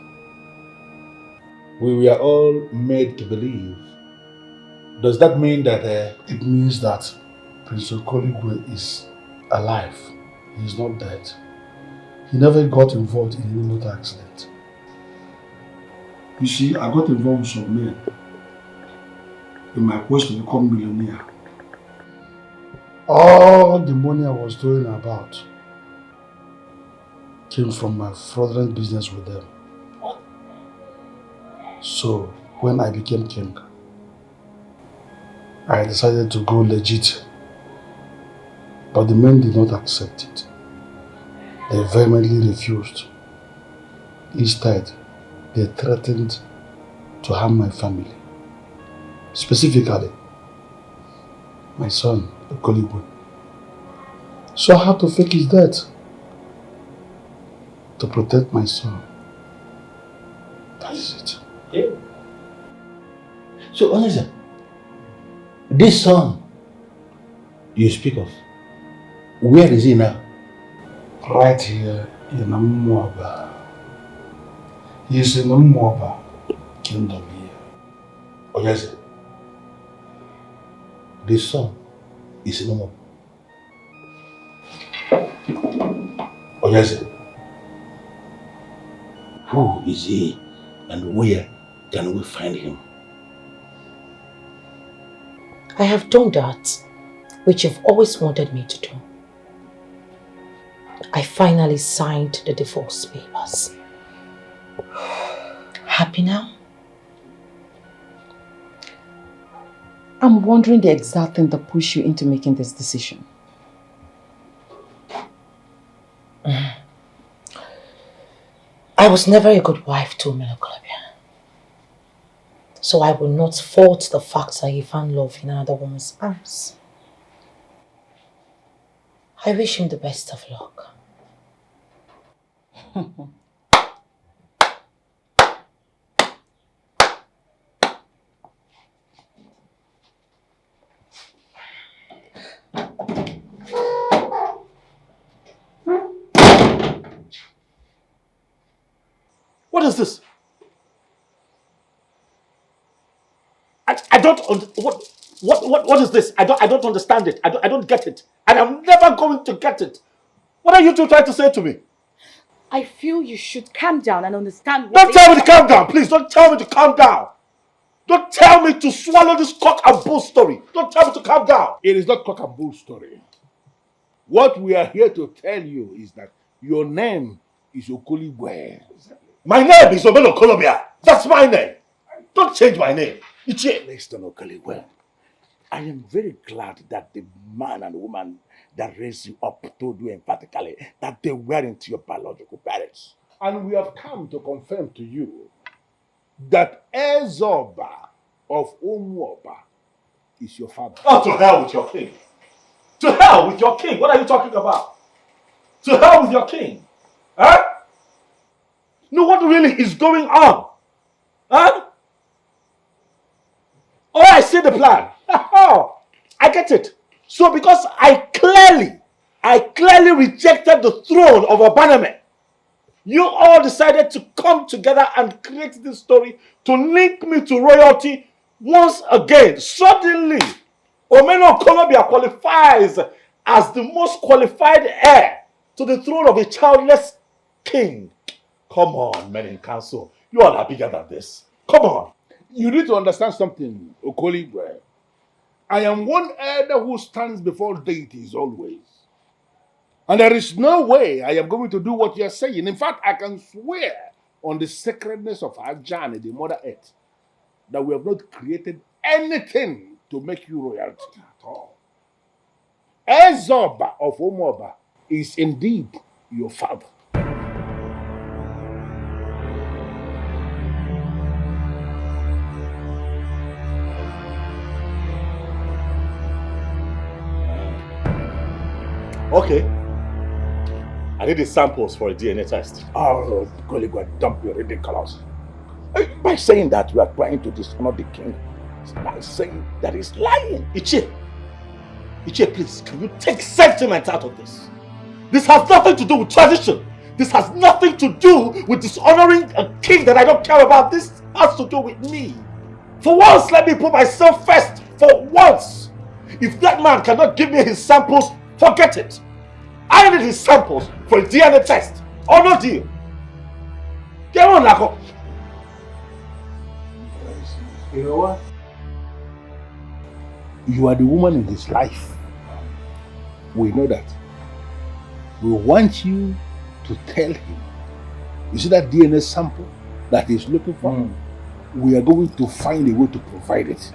We were all made to believe. Does that mean that... It means that Prince Okoligwe is alive. He is not dead. He never got involved in any motor accident. You see, I got involved with some men in my quest to become millionaire. All the money I was throwing about came from my fraudulent business with them. So, when I became king, I decided to go legit. But the men did not accept it. They vehemently refused. Instead, they threatened to harm my family. Specifically, my son, Okoligwe. So I had to fake his death to protect my son. That is it. Yeah. So, Oneza, this son you speak of, where is he now? Right here in Umuoba. He is in Umuoba kingdom here. Oneza, this son is in Umuoba. Oneza, who is he and where can we find him? I have done that, which you've always wanted me to do. I finally signed the divorce papers. Happy now? I'm wondering the exact thing that pushed you into making this decision. I was never a good wife to Omenokolobi. So I will not fault the fact that he found love in another woman's arms. I wish him the best of luck. What is this? I don't what is this? I don't understand it. I don't get it. And I'm never going to get it. What are you two trying to say to me? I feel you should calm down and understand what... Don't tell me to calm down, please. Don't tell me to calm down. Don't tell me to swallow this cock and bull story. Don't tell me to calm down. It is not cock and bull story. What we are here to tell you is that your name is Okoligwe. My name is Omeno Kolobia. That's my name. Don't change my name. Listen, Okoligwe. I am very glad that the man and woman that raised you up told you emphatically that they weren't your biological parents. And we have come to confirm to you that Ezoba of Umuoba is your father. Oh, to hell with your king. To hell with your king. What are you talking about? To hell with your king. Huh? No, what really is going on? Huh? Oh, I see the plan. Oh, I get it. So because I clearly rejected the throne of Obaname, you all decided to come together and create this story to link me to royalty once again. Suddenly, Omeno Kolobia qualifies as the most qualified heir to the throne of a childless king. Come on, men in council. You all are bigger than this. Come on. You need to understand something, Okoligwe. I am one elder who stands before deities always. And there is no way I am going to do what you are saying. In fact, I can swear on the sacredness of Ajani, the Mother Earth, that we have not created anything to make you royalty at all. Ezoba of Umuoba is indeed your father. Okay. I need the samples for a DNA test. Oh, Koligwa, don't be ridiculous. By saying that, you are trying to dishonor the king. By saying that he's lying. Ichie, Ichie, please, can you take sentiment out of this? This has nothing to do with tradition. This has nothing to do with dishonoring a king that I don't care about. This has to do with me. For once, let me put myself first. For once. If that man cannot give me his samples, forget it. I need his samples for a DNA test. Or no deal. Get on, Nako. You know what? You are the woman in his life. We know that. We want you to tell him. You see that DNA sample that he's looking for? We are going to find a way to provide it.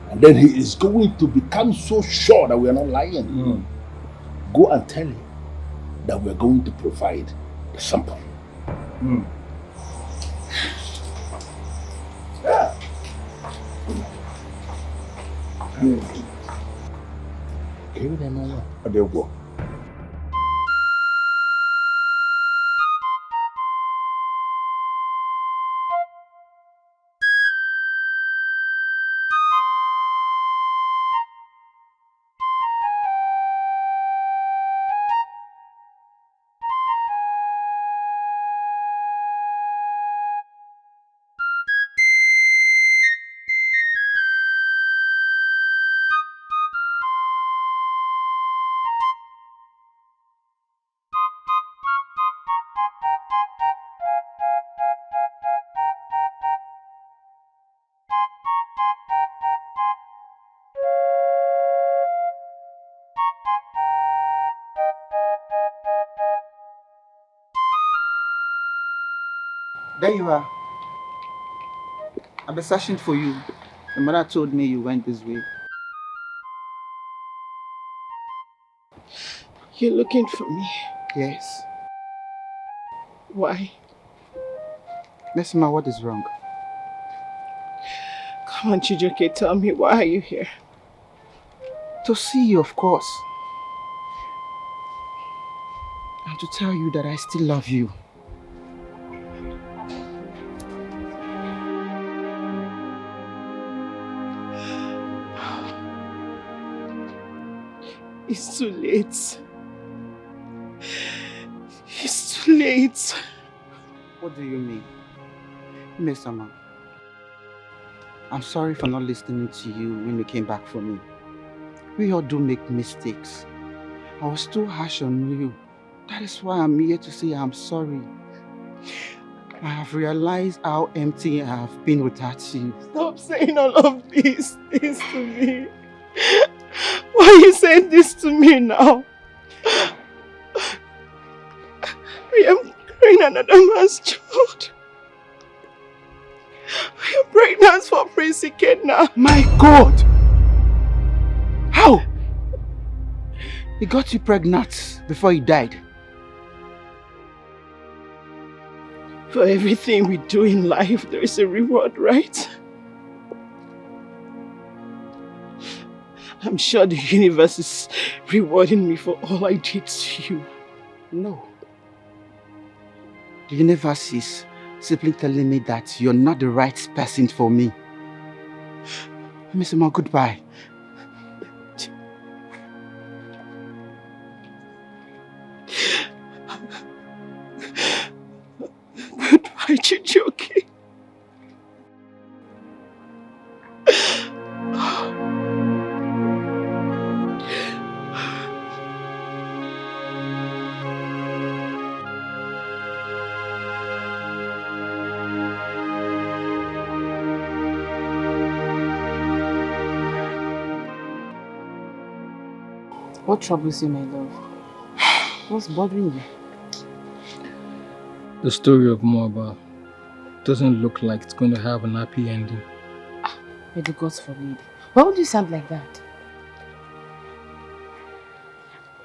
And then he is going to become so sure that we are not lying. Go and tell him that we are going to provide the sample. Yeah. There you are. I've been searching for you. The mother told me you went this way. You're looking for me? Yes. Why? Miss Ma, what is wrong? Come on, Chijoke, tell me, why are you here? To see you, of course. And to tell you that I still love you. It's too late. It's too late. What do you mean? Miss Ma, I'm sorry for not listening to you when you came back for me. We all do make mistakes. I was too harsh on you. That is why I'm here to say I'm sorry. I have realized how empty I have been without you. Stop saying all of these things to me. Why are you saying this to me now? I am carrying another man's child. I am pregnant for Prince Ikenna. My God! How? He got you pregnant before he died. For everything we do in life, there is a reward, right? I'm sure the universe is rewarding me for all I did to you. No. The universe is simply telling me that you're not the right person for me. Miss Ma, goodbye. Goodbye, Chijoke. What troubles you, my love? What's bothering you? The story of Moaba doesn't look like it's going to have an happy ending. May the gods forbid. Why would you sound like that?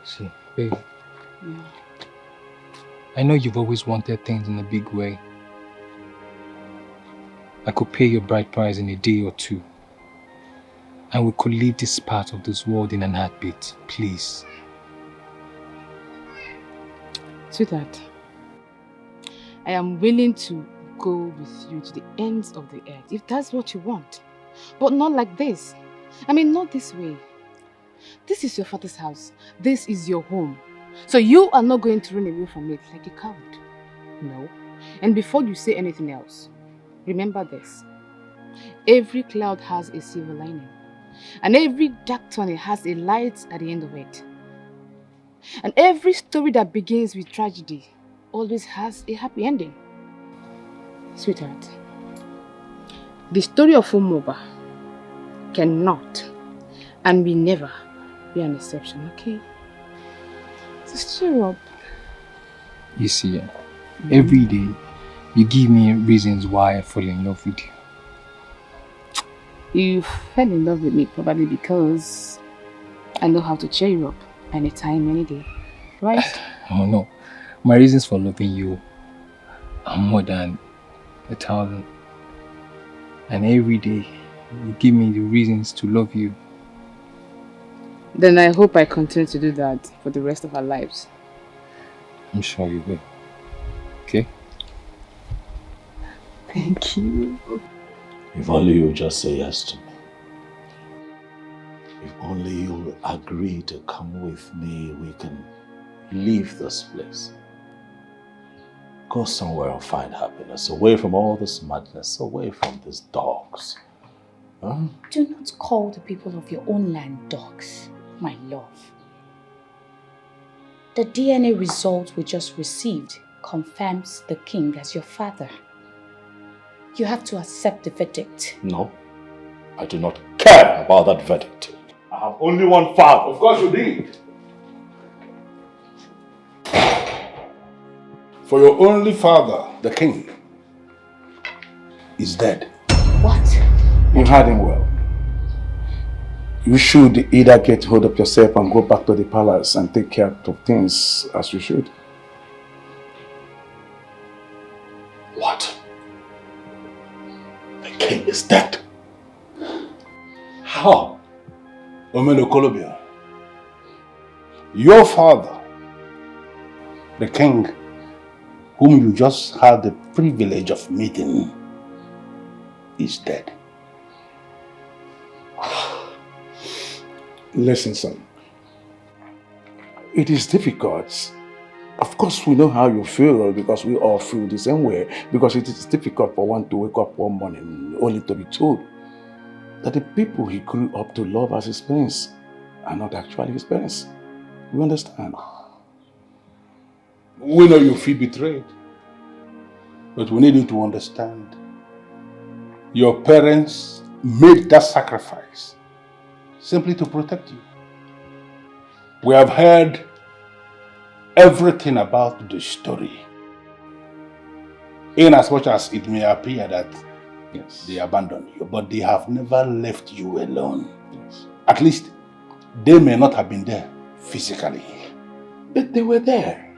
See, babe. Yeah. I know you've always wanted things in a big way. I could pay your bride price in a day or two. And we could leave this part of this world in an heartbeat, please. Sweetheart, I am willing to go with you to the ends of the earth, if that's what you want. But not like this. I mean, not this way. This is your father's house. This is your home. So you are not going to run away from it like a coward. No. And before you say anything else, remember this. Every cloud has a silver lining. And every dark tunnel has a light at the end of it. And every story that begins with tragedy always has a happy ending. Sweetheart, the story of Umoba cannot and will never be an exception, okay? Just cheer up. You see, every day you give me reasons why I fall in love with you. You fell in love with me probably because I know how to cheer you up anytime, any day, right? Oh no, my reasons for loving you are more than 1,000. And every day you give me the reasons to love you. Then I hope I continue to do that for the rest of our lives. I'm sure you will. Okay? Thank you. If only you just say yes to me. If only you agree to come with me, we can leave this place. Go somewhere and find happiness, away from all this madness, away from these dogs. Huh? Do not call the people of your own land dogs, my love. The DNA result we just received confirms the king as your father. You have to accept the verdict. No, I do not care about that verdict. I have only one father. Of course you did. For your only father, the king, is dead. What? You heard him well. You should either get hold of yourself and go back to the palace and take care of things as you should. What? The king is dead. How? Omeno Kolobia, your father, the king, whom you just had the privilege of meeting, is dead. Listen, son. It is difficult. Of course, we know how you feel because we all feel the same way. Because it is difficult for one to wake up one morning only to be told that the people he grew up to love as his parents are not actually his parents. You understand? We know you feel betrayed. But we need you to understand. Your parents made that sacrifice simply to protect you. We have heard everything about the story. In as much as it may appear that they abandoned you, but they have never left you alone. Yes. At least they may not have been there physically, but they were there.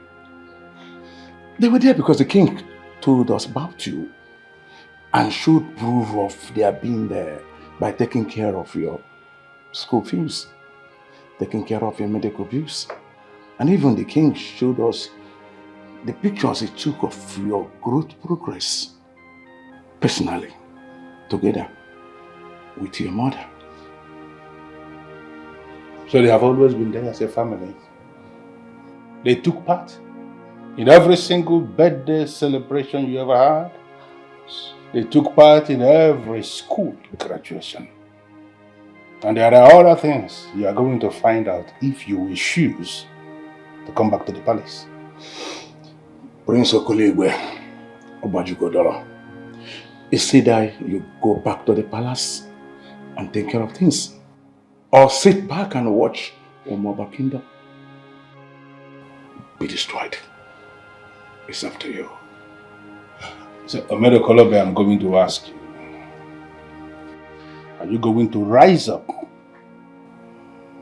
They were there because the king told us about you and showed proof of their being there by taking care of your school fees, taking care of your medical bills. And even the king showed us the pictures he took of your growth progress personally, together with your mother. So they have always been there as a family. They took part in every single birthday celebration you ever had. They took part in every school graduation. And there are other things you are going to find out if you will choose to come back to the palace. Prince Okoligwe, Obajugodoro, it's either you go back to the palace and take care of things, or sit back and watch Umoba Kingdom be destroyed. It's up to you. So, Omedo Kolobe, I'm going to ask you, are you going to rise up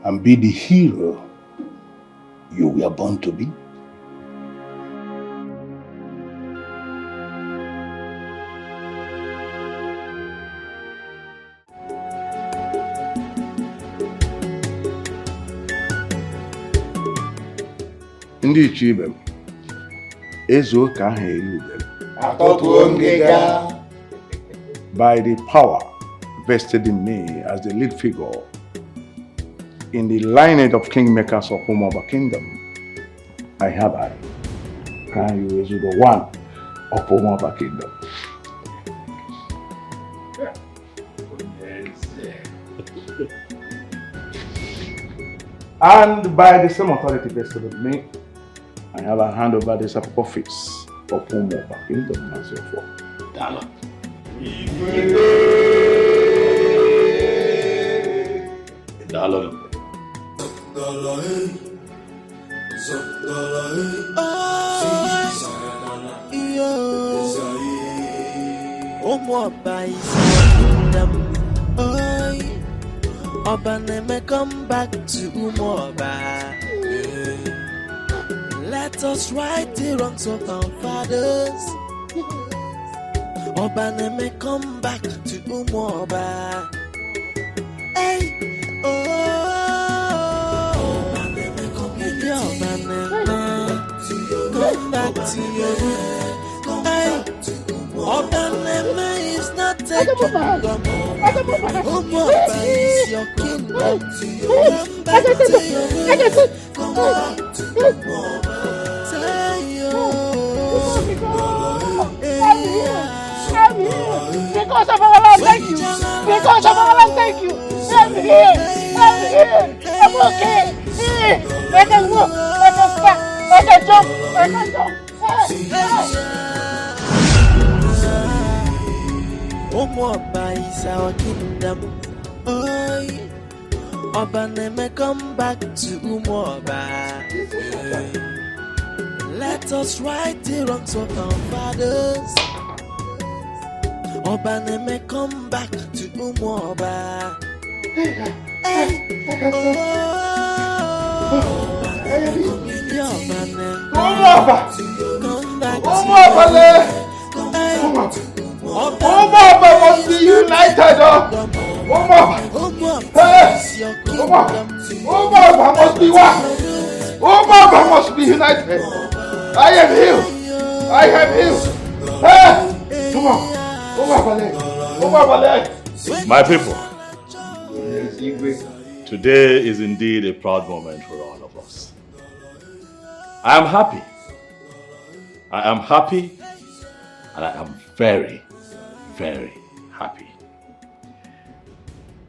and be the hero you were born to be? Ndị Ichibe m, ezo ka aha eri udele. By the power vested in me as the lead figure in the lineage of kingmakers of Umoba Kingdom, I have I. Can you is the one of Umoba Kingdom? And by the same authority vested in me, I have a hand over this office of Umoba Kingdom and so forth. Dala. Dala. Obaneme, come back to Umoba. Let us right the wrongs of our fathers. Obaneme, come back to Umoba. Hey, Obaneme, come back to your root. Hey, Obaneme is not taking Umoba is your kingdom. Come back to your root. Come back to Umoba. Because of our love, thank you. Because of our love, thank you. I'm here. I'm here. I'm okay. I can walk. I can stop. I can jump. I can jump. Umoba is our kingdom. Oi, Obaneme, come back to Umoba. Let us right the wrongs of our fathers. Obaneme, come back to Umoba. Hey, come back to Umoba must be united. Umoba must be one. Umoba must be united. I am healed. I am healed. Hey, come on. My people, today is indeed a proud moment for all of us. I am happy. I am happy, and I am very, very happy.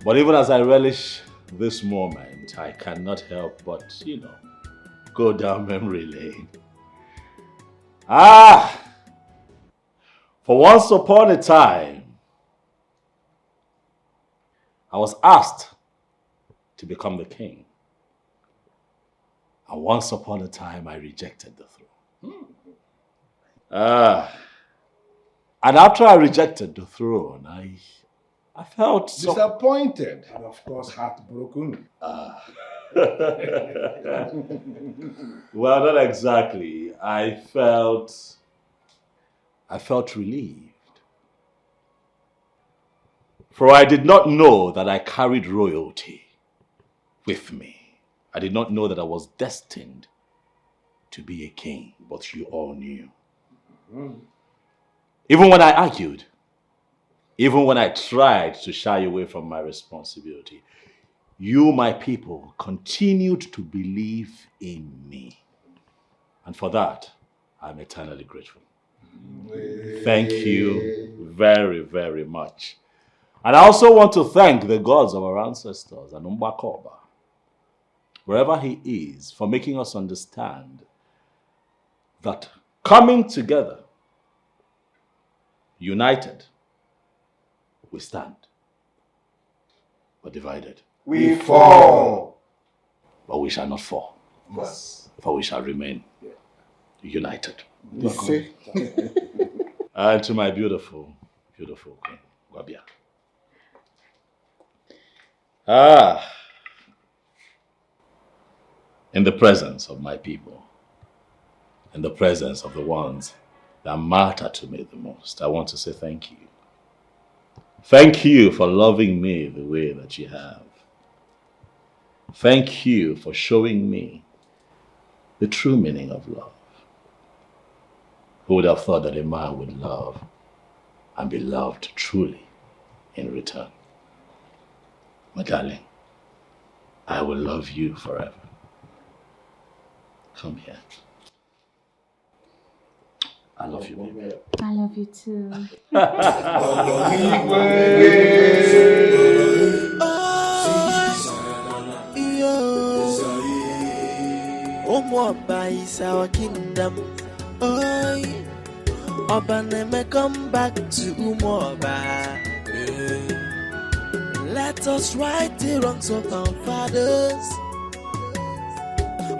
But even as I relish this moment, I cannot help but, go down memory lane. For once upon a time, I was asked to become the king. And once upon a time, I rejected the throne. And after I rejected the throne, I felt disappointed and of course heartbroken. Well, not exactly. I felt relieved. For I did not know that I carried royalty with me. I did not know that I was destined to be a king, but you all knew. Even when I argued, even when I tried to shy away from my responsibility, you, my people, continued to believe in me. And for that, I'm eternally grateful. Thank you very, very much. And I also want to thank the gods of our ancestors and Umbakoba, wherever he is, for making us understand that coming together, united, we stand. But divided, we fall. But we shall not fall. Yes. For we shall remain united. And to my beautiful, beautiful queen, Wabia. In the presence of my people, in the presence of the ones that matter to me the most, I want to say thank you. Thank you for loving me the way that you have. Thank you for showing me the true meaning of love. Who would have thought that a man would love and be loved truly in return? My darling, I will love you forever. Come here. I love you, baby. I love you too. Umuoba is our kingdom. Oi, Obaneme, come back to Umuoba. Let us right the wrongs of our fathers.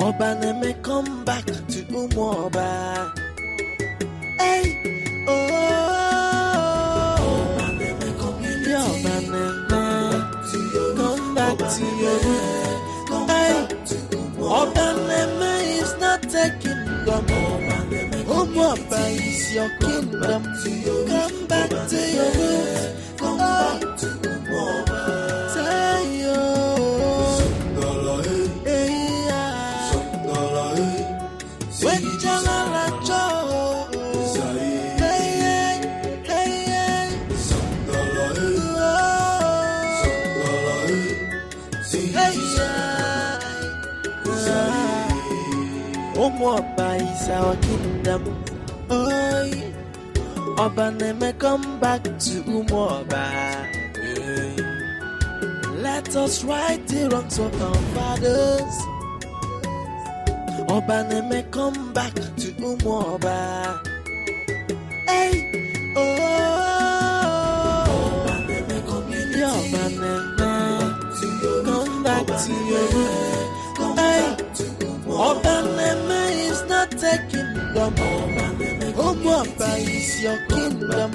Obaneme, come back to Umuoba. Hey, oh, Obaneme, come back to your root. Hey, Obaneme is not taking them. Umuoba is your kingdom. Come back to your roots. Come back to Umuoba. Say yo. Hey yeah. When Jalala Joe. Hey hey hey hey. Hey yeah. Umuoba is our kingdom. Oi, Obaneme, come back to Umuoba. Let us right the wrongs of our fathers. Obaneme, come back to Umuoba. Hey, oh, Obaneme, come back to your root. Hey, Obaneme is not taking them. Umuoba is your kingdom.